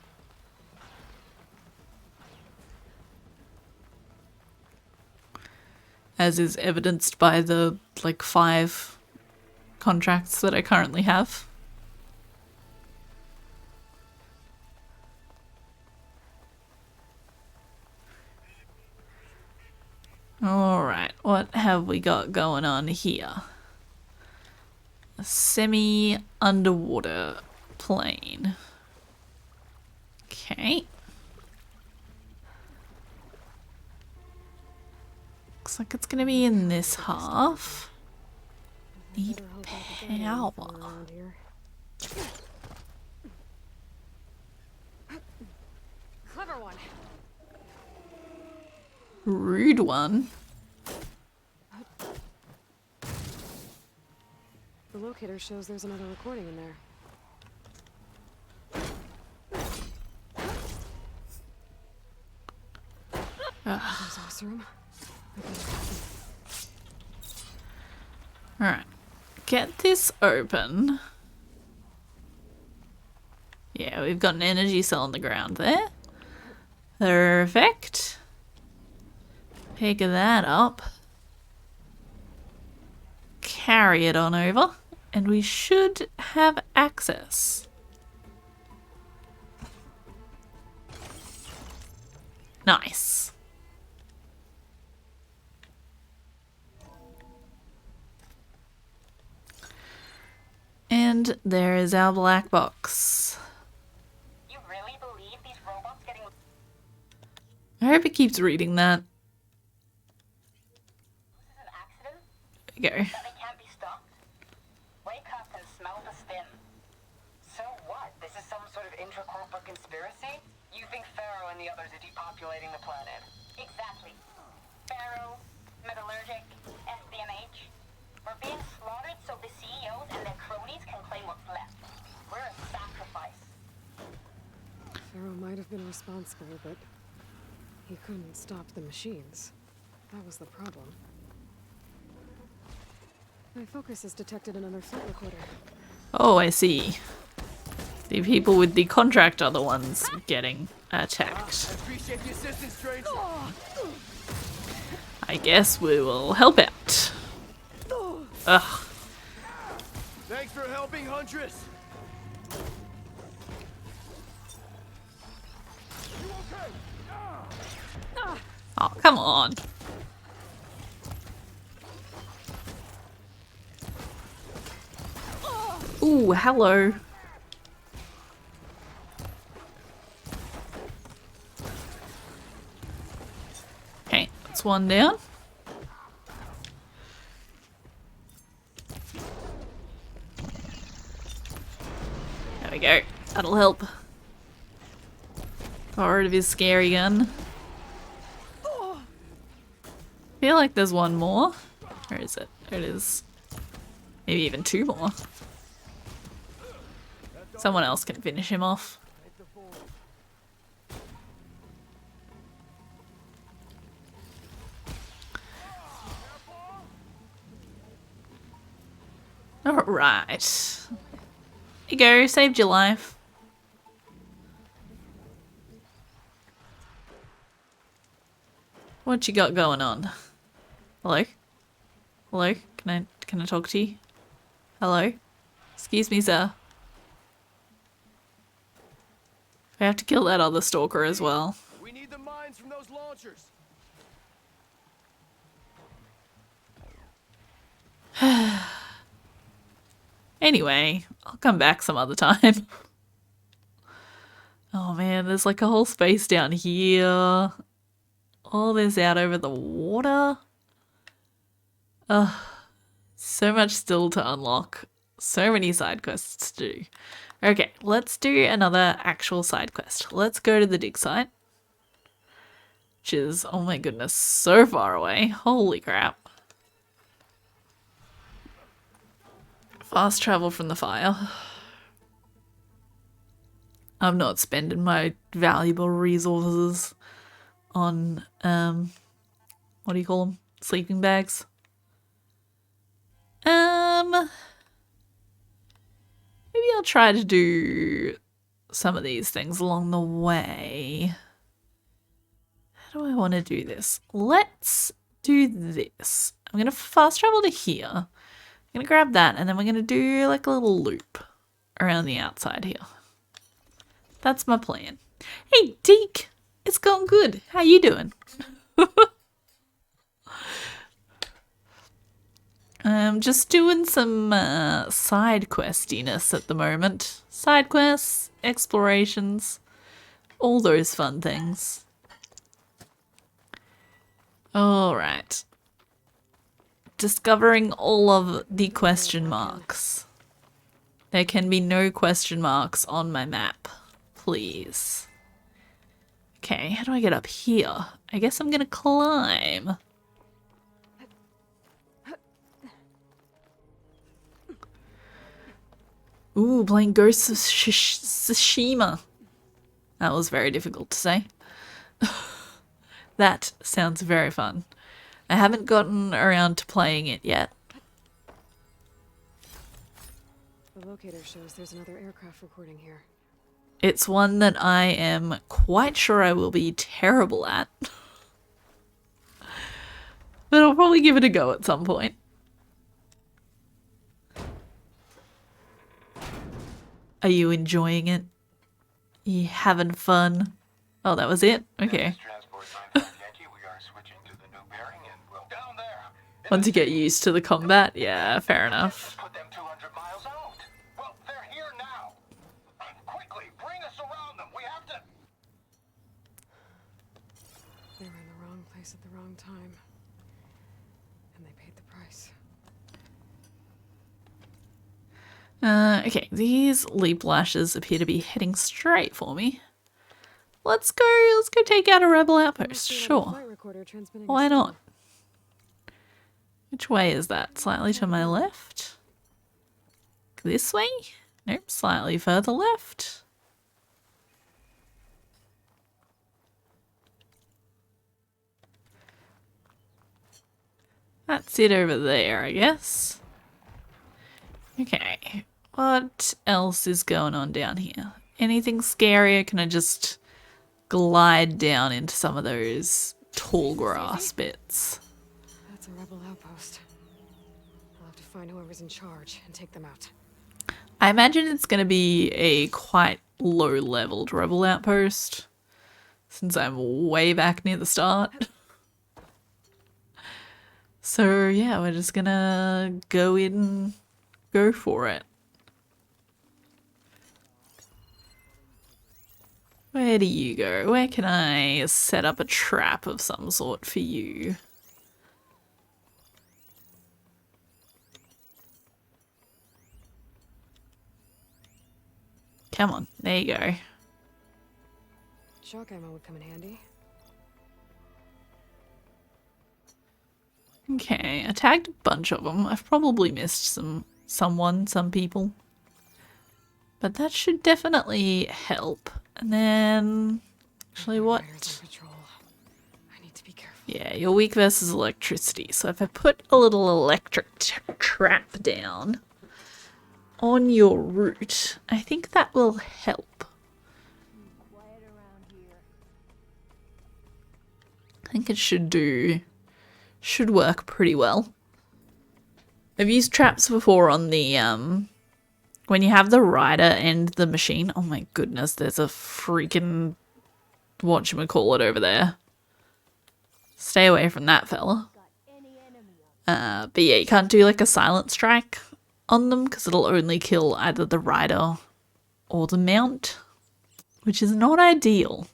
As is evidenced by the, like, 5 contracts that I currently have. Alright, what have we got going on here? A semi-underwater plane. Okay. Looks like it's gonna be in this half. Need power. Clever one. Rude one. The locator shows there's another recording in there. Exhaust room. Alright. Get this open. Yeah, we've got an energy cell on the ground there. Perfect. Pick that up. Carry it on over. And we should have access. Nice. And there is our black box. You really believe these robots getting... I hope it keeps reading that. This is an accident? There we go. That they can't be stopped? Wake up and smell the spin. So what? This is some sort of intracorporate conspiracy? You think Pharaoh and the others are depopulating the planet? Exactly. Pharaoh, Metallurgic, SBMH. We're being slaughtered so the CEOs and their cronies can claim what's left. We're a sacrifice. Pharaoh might have been responsible, but he couldn't stop the machines. That was the problem. My focus has detected another flight recorder. Oh, I see. The people with the contract are the ones getting attacked. I appreciate the assistance, stranger. I guess we will help out. Ugh. Thanks for helping, Huntress. You okay? Oh, come on. Ooh, hello. Okay, that's one down. There we go. That'll help. Got rid of his scary gun. Feel like there's one more. Where is it? There it is. Maybe even 2 more. Someone else can finish him off. Alright. There you go, saved your life. What you got going on? Hello? Hello? Can I talk to you? Hello? Excuse me, sir. We have to kill that other stalker as well. We need the mines from those launchers. Anyway, I'll come back some other time. Oh man, there's like a whole space down here. All this out over the water. Ugh. So much still to unlock. So many side quests to do. Okay, let's do another actual side quest. Let's go to the dig site. Which is, oh my goodness, so far away. Holy crap. Fast travel from the fire. I'm not spending my valuable resources on, what do you call them? Sleeping bags. Maybe I'll try to do some of these things along the way. How do I want to do this? Let's do this. I'm going to fast travel to here. I'm going to grab that and then we're going to do like a little loop around the outside here. That's my plan. Hey, Deke! It's going good. How you doing? I'm just doing some side questiness at the moment. Side quests, explorations, all those fun things. Alright. Discovering all of the question marks. There can be no question marks on my map. Please. Okay, how do I get up here? I guess I'm gonna climb. Ooh, playing Ghosts of Tsushima. That was very difficult to say. That sounds very fun. I haven't gotten around to playing it yet. The locator shows there's another aircraft recording here. It's one that I am quite sure I will be terrible at. But I'll probably give it a go at some point. Are you enjoying it? You having fun? Oh, that was it? Okay. Once you get used to the combat, yeah, fair enough. They were in the wrong place at the wrong time. And they paid the price. Okay, these leap lashes appear to be heading straight for me. Let's go take out a rebel outpost, sure. Why not? Which way is that? Slightly to my left? This way? Nope, slightly further left. That's it over there, I guess. Okay, what else is going on down here? Anything scary, or can I just glide down into some of those tall grass bits? That's a rebel outpost. I'll have to find whoever's in charge and take them out. I imagine it's going to be a quite low-leveled rebel outpost, since I'm way back near the start. So yeah, we're just gonna go in and go for it. Where do you go? Where can I set up a trap of some sort for you? Come on, there you go. Shock ammo would come in handy. Okay, I tagged a bunch of them. I've probably missed some some people. But that should definitely help. And then, actually what? Yeah, you're weak versus electricity. So if I put a little electric trap down on your route, I think that will help. I think it should work pretty well. I've used traps before on the, when you have the rider and the machine. Oh my goodness, there's a freaking whatchamacallit over there. Stay away from that fella. But yeah, you can't do like a silent strike on them because it'll only kill either the rider or the mount, which is not ideal.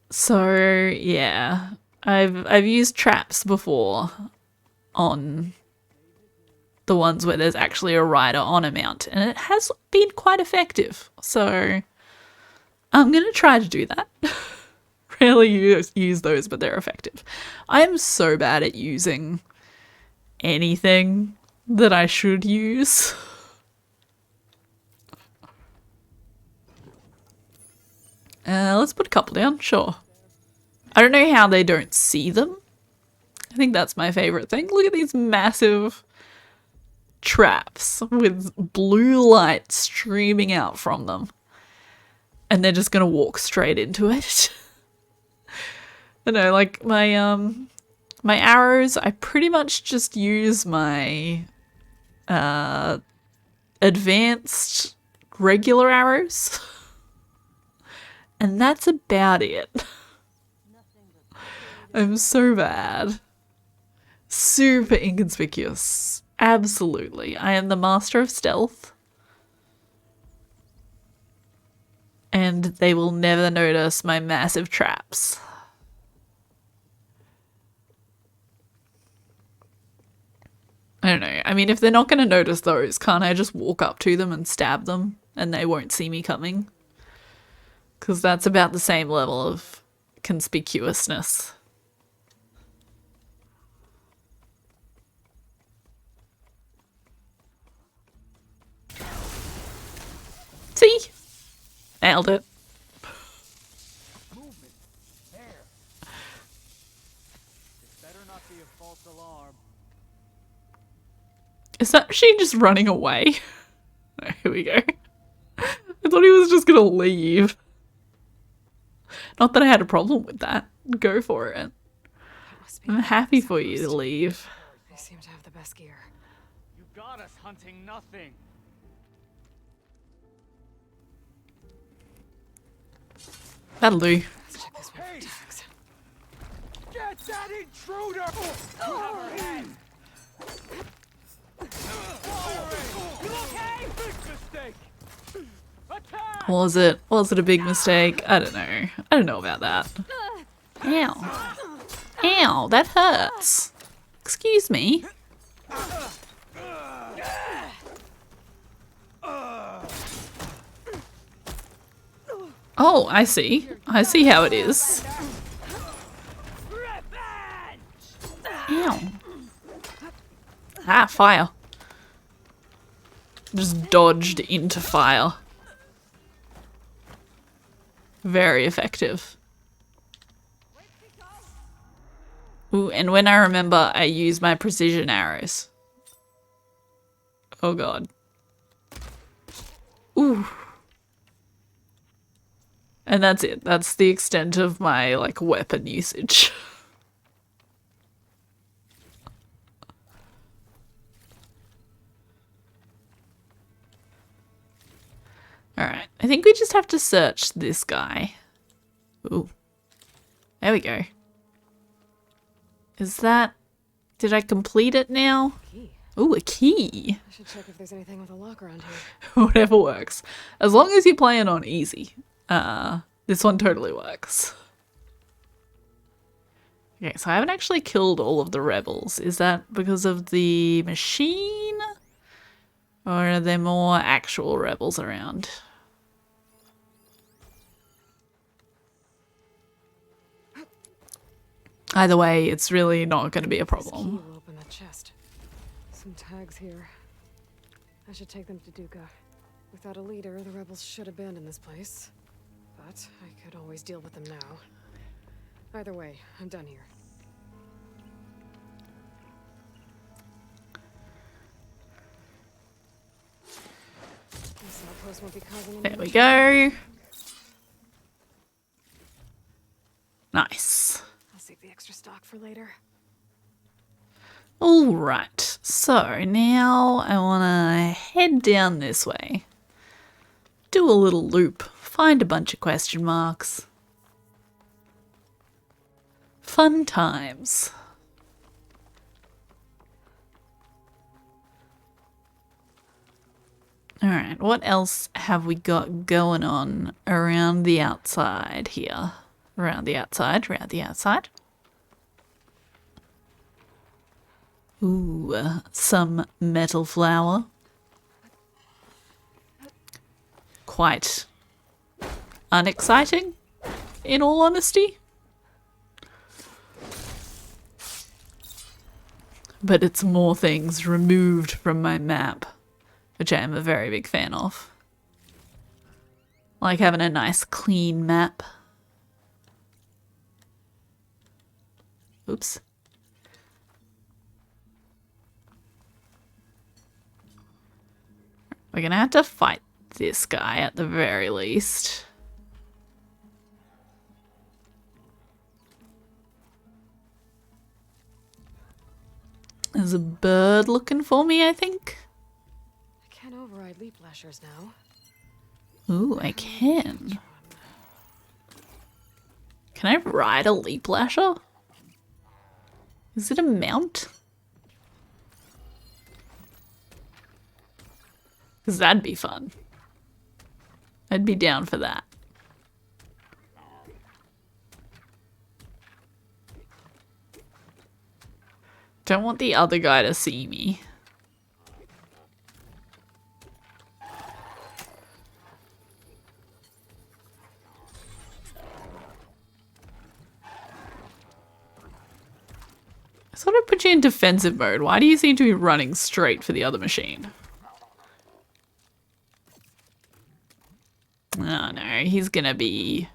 So yeah, I've used traps before on the ones where there's actually a rider on a mount, and it has been quite effective. So I'm gonna try to do that. Rarely use those, but they're effective. I am so bad at using anything that I should use. Let's put a couple down, sure. I don't know how they don't see them. I think that's my favorite thing. Look at these massive traps with blue light streaming out from them. And they're just gonna walk straight into it. I know, like my my arrows, I pretty much just use my advanced regular arrows. And that's about it. I'm so bad. Super inconspicuous. Absolutely. I am the master of stealth. And they will never notice my massive traps. I don't know. I mean, if they're not going to notice those, can't I just walk up to them and stab them and they won't see me coming? Because that's about the same level of conspicuousness. See? Nailed it. Movement. There. It better not be a false alarm. Is that she just running away? Oh, here we go. I thought he was just gonna leave. Not that I had a problem with that. Go for it. I'm happy for you to leave. They seem to have the best gear. You got us hunting nothing. That'll do. Hey! Get that intruder! You have her head! You okay? Big mistake! Attack! Was it a big mistake? I don't know. I don't know about that. Ow. Ow, that hurts. Excuse me. Oh, I see. I see how it is. Ow. Ah, fire. Just dodged into fire. Very effective. Ooh, and when I remember, I use my precision arrows. Oh god. Ooh. And that's it. That's the extent of my, like, weapon usage. Alright, I think we just have to search this guy. Ooh. There we go. Is that... Did I complete it now? Ooh, a key. I should check if there's anything with a lock around here. Whatever works. As long as you're playing on easy. This one totally works. Okay, so I haven't actually killed all of the rebels. Is that because of the machine? Or are there more actual rebels around? Either way, it's really not going to be a problem. Will open that chest. Some tags here. I should take them to Duca. Without a leader, the rebels should abandon this place. But I could always deal with them now. Either way, I'm done here. This outpost won't be causing any There we more go. Nice. I'll save the extra stock for later. Alright, so now I want to head down this way. Do a little loop. Find a bunch of question marks. Fun times. Alright, what else have we got going on around the outside here? Around the outside. Ooh, some metal flower. Quite unexciting, in all honesty. But it's more things removed from my map, which I am a very big fan of. Like having a nice clean map. Oops. We're gonna have to fight this guy at the very least. There's a bird looking for me, I think. I can't override leap lashers now. Ooh, I can. Can I ride a leap lasher? Is it a mount? Because that'd be fun. I'd be down for that. Don't want the other guy to see me. I thought I'd put you in defensive mode. Why do you seem to be running straight for the other machine? Oh no, he's gonna be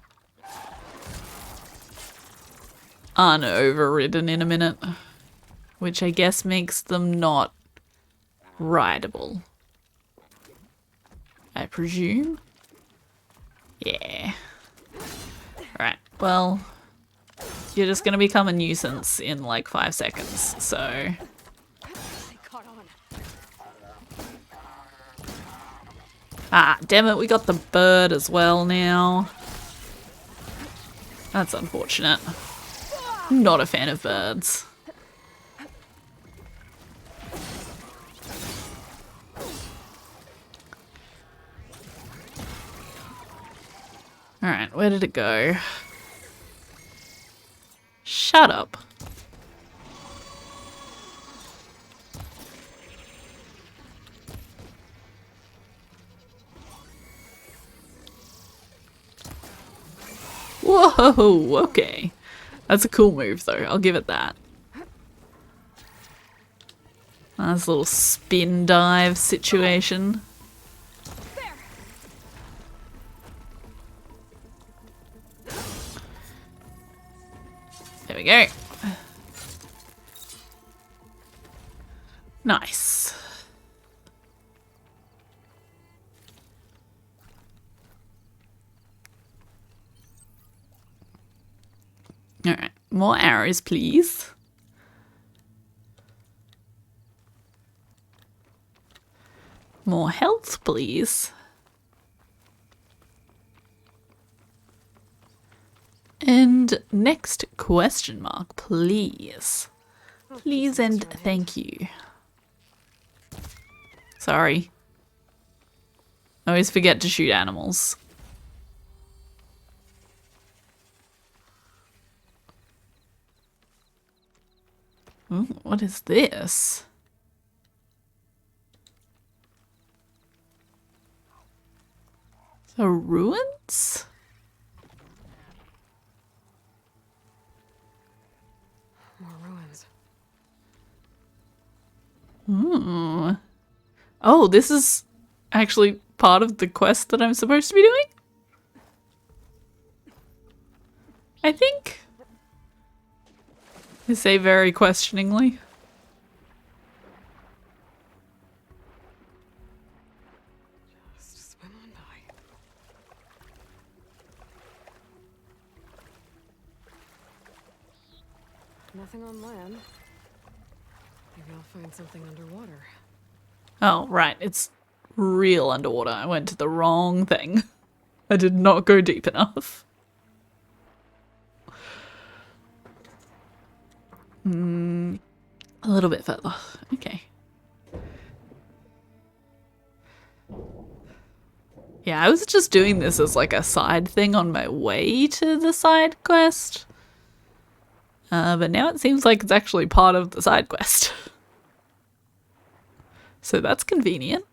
unoverridden in a minute. Which I guess makes them not rideable. I presume? Yeah. Right, well, you're just gonna become a nuisance in like 5 seconds, so... Ah, damn it, we got the bird as well now. That's unfortunate. Not a fan of birds. Alright, where did it go? Shut up. Whoa, okay. That's a cool move though, I'll give it that. Nice little spin dive situation. There we go. Nice. Alright, more arrows, please. More health, please. And next question mark, please. Please and thank you. Sorry. I always forget to shoot animals. Ooh, what is this? The ruins? More ruins. Hmm. Oh, this is actually part of the quest that I'm supposed to be doing? I think. I say very questioningly. Just swim on by. Nothing on land. Maybe I'll find something underwater. Oh, right. It's real underwater. I went to the wrong thing. I did not go deep enough. A little bit further. Okay. Yeah, I was just doing this as like a side thing on my way to the side quest. But now it seems like it's actually part of the side quest. So that's convenient.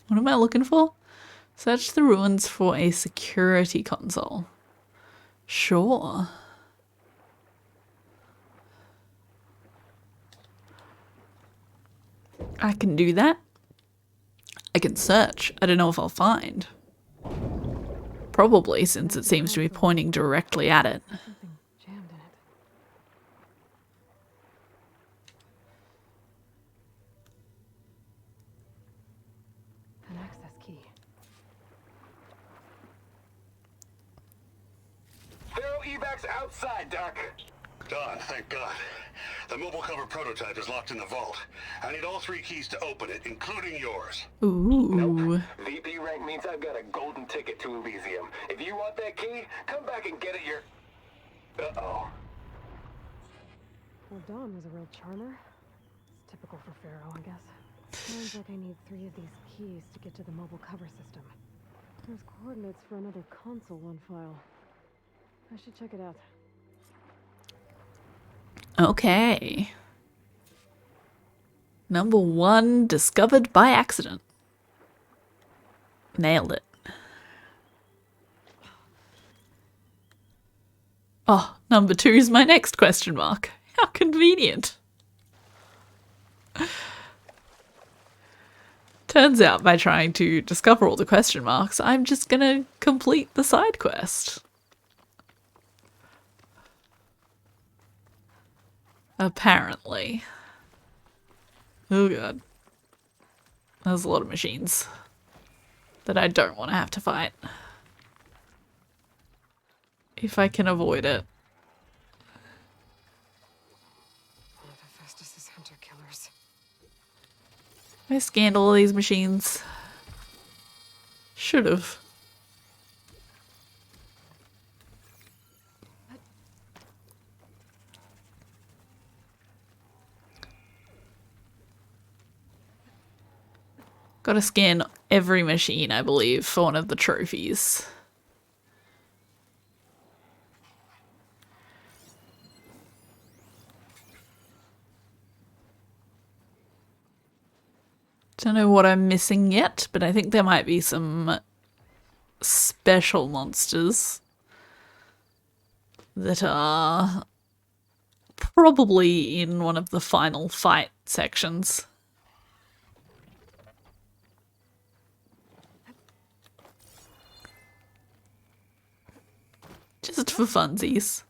What am I looking for? Search the ruins for a security console. Sure. I can do that. I can search. I don't know if I'll find. Probably, since it seems to be pointing directly at it. Something jammed in it. An access key. Pharaoh evacs outside, Doc. Done, thank God. The mobile cover prototype is locked in the vault. I need all 3 keys to open it, including yours. Ooh. VP rank means I've got a golden ticket to Elysium. If you want that key, come back and get it your... Uh-oh. Well, Dawn was a real charmer. It's typical for Pharaoh, I guess. Sounds like I need 3 of these keys to get to the mobile cover system. There's coordinates for another console on file. I should check it out. Okay. Number 1, discovered by accident. Nailed it. Oh, number 2 is my next question mark. How convenient. Turns out by trying to discover all the question marks, I'm just gonna complete the side quest. Apparently. Oh god. There's a lot of machines that I don't want to have to fight. If I can avoid it. One of Hephaestus's hunter killers. I scanned all of these machines. Should've. Gotta scan every machine, I believe, for one of the trophies. Don't know what I'm missing yet, but I think there might be some special monsters that are probably in one of the final fight sections. Just for funsies.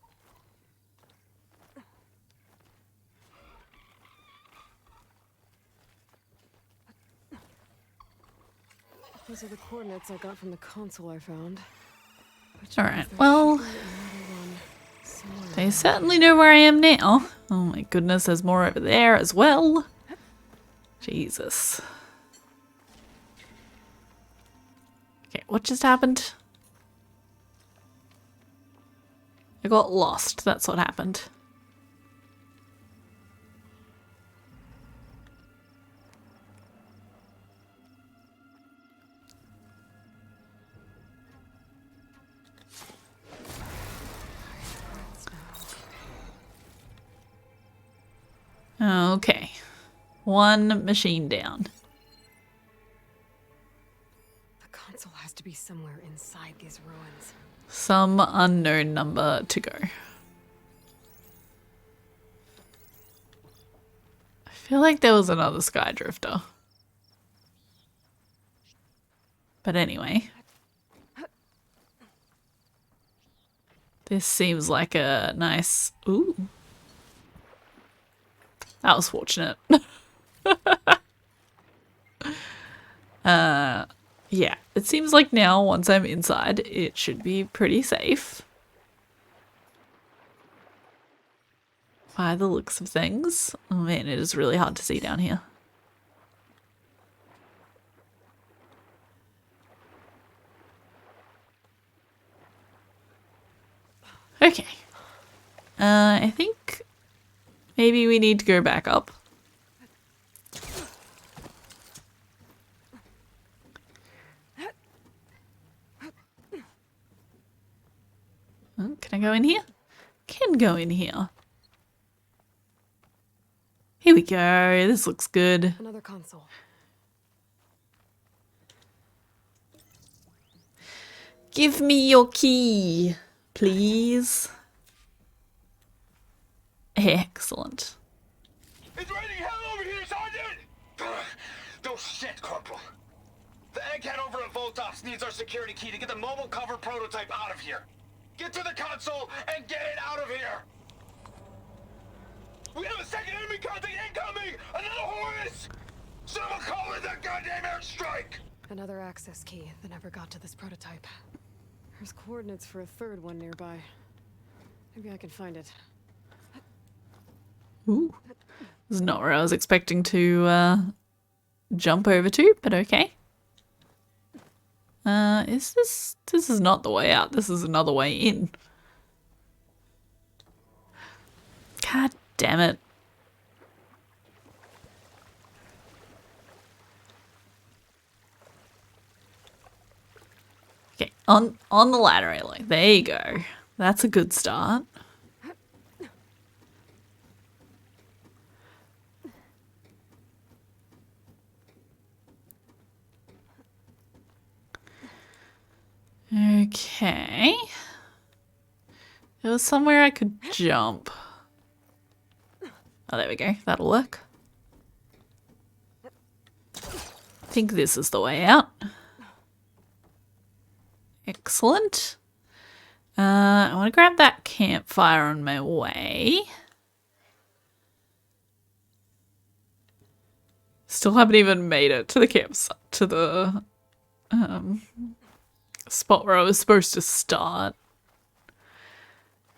Those are the coordinates I got from the console I found. Alright, well, they certainly know where I am now. Oh my goodness, there's more over there as well. Jesus. Okay, what just happened? I got lost, that's what happened. Okay. 1 machine down. The console has to be somewhere inside these ruins. Some unknown number to go. I feel like there was another Skydrifter. But anyway. This seems like a nice... Ooh. That was fortunate. Yeah, it seems like now, once I'm inside, it should be pretty safe. By the looks of things. Oh man, it is really hard to see down here. Okay. I think maybe we need to go back up. Oh, can I go in here? Can go in here. Here we go. This looks good. Another console. Give me your key, please. Excellent. It's raining hell over here, Sergeant! No shit, Corporal. The egghead over at Voltops needs our security key to get the mobile cover prototype out of here. Get to the console and get it out of here! We have a second enemy contact incoming! Another Horus! Someone call in that goddamn airstrike! Another access key that never got to this prototype. There's coordinates for a third one nearby. Maybe I can find it. Ooh. This is not where I was expecting to jump over to, but okay. This is not the way out. This is another way in. God damn it. Okay, on the ladder railing. There you go. That's a good start. Okay. There was somewhere I could jump. Oh, there we go. That'll work. I think this is the way out. Excellent. I want to grab that campfire on my way. Still haven't even made it to the campsite, to the spot where I was supposed to start.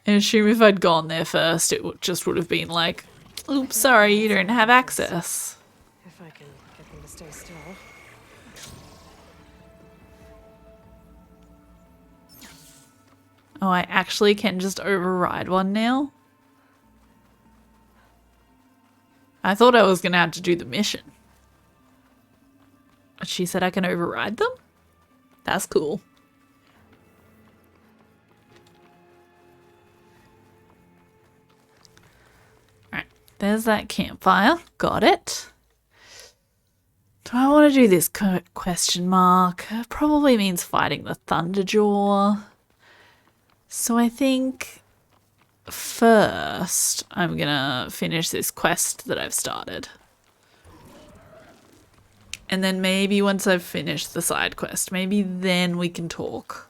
I assume if I'd gone there first, it just would have been like, oops, sorry, you don't have access. If I can get them to stay still. Oh, I actually can just override one now? I thought I was going to have to do the mission. But she said I can override them? That's cool. Alright, there's that campfire. Got it. Do I want to do this question mark? Probably means fighting the Thunderjaw. So I think first I'm gonna finish this quest that I've started. And then maybe once I've finished the side quest, maybe then we can talk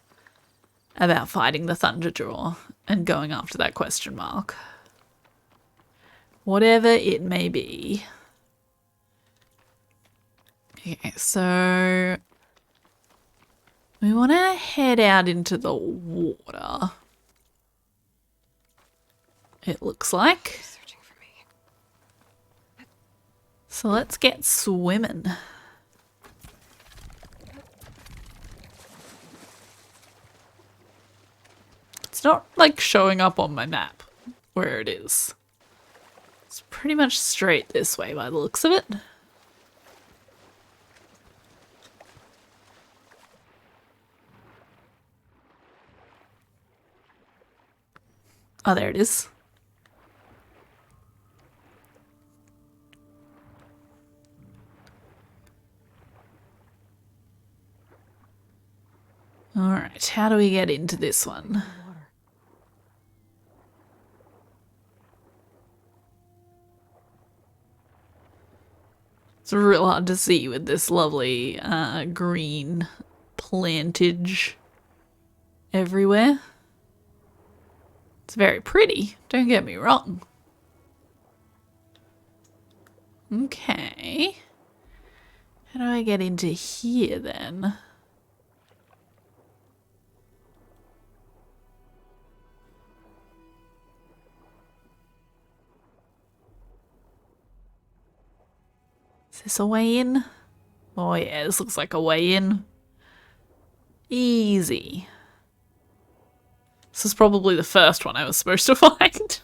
about fighting the Thunderjaw and going after that question mark. Whatever it may be. Okay, so we want to head out into the water. It looks like. So let's get swimming. It's not like showing up on my map where it is. It's pretty much straight this way by the looks of it. Oh, there it is. Alright, how do we get into this one? It's real hard to see with this lovely green plantage everywhere. It's very pretty, don't get me wrong. Okay. How do I get into here then? Is this a way in? Oh yeah, this looks like a way in. Easy. This is probably the first one I was supposed to find.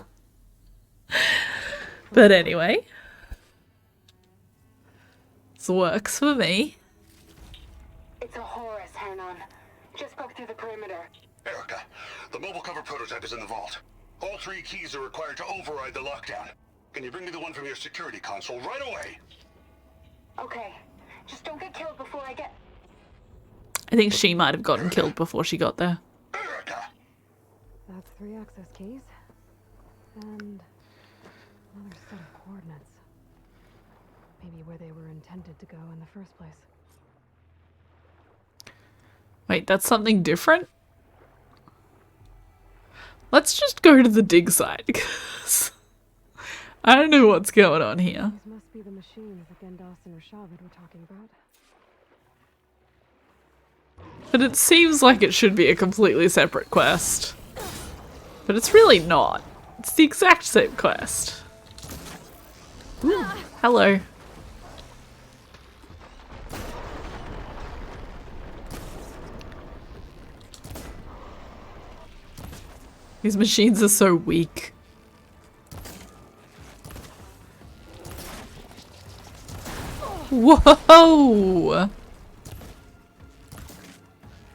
But anyway. This works for me. It's a Horus, Hernon. Just broke through the perimeter. Erica, the mobile cover prototype is in the vault. All 3 keys are required to override the lockdown. Can you bring me the one from your security console right away? Okay. Just don't get killed before I get... I think she might have gotten killed before she got there. That's 3 access keys. And another set of coordinates. Maybe where they were intended to go in the first place. Wait, that's something different? Let's just go to the dig site, because I don't know what's going on here. These must be the machines that Gendas and Rashavid were talking about. But it seems like it should be a completely separate quest. But it's really not. It's the exact same quest. Ooh, hello. These machines are so weak. Whoa!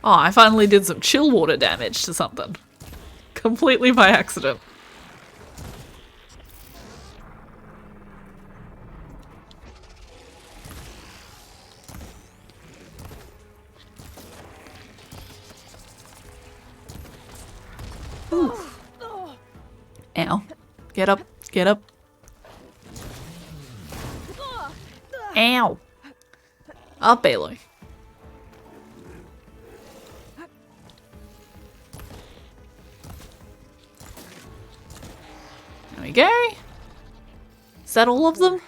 Oh, I finally did some chill water damage to something. Completely by accident. Ooh. Ow. Get up. Get up. Ow. Up, Aloy. There we go. Is that all of them?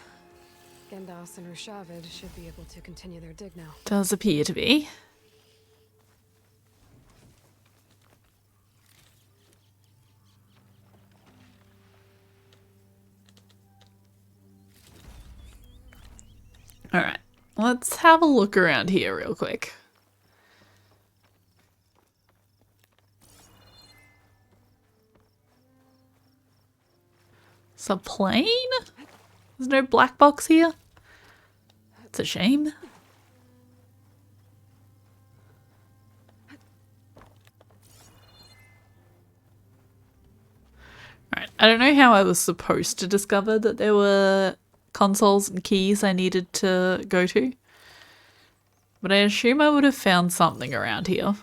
Gendas and Rashavid should be able to continue their dig now. Does appear to be. Alright, let's have a look around here real quick. It's a plane? There's no black box here? It's a shame. Alright, I don't know how I was supposed to discover that there were consoles and keys I needed to go to, but I assume I would have found something around here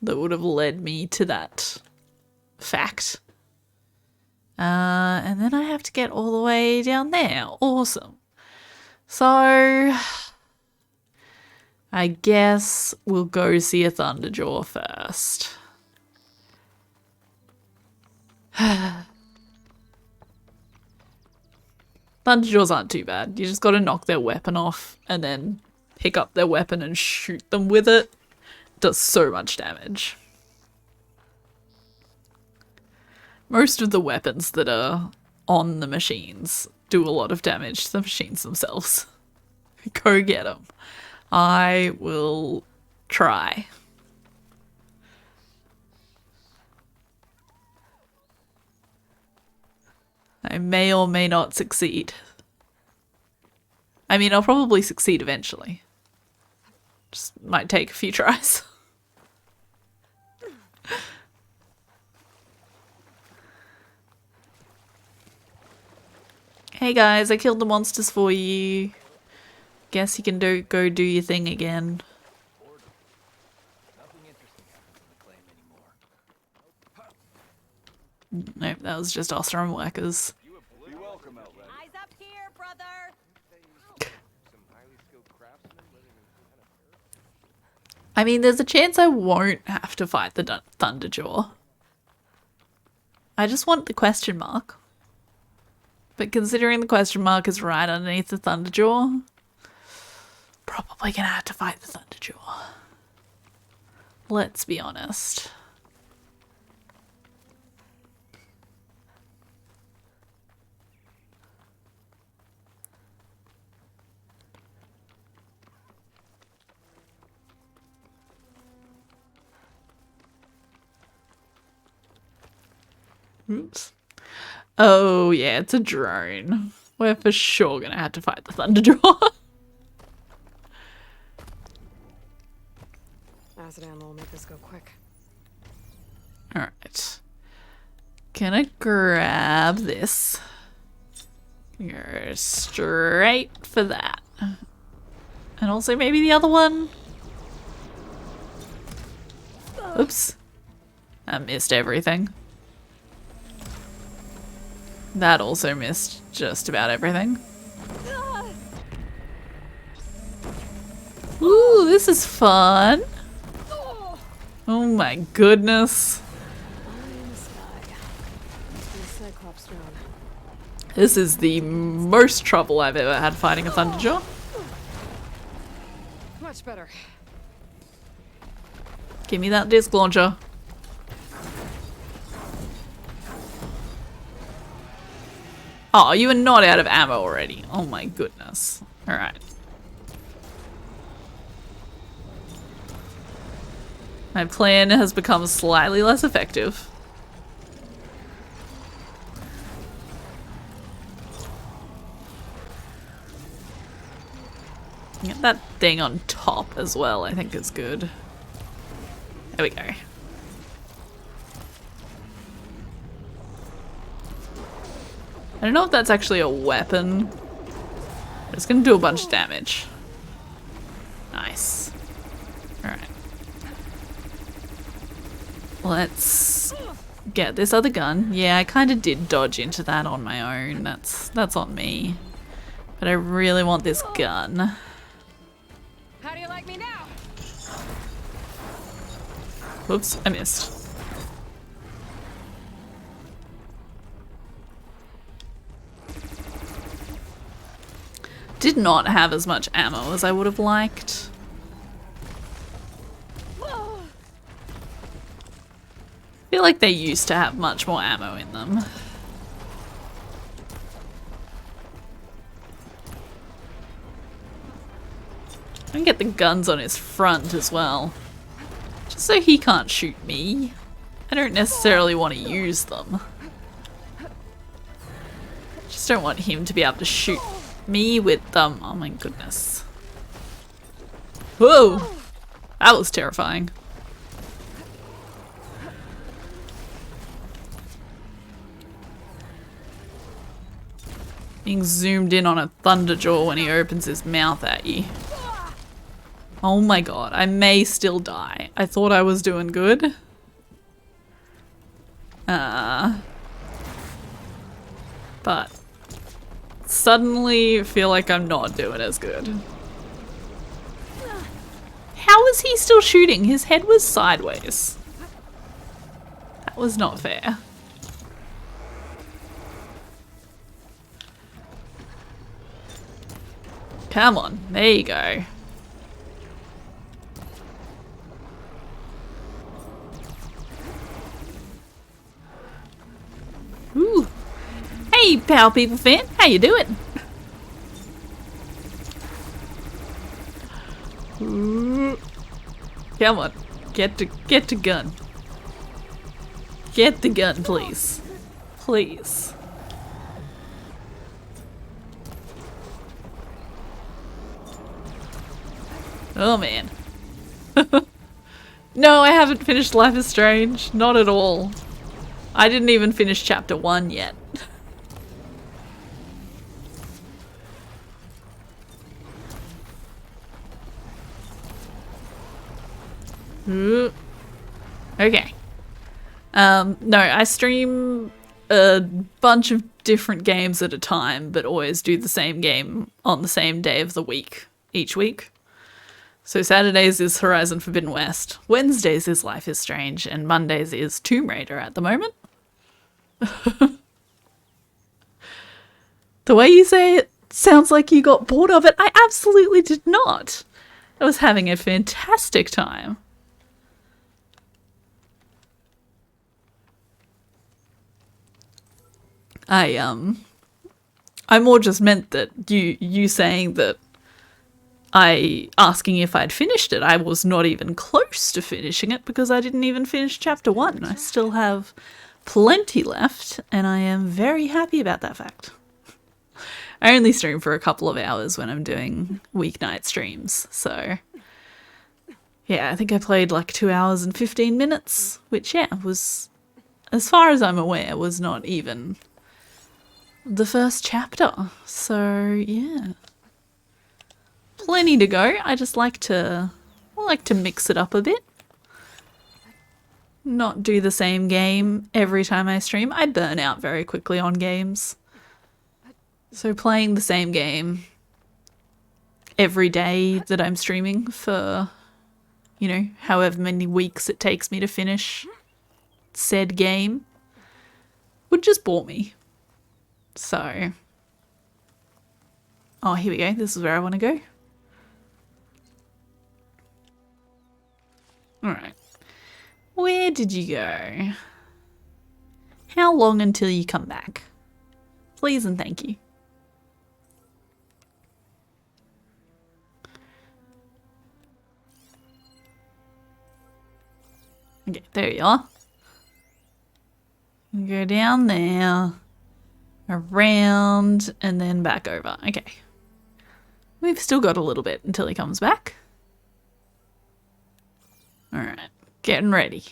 that would have led me to that fact. And then I have to get all the way down there. Awesome. So I guess we'll go see a Thunderjaw first. Thunderjaws aren't too bad. You just gotta knock their weapon off and then pick up their weapon and shoot them with it. It does so much damage. Most of the weapons that are on the machines do a lot of damage to the machines themselves. Go get them. I will try. I may or may not succeed. I mean, I'll probably succeed eventually. Just might take a few tries. Hey guys, I killed the monsters for you. Guess you can go do your thing again. Nope, that was just Ostrom workers. Eyes up here, brother. I mean, there's a chance I won't have to fight the Thunderjaw. I just want the question mark. But considering the question mark is right underneath the Thunderjaw, probably gonna have to fight the Thunderjaw. Let's be honest. Oops. Oh yeah, it's a drone. We're for sure gonna have to fight the Thunderjaw. Acid ammo will make this go quick. Alright. Gonna grab this. Go straight for that. And also maybe the other one. Oops. I missed everything. That also missed just about everything. Ooh, this is fun. Oh my goodness. This is the most trouble I've ever had fighting a Thunderjaw. Much better. Give me that disc launcher. Oh, you are not out of ammo already. Oh my goodness. Alright. My plan has become slightly less effective. Get that thing on top as well, I think is good. There we go. I don't know if that's actually a weapon. It's gonna do a bunch of damage. Nice. Alright. Let's get this other gun. Yeah, I kind of did dodge into that on my own. That's on me. But I really want this gun. How do you like me now? Whoops, I missed. Did not have as much ammo as I would have liked. I feel like they used to have much more ammo in them. I can get the guns on his front as well. Just so he can't shoot me. I don't necessarily want to use them. Just don't want him to be able to shoot me with them. Oh my goodness. Whoa! That was terrifying. Being zoomed in on a Thunderjaw when he opens his mouth at you. Oh my god, I may still die. I thought I was doing good. But suddenly feel like I'm not doing as good. How is he still shooting? His head was sideways. That was not fair. Come on, there you go. Ooh. Hey, Power People fan, how you doing? Ooh. Come on, get the gun. Get the gun, please. Please. Oh man. No, I haven't finished Life is Strange. Not at all. I didn't even finish chapter 1 yet. Ooh. Okay. No, I stream a bunch of different games at a time, but always do the same game on the same day of the week, each week. So Saturdays is Horizon Forbidden West, Wednesdays is Life is Strange, and Mondays is Tomb Raider at the moment. The way you say it sounds like you got bored of it. I absolutely did not. I was having a fantastic time. I more just meant that you saying that I asking if I'd finished it. I was not even close to finishing it because I didn't even finish chapter 1. I still have plenty left, and I am very happy about that fact. I only stream for a couple of hours when I'm doing weeknight streams, so yeah, I think I played like 2 hours and 15 minutes, which yeah, was, as far as I'm aware, was not even the first chapter. So yeah, plenty to go. I just like to mix it up a bit. Not do the same game every time I stream. I burn out very quickly on games. So playing the same game every day that I'm streaming for, you know, however many weeks it takes me to finish said game would just bore me. So, oh, here we go. This is where I want to go. Alright. Where did you go? How long until you come back? Please and thank you. Okay, there you are. Go down there, around, and then back over. Okay. We've still got a little bit until he comes back. Alright, getting ready.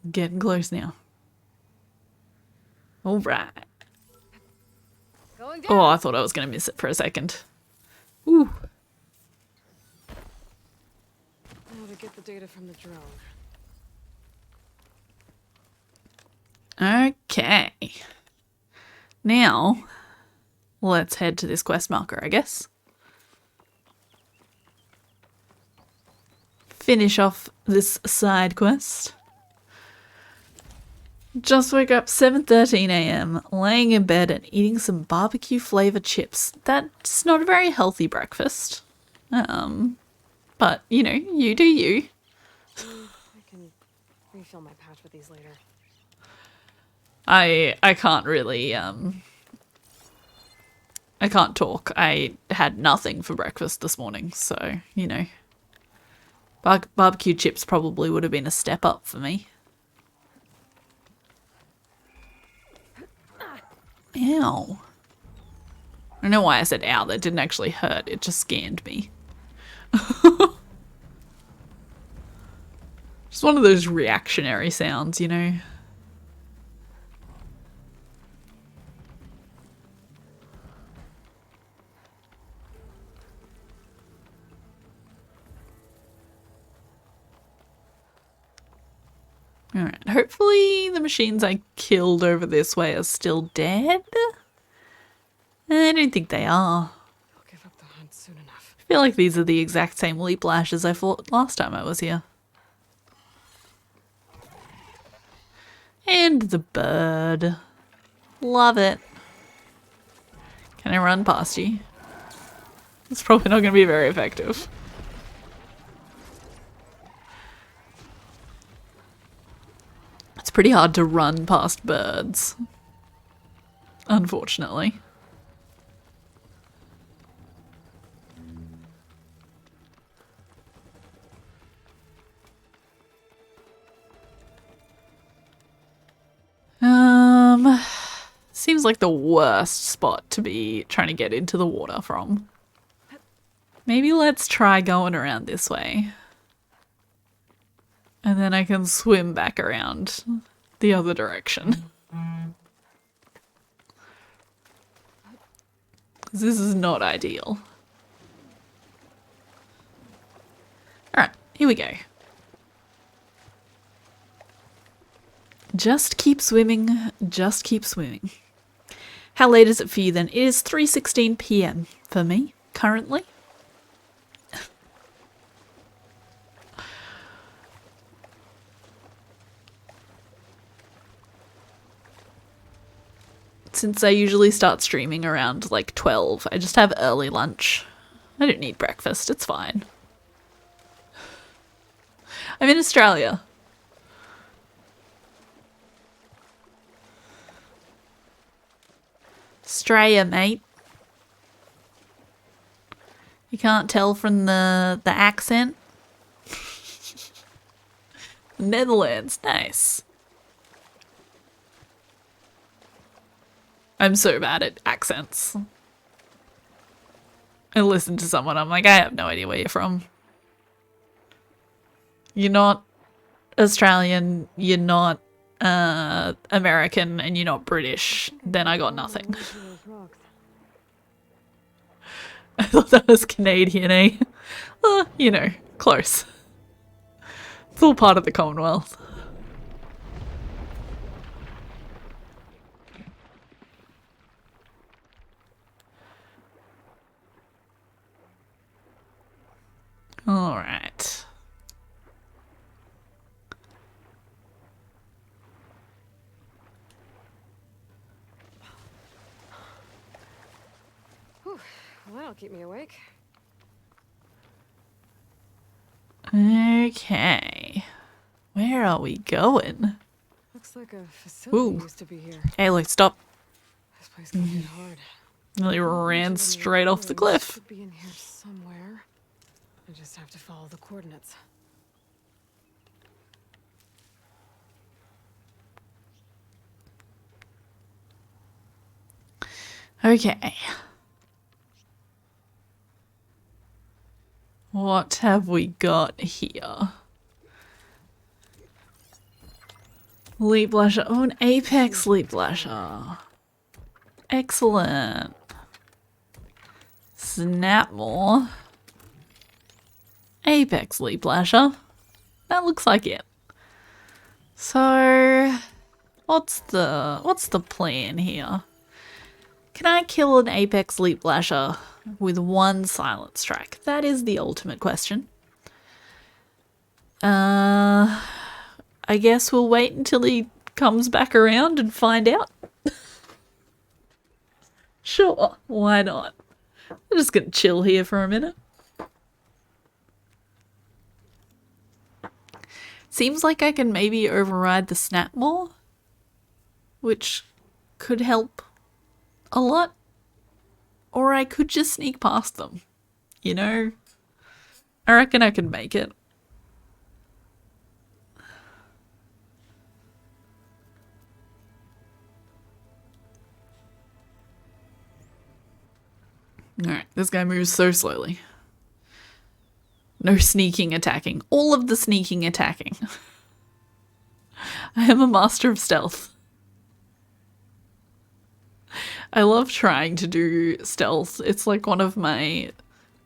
Getting close now. Alright. Oh, I thought I was going to miss it for a second. Ooh. Now to get the data from the drone. Okay. Now, let's head to this quest marker, I guess. Finish off this side quest. Just woke up 7:13 a.m, laying in bed and eating some barbecue flavoured chips. That's not a very healthy breakfast. But, you know, you do you. I can refill my patch with these later. I can't really, I can't talk. I had nothing for breakfast this morning, so, you know. Barbecue chips probably would have been a step up for me. Ow. I don't know why I said ow, that didn't actually hurt, it just scanned me. Just one of those reactionary sounds, you know. Alright, hopefully the machines I killed over this way are still dead. I don't think they are. I'll give up the hunt soon enough. I feel like these are the exact same leap lashes I fought last time I was here. And the bird. Love it. Can I run past you? It's probably not going to be very effective. It's pretty hard to run past birds. Unfortunately. Seems like the worst spot to be trying to get into the water from. Maybe let's try going around this way. And then I can swim back around the other direction. This is not ideal. Alright, Here we go. Just keep swimming. Just keep swimming. How late is it for you then? It is 3:16 p.m. for me, currently. Since I usually start streaming around like 12, I just have early lunch. I don't need breakfast, it's fine. I'm in Australia. Australia, mate. You can't tell from the accent? Netherlands, nice. I'm so bad at accents. I listen to someone, I'm like, I have no idea where you're from. You're not Australian, you're not American, and you're not British. Then I got nothing. I thought that was Canadian, eh? You know, close. It's all part of the Commonwealth. All right. Whew. Well, that'll keep me awake. Okay. Where are we going? Looks like a facility Ooh. used to be here. Haley, stop. This place can get hard. Nearly ran straight off the cliff. Should be in here somewhere. I just have to follow the coordinates. Okay. What have we got here? Leap Lasher. Oh, an Apex Leap Lasher. Excellent. Snapmore. Apex Leap Lasher. That looks like it. So, what's the plan here? Can I kill an Apex Leap Lasher with one Silent Strike? That is the ultimate question. I guess we'll wait until he comes back around and find out. Sure, why not? I'm just gonna chill here for a minute. Seems like I can maybe override the Snapmore, which could help a lot. Or I could just sneak past them, you know? I reckon I can make it. Alright, this guy moves so slowly. No sneaking attacking. All of the sneaking attacking. I am a master of stealth. I love trying to do stealth. It's like one of my...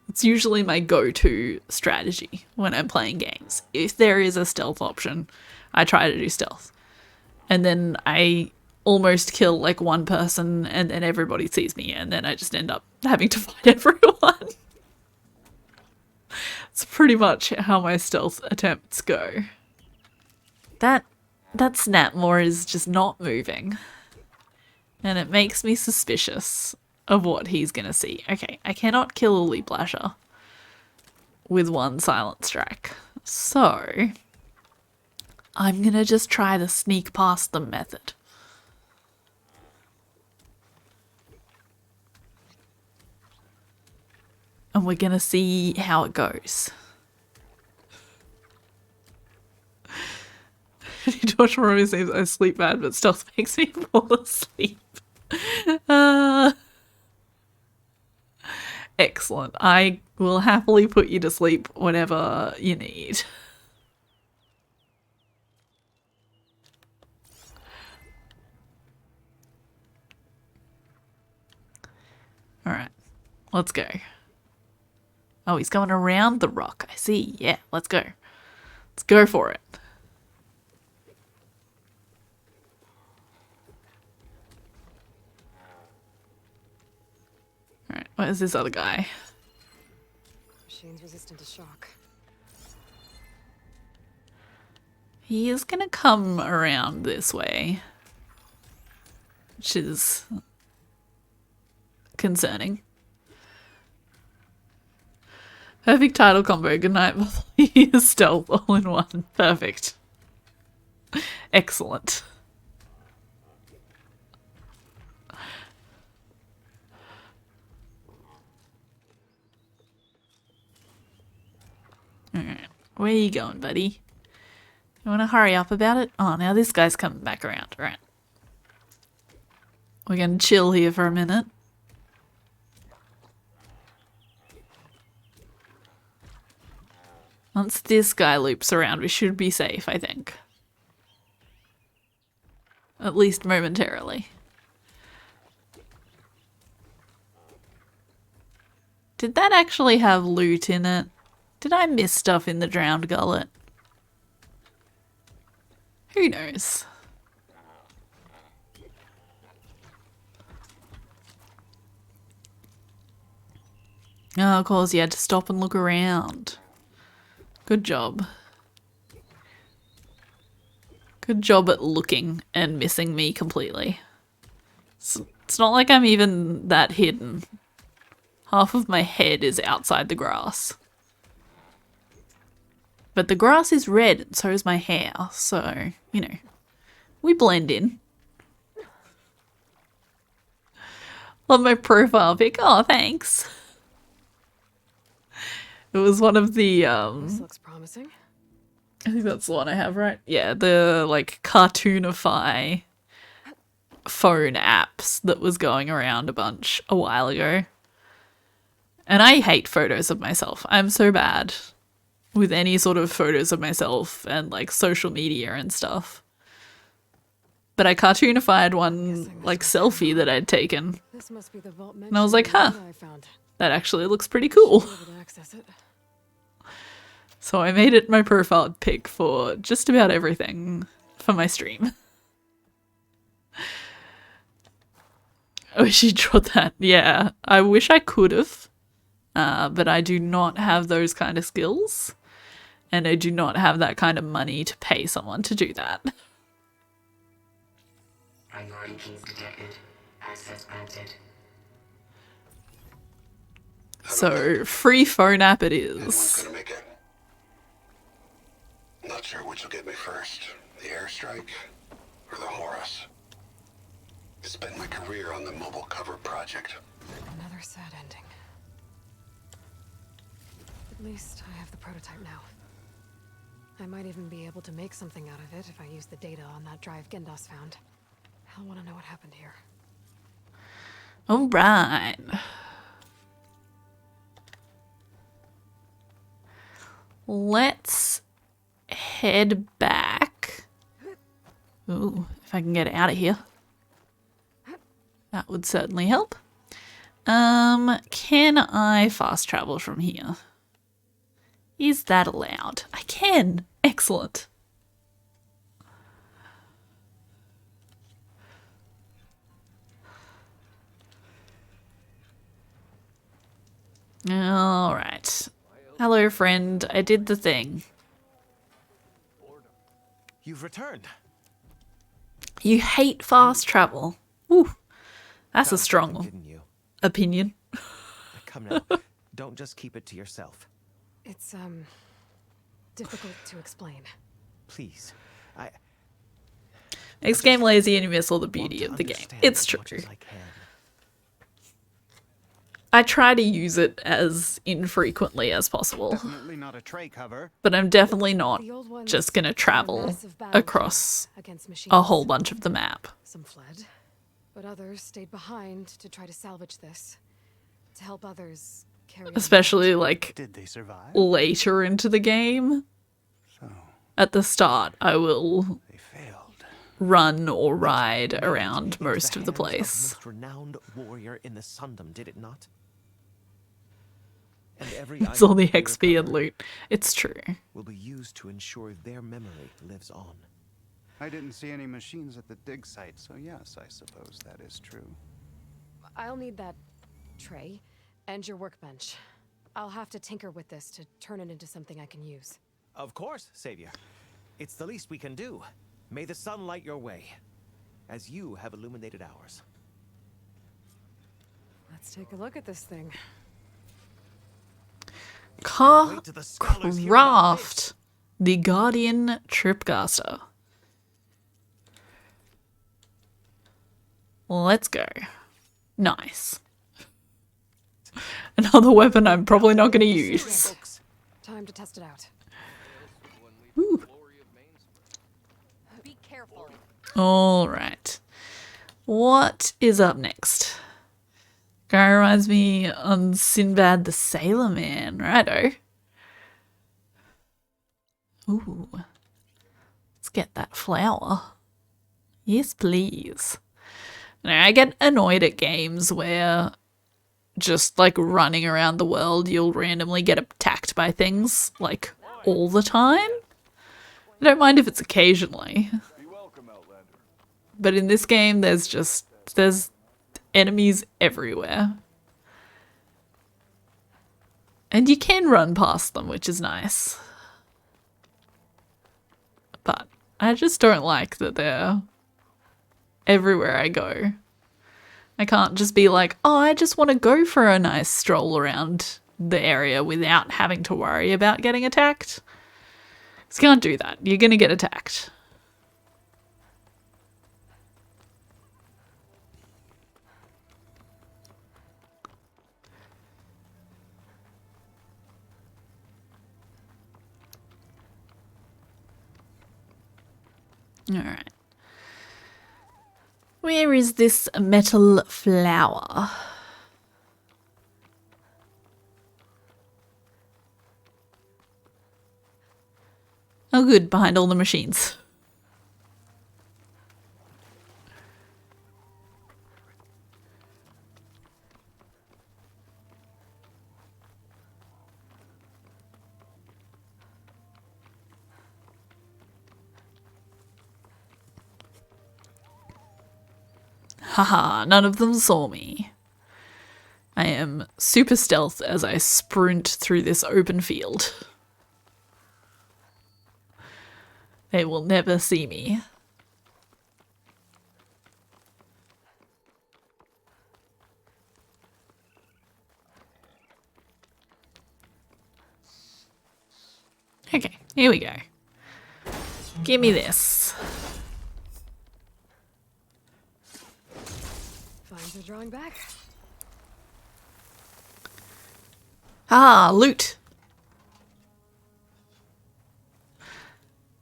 It's usually my go-to strategy when I'm playing games. If there is a stealth option, I try to do stealth. And then I almost kill like one person and then everybody sees me and then I just end up having to fight everyone. It's pretty much how my stealth attempts go. That Snapmore is just not moving. And it makes me suspicious of what he's gonna see. Okay, I cannot kill a Leap Lasher with one Silent Strike. So, I'm gonna just try the sneak past them method. And we're gonna see how it goes. Josh Romy says I sleep bad, but stealth makes me fall asleep. Excellent. I will happily put you to sleep whenever you need. Alright, let's go. Oh, he's going around the rock. I see. Yeah, let's go. Let's go for it. Alright, where's this other guy? Machine's resistant to shock. He is gonna come around this way, which is concerning. Perfect title combo. Good night. Stealth all in one. Perfect. Excellent. Alright. Where are you going, buddy? You want to hurry up about it? Oh, now this guy's coming back around. Right. We're going to chill here for a minute. Once this guy loops around, we should be safe, I think. At least momentarily. Did that actually have loot in it? Did I miss stuff in the drowned gullet? Who knows? Oh, of course, you had to stop and look around. Good job. Good job at looking and missing me completely. It's not like I'm even that hidden. Half of my head is outside the grass. But the grass is red and so is my hair, so, you know, we blend in. Love my profile pic. Oh, thanks. It was one of the, This looks promising. I think that's the one I have, right? Yeah, the, like, Cartoonify phone apps that was going around a bunch a while ago. And I hate photos of myself. I'm so bad with any sort of photos of myself and, like, social media and stuff. But I cartoonified one, like, selfie that I'd taken. This must be the vault And I was like, huh, I found. that actually looks pretty cool. Should be able to access it. So I made it my profile pic for just about everything for my stream. I wish you drew that. Yeah, I wish I could have. But I do not have those kind of skills. And I do not have that kind of money to pay someone to do that. Priority keys detected. Access granted. So, free phone app it is. Gonna make it. Not sure which will get me first, the airstrike or the Horus. Spent my career on the mobile cover project. Another sad ending. At least I have the prototype now. I might even be able to make something out of it if I use the data on that drive Gendas found. I'll want to know what happened here. All right. Let's head back. Ooh, if I can get out of here. That would certainly help. Can I fast travel from here? Is that allowed? I can. Excellent. All right. Hello, friend. I did the thing. You've returned. You hate fast travel. Ooh, that's a strong Didn't you? opinion. Come now. Don't just keep it to yourself. It's, difficult to explain. Please. Makes game lazy and you miss all the beauty of the game. It's true. I try to use it as infrequently as possible. Definitely not a tray cover. But I'm definitely not just gonna travel across a whole bunch of the map. Some fled, but others stayed behind to try to salvage this. To help others carry on. Especially like Did they survive? later into the game. At the start, I will run or ride around most of the place. Most renowned warrior in the Sundom, did it not? And every It's all item the we XP and loot. It's true. will be used to ensure their memory lives on. I didn't see any machines at the dig site, so yes, I suppose that is true. I'll need that tray and your workbench. I'll have to tinker with this to turn it into something I can use. Of course, Savior. It's the least we can do. May the sun light your way, as you have illuminated ours. Let's take a look at this thing. Craft the Guardian Tripcaster. Let's go. Nice. Another weapon I'm probably not going to use. Time to test it out. Ooh. Be careful. All right. What is up next? Guy reminds me on Sinbad the Sailor Man, righto. Ooh. Let's get that flower. Yes, please. Now, I get annoyed at games where just like running around the world, you'll randomly get attacked by things like all the time. I don't mind if it's occasionally. But in this game, there's enemies everywhere. And you can run past them, which is nice. But I just don't like that they're everywhere I go. I can't just be like, oh, I just want to go for a nice stroll around the area without having to worry about getting attacked. You can't do that. You're going to get attacked. Alright. Where is this metal flower? Oh good, behind all the machines. Haha, none of them saw me. I am super stealth as I sprint through this open field. They will never see me. Okay, here we go. Give me this. Vines are drawing back. Ah, loot.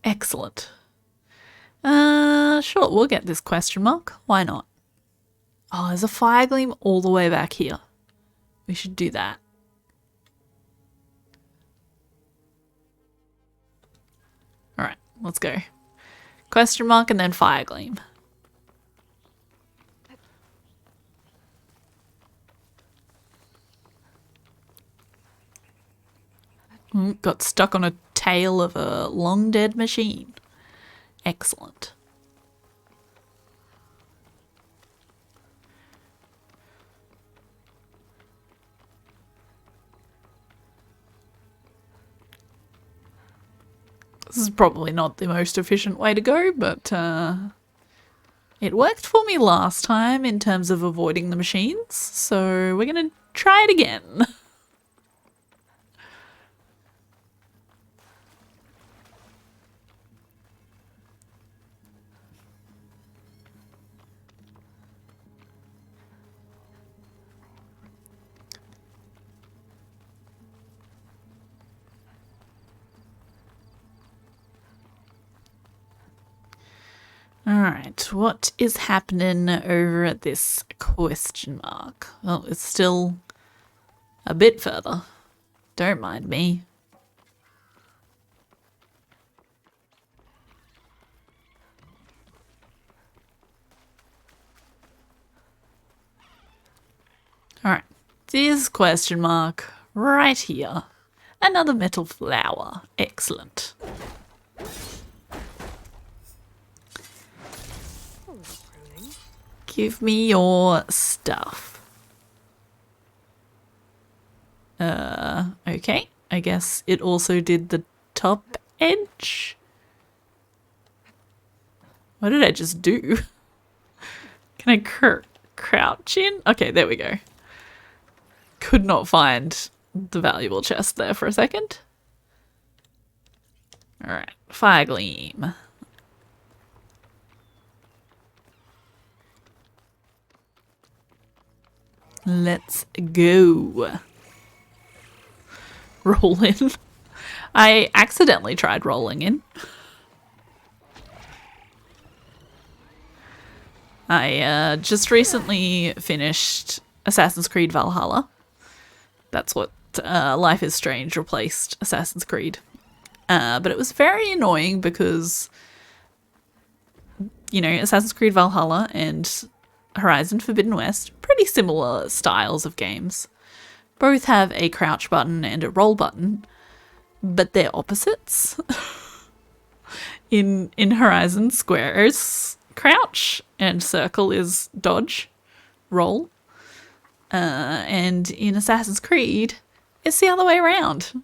Excellent. Sure, we'll get this question mark. Why not? Oh, there's a fire gleam all the way back here. We should do that. Alright, let's go. Question mark and then fire gleam. Got stuck on a tail of a long dead machine. Excellent. This is probably not the most efficient way to go, but it worked for me last time in terms of avoiding the machines, so we're going to try it again. Alright, what is happening over at this question mark? Well, it's still a bit further. Don't mind me. Alright, this question mark Right here. Another metal flower. Excellent. Give me your stuff. Okay. I guess it also did the top edge. What did I just do? Can I crouch in? Okay, there we go. Could not find the valuable chest there for a second. Alright, Fire Gleam. Let's go. Roll in. I accidentally tried rolling in. I just recently finished Assassin's Creed Valhalla. That's what Life is Strange replaced Assassin's Creed. But it was very annoying because, you know, Assassin's Creed Valhalla and Horizon Forbidden West, pretty similar styles of games. Both have a crouch button and a roll button, but they're opposites. In Horizon, square is crouch and circle is dodge, roll. And in Assassin's Creed, it's the other way around.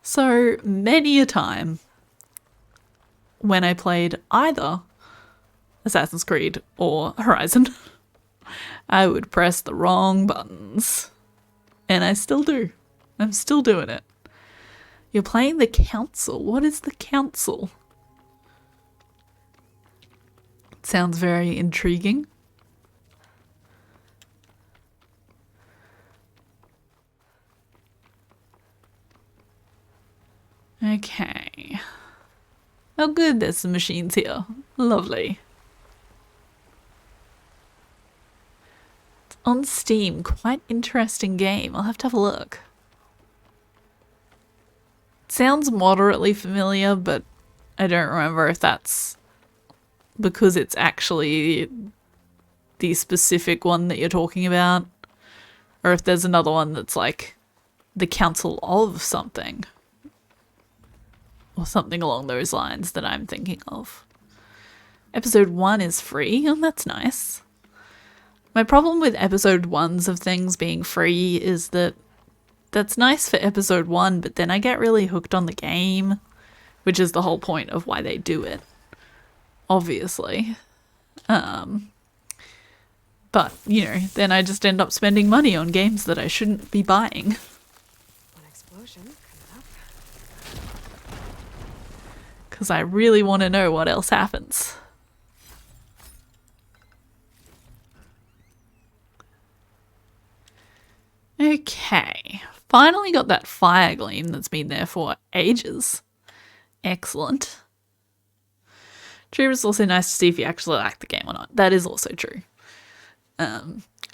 So many a time when I played either Assassin's Creed or Horizon, I would press the wrong buttons. And I still do. I'm still doing it. You're playing the Council. What is the Council? It sounds very intriguing. Okay. Oh good, there's some machines here. Lovely. It's on Steam. Quite interesting game. I'll have to have a look. It sounds moderately familiar, but I don't remember if that's because it's actually the specific one that you're talking about, or if there's another one that's like the Council of something. Or something along those lines that I'm thinking of. Episode 1 is free, and that's nice. My problem with episode 1s of things being free is that that's nice for episode 1, but then I get really hooked on the game, which is the whole point of why they do it. Obviously. But, you know, then I just end up spending money on games that I shouldn't be buying. An explosion coming up. Because I really want to know what else happens. Okay, finally got that Fire Gleam that's been there for ages. Excellent. True, it's also nice to see if you actually like the game or not. That is also true.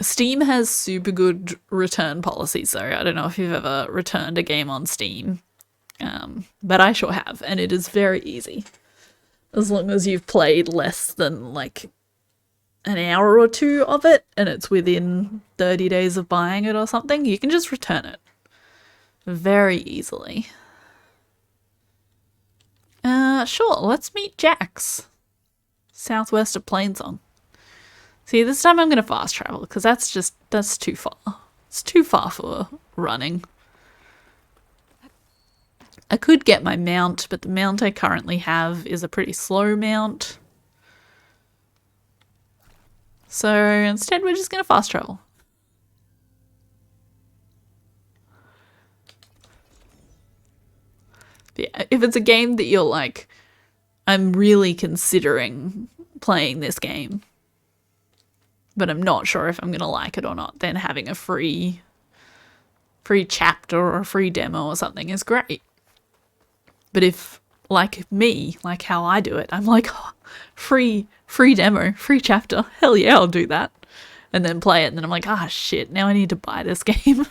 Steam has super good return policies though. I don't know if you've ever returned a game on Steam. But I sure have, and it is very easy. As long as you've played less than like an hour or two of it, and it's within 30 days of buying it or something, you can just return it. Very easily. Sure, let's meet Jax. Southwest of Plainsong. See, this time I'm gonna fast travel, because that's too far. It's too far for running. I could get my mount, but the mount I currently have is a pretty slow mount. So instead we're just going to fast travel. Yeah, if it's a game that you're like, I'm really considering playing this game, but I'm not sure if I'm going to like it or not, then having a free chapter or a free demo or something is great. But if, like me, like how I do it, I'm like, oh, free demo, free chapter, hell yeah, I'll do that. And then play it, and then I'm like, ah, shit, now I need to buy this game.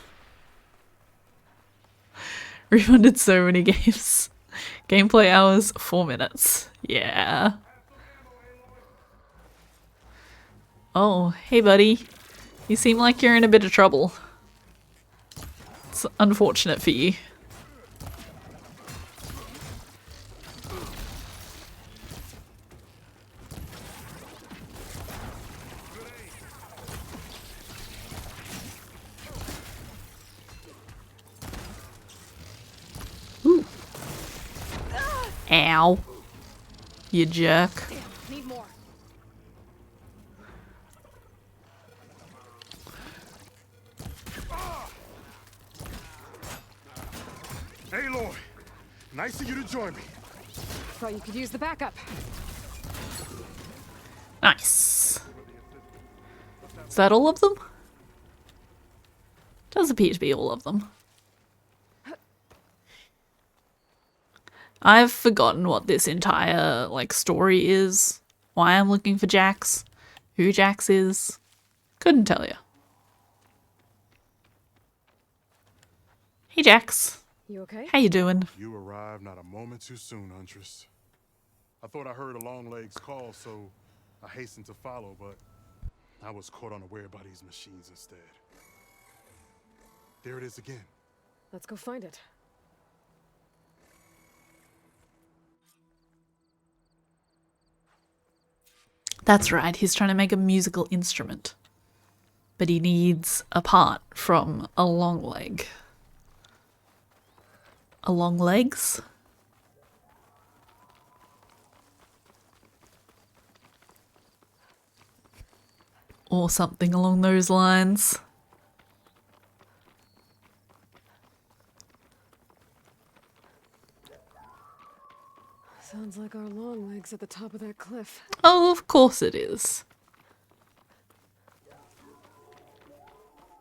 Refunded so many games. Gameplay hours, 4 minutes. Yeah. Oh, hey buddy. You seem like you're in a bit of trouble. It's unfortunate for you. Ooh. Ow. You jerk. Need more. Aloy, nice of you to join me. Thought you could use the backup. Nice. Is that all of them? Does appear to be all of them. I've forgotten what this entire, like, story is. Why I'm looking for Jax. Who Jax is. Couldn't tell you. Hey, Jax. You okay? How you doing? You arrived not a moment too soon, Huntress. I thought I heard a Longlegs call, so I hastened to follow, but I was caught unaware by these machines instead. There it is again. Let's go find it. That's right, he's trying to make a musical instrument. But he needs a part from a long leg. A long legs? Or something along those lines. Sounds like our long legs at the top of that cliff. Oh, of course it is.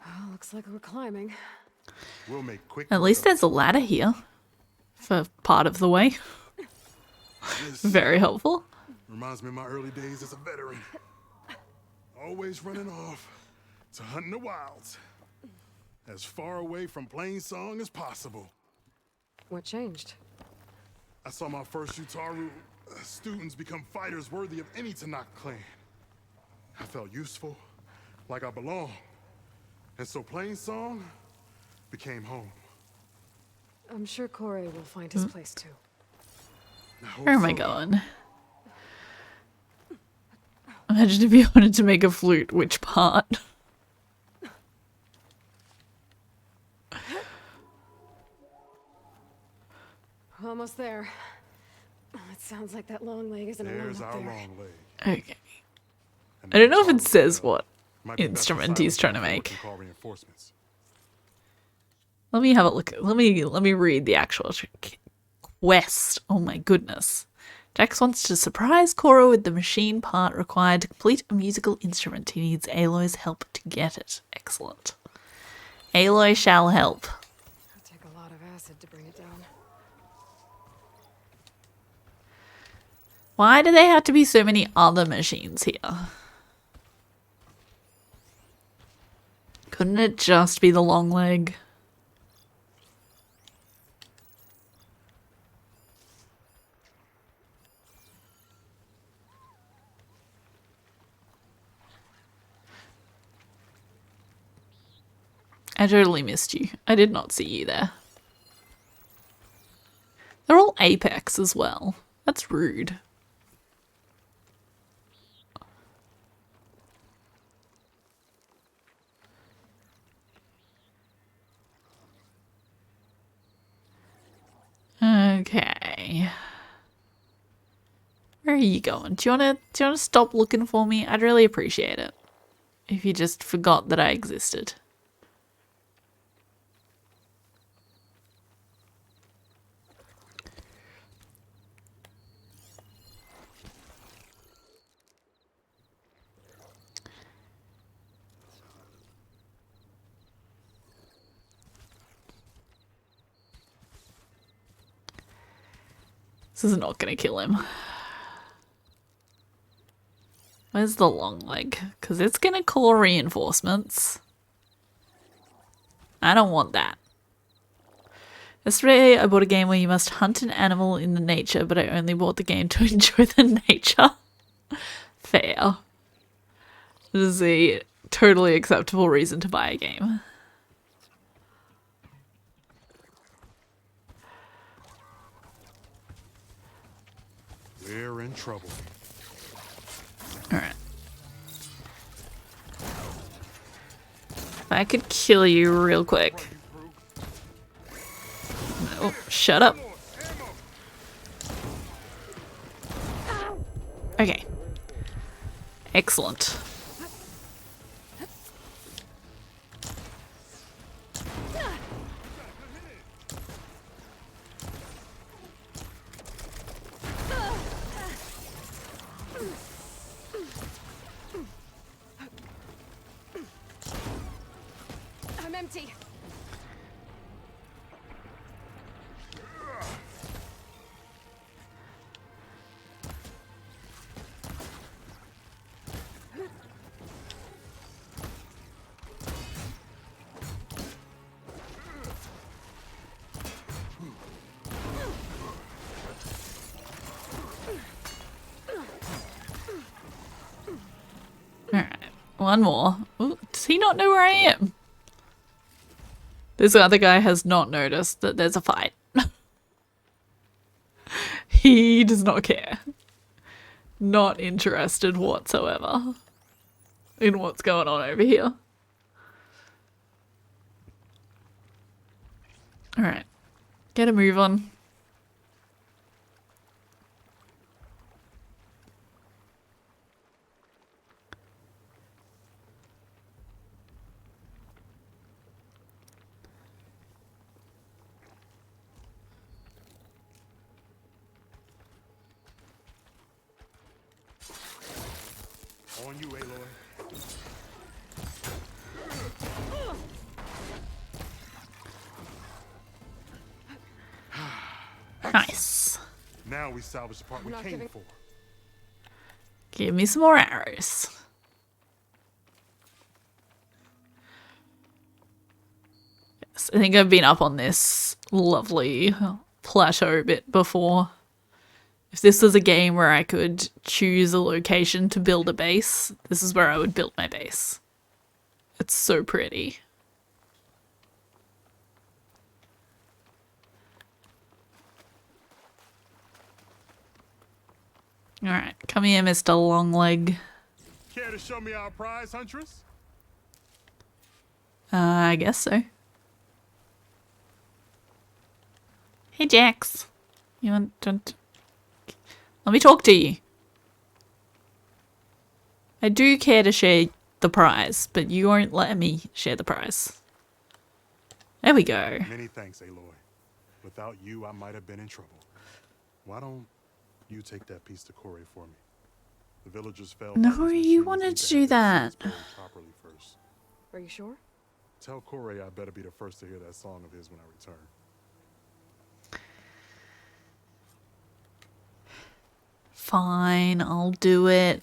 Oh, looks like we're climbing. We'll make quick. At least there's a ladder here. For part of the way. Very helpful. Reminds me of my early days as a veteran. Always running off to hunting the wilds. As far away from Plainsong as possible. What changed? I saw my first Utaru students become fighters worthy of any Tanakh clan. I felt useful, like I belonged. And so Plainsong became home. I'm sure Corey will find his place too. Where am I going? Imagine if you wanted to make a flute, which part? Almost there. It sounds like that long leg isn't alone There's up our there. long leg. Okay. I don't know if it says what instrument he's trying to make. Let me have a look. Let me read the actual quest. Oh my goodness. Jax wants to surprise Cora with the machine part required to complete a musical instrument. He needs Aloy's help to get it. Excellent. Aloy shall help. It'll take a lot of acid to bring it down. Why do they have to be so many other machines here? Couldn't it just be the long leg? I totally missed you. I did not see you there. They're all Apex as well. That's rude. Okay. Where are you going? Do you wanna stop looking for me? I'd really appreciate it. If you just forgot that I existed. This is not going to kill him. Where's the long leg? Because it's going to call reinforcements. I don't want that. Yesterday I bought a game where you must hunt an animal in the nature, but I only bought the game to enjoy the nature. Fair. It is a totally acceptable reason to buy a game. We're in trouble. Alright. If I could kill you real quick. No, shut up. Okay. Excellent. I'm empty. Alright, one more. Ooh, does he not know where I am? This other guy has not noticed that there's a fight. He does not care. Not interested whatsoever in what's going on over here. Alright, get a move on. On you, Aloy. Nice. Now we salvage the part we came for. Give me some more arrows. Yes, I think I've been up on this lovely plateau bit before. If this was a game where I could choose a location to build a base, this is where I would build my base. It's so pretty. Alright, come here, Mr. Longleg. Care to show me our prize, Huntress? I guess so. Hey, Jax. You want to... Let me talk to you. I do care to share the prize, but you won't let me share the prize. There we go. Many thanks, Aloy. Without you, I might have been in trouble. Why don't you take that piece to Corey for me? The villagers fell. No, you wanted to do that. Properly first. Are you sure? Tell Corey I better be the first to hear that song of his when I return. Fine, I'll do it.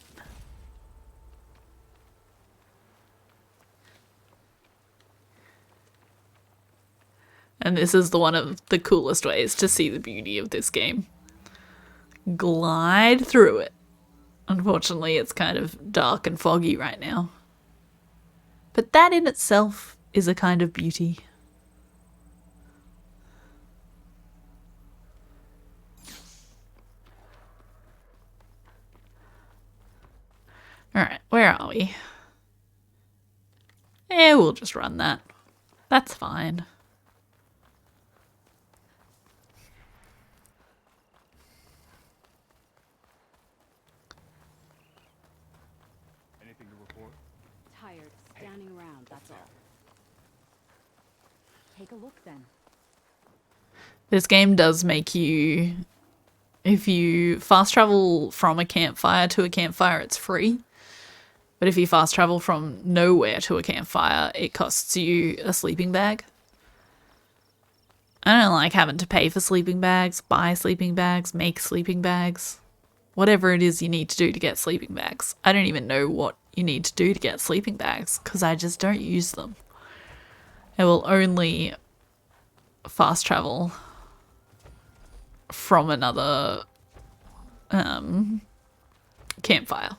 And this is one of the coolest ways to see the beauty of this game. Glide through it. Unfortunately, it's kind of dark and foggy right now. But that in itself is a kind of beauty. Alright, where are we? Eh, we'll just run that. That's fine. Anything to report? Tired, standing around, that's all. Take a look then. This game does make you... If you fast travel from a campfire to a campfire, it's free. But if you fast travel from nowhere to a campfire, it costs you a sleeping bag. I don't like having to pay for sleeping bags, buy sleeping bags, make sleeping bags. Whatever it is you need to do to get sleeping bags. I don't even know what you need to do to get sleeping bags because I just don't use them. I will only fast travel from another campfire.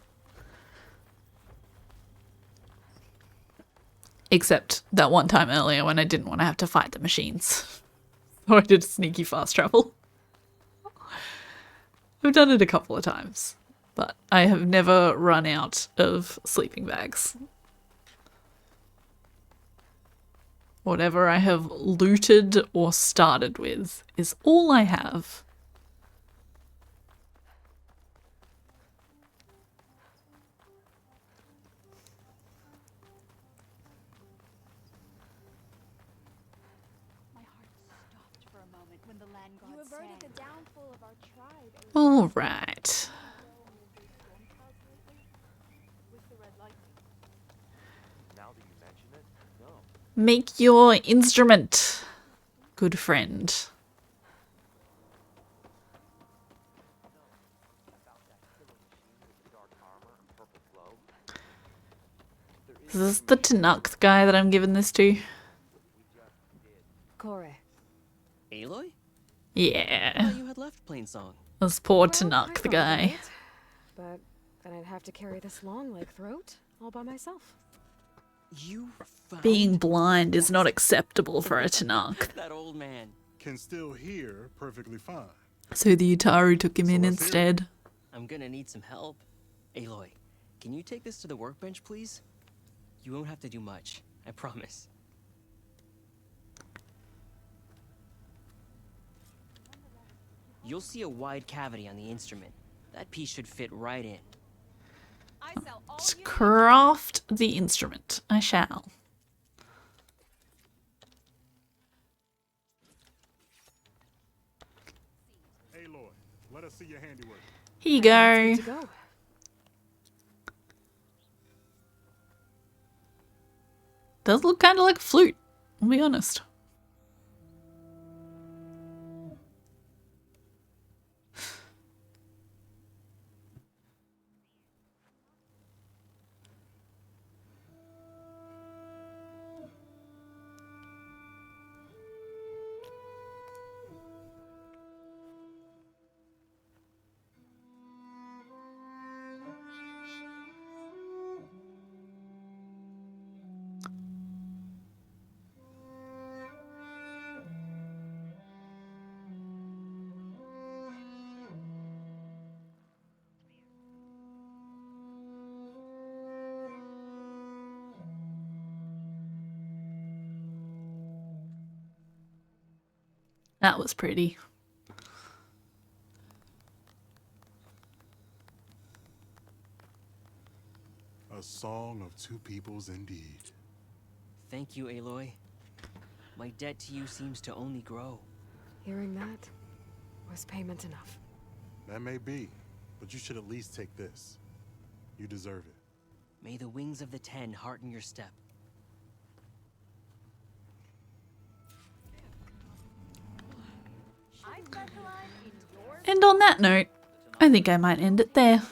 Except that one time earlier when I didn't want to have to fight the machines. So I did sneaky fast travel. I've done it a couple of times, but I have never run out of sleeping bags. Whatever I have looted or started with is all I have. All right. Make your instrument, good friend. Is this the Tanakh guy that I'm giving this to? Kore. Aloy? Yeah. I thought you had left Plainsong. This poor Tanakh the guy. But then I'd have to carry this long leg throat all by myself. You found Being blind is not acceptable for a Tanakh. that old man. Can still hear perfectly fine. So the Utaru took him in instead. I'm gonna need some help. Aloy, can you take this to the workbench, please? You won't have to do much, I promise. You'll see a wide cavity on the instrument. That piece should fit right in. Let's craft the instrument. I shall. Aloy, let us see your handiwork. Here you go. Good to go. Does look kind of like a flute, I'll be honest. That was pretty. A song of two peoples indeed. Thank you, Aloy. My debt to you seems to only grow. Hearing that was payment enough. That may be, but you should at least take this. You deserve it. May the wings of the Ten hearten your step. And on that note, I think I might end it there.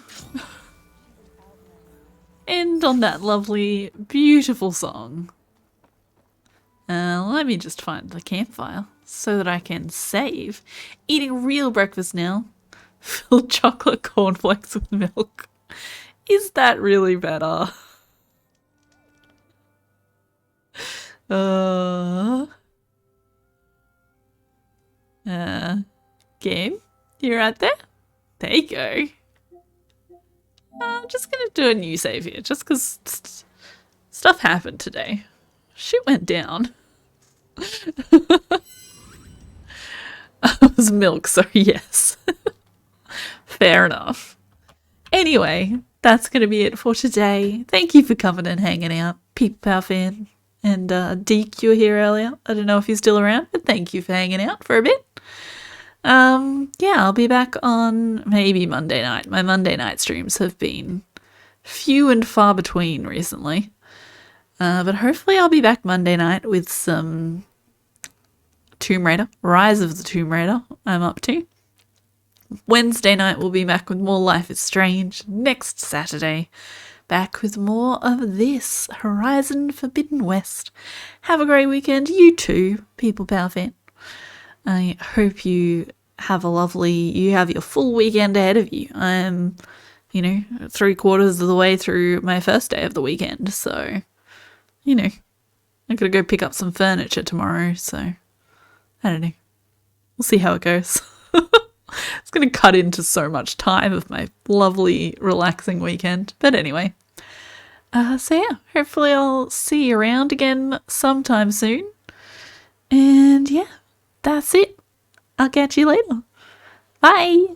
End on that lovely, beautiful song. Let me just find the campfire so that I can save. Eating real breakfast now. Filled chocolate cornflakes with milk. Is that really better? Game? You right there? There you go. I'm just gonna do a new save here, just because stuff happened today. Shit went down. It was milk, so yes. Fair enough. Anyway, that's gonna be it for today. Thank you for coming and hanging out, People Power fan. And Deke, you were here earlier. I don't know if you're still around, but thank you for hanging out for a bit. Yeah, I'll be back on maybe Monday night. My Monday night streams have been few and far between recently. But hopefully I'll be back Monday night with some Tomb Raider, Rise of the Tomb Raider I'm up to. Wednesday night we'll be back with more Life is Strange. Next Saturday, back with more of this, Horizon Forbidden West. Have a great weekend, you too, People Power fan. I hope you have your full weekend ahead of you. I'm, 3/4 of the way through my first day of the weekend, so, I gotta go pick up some furniture tomorrow, so, I don't know. We'll see how it goes. going to cut into so much time of my lovely, relaxing weekend. But anyway. So yeah, hopefully I'll see you around again sometime soon. And yeah, that's it. I'll catch you later. Bye.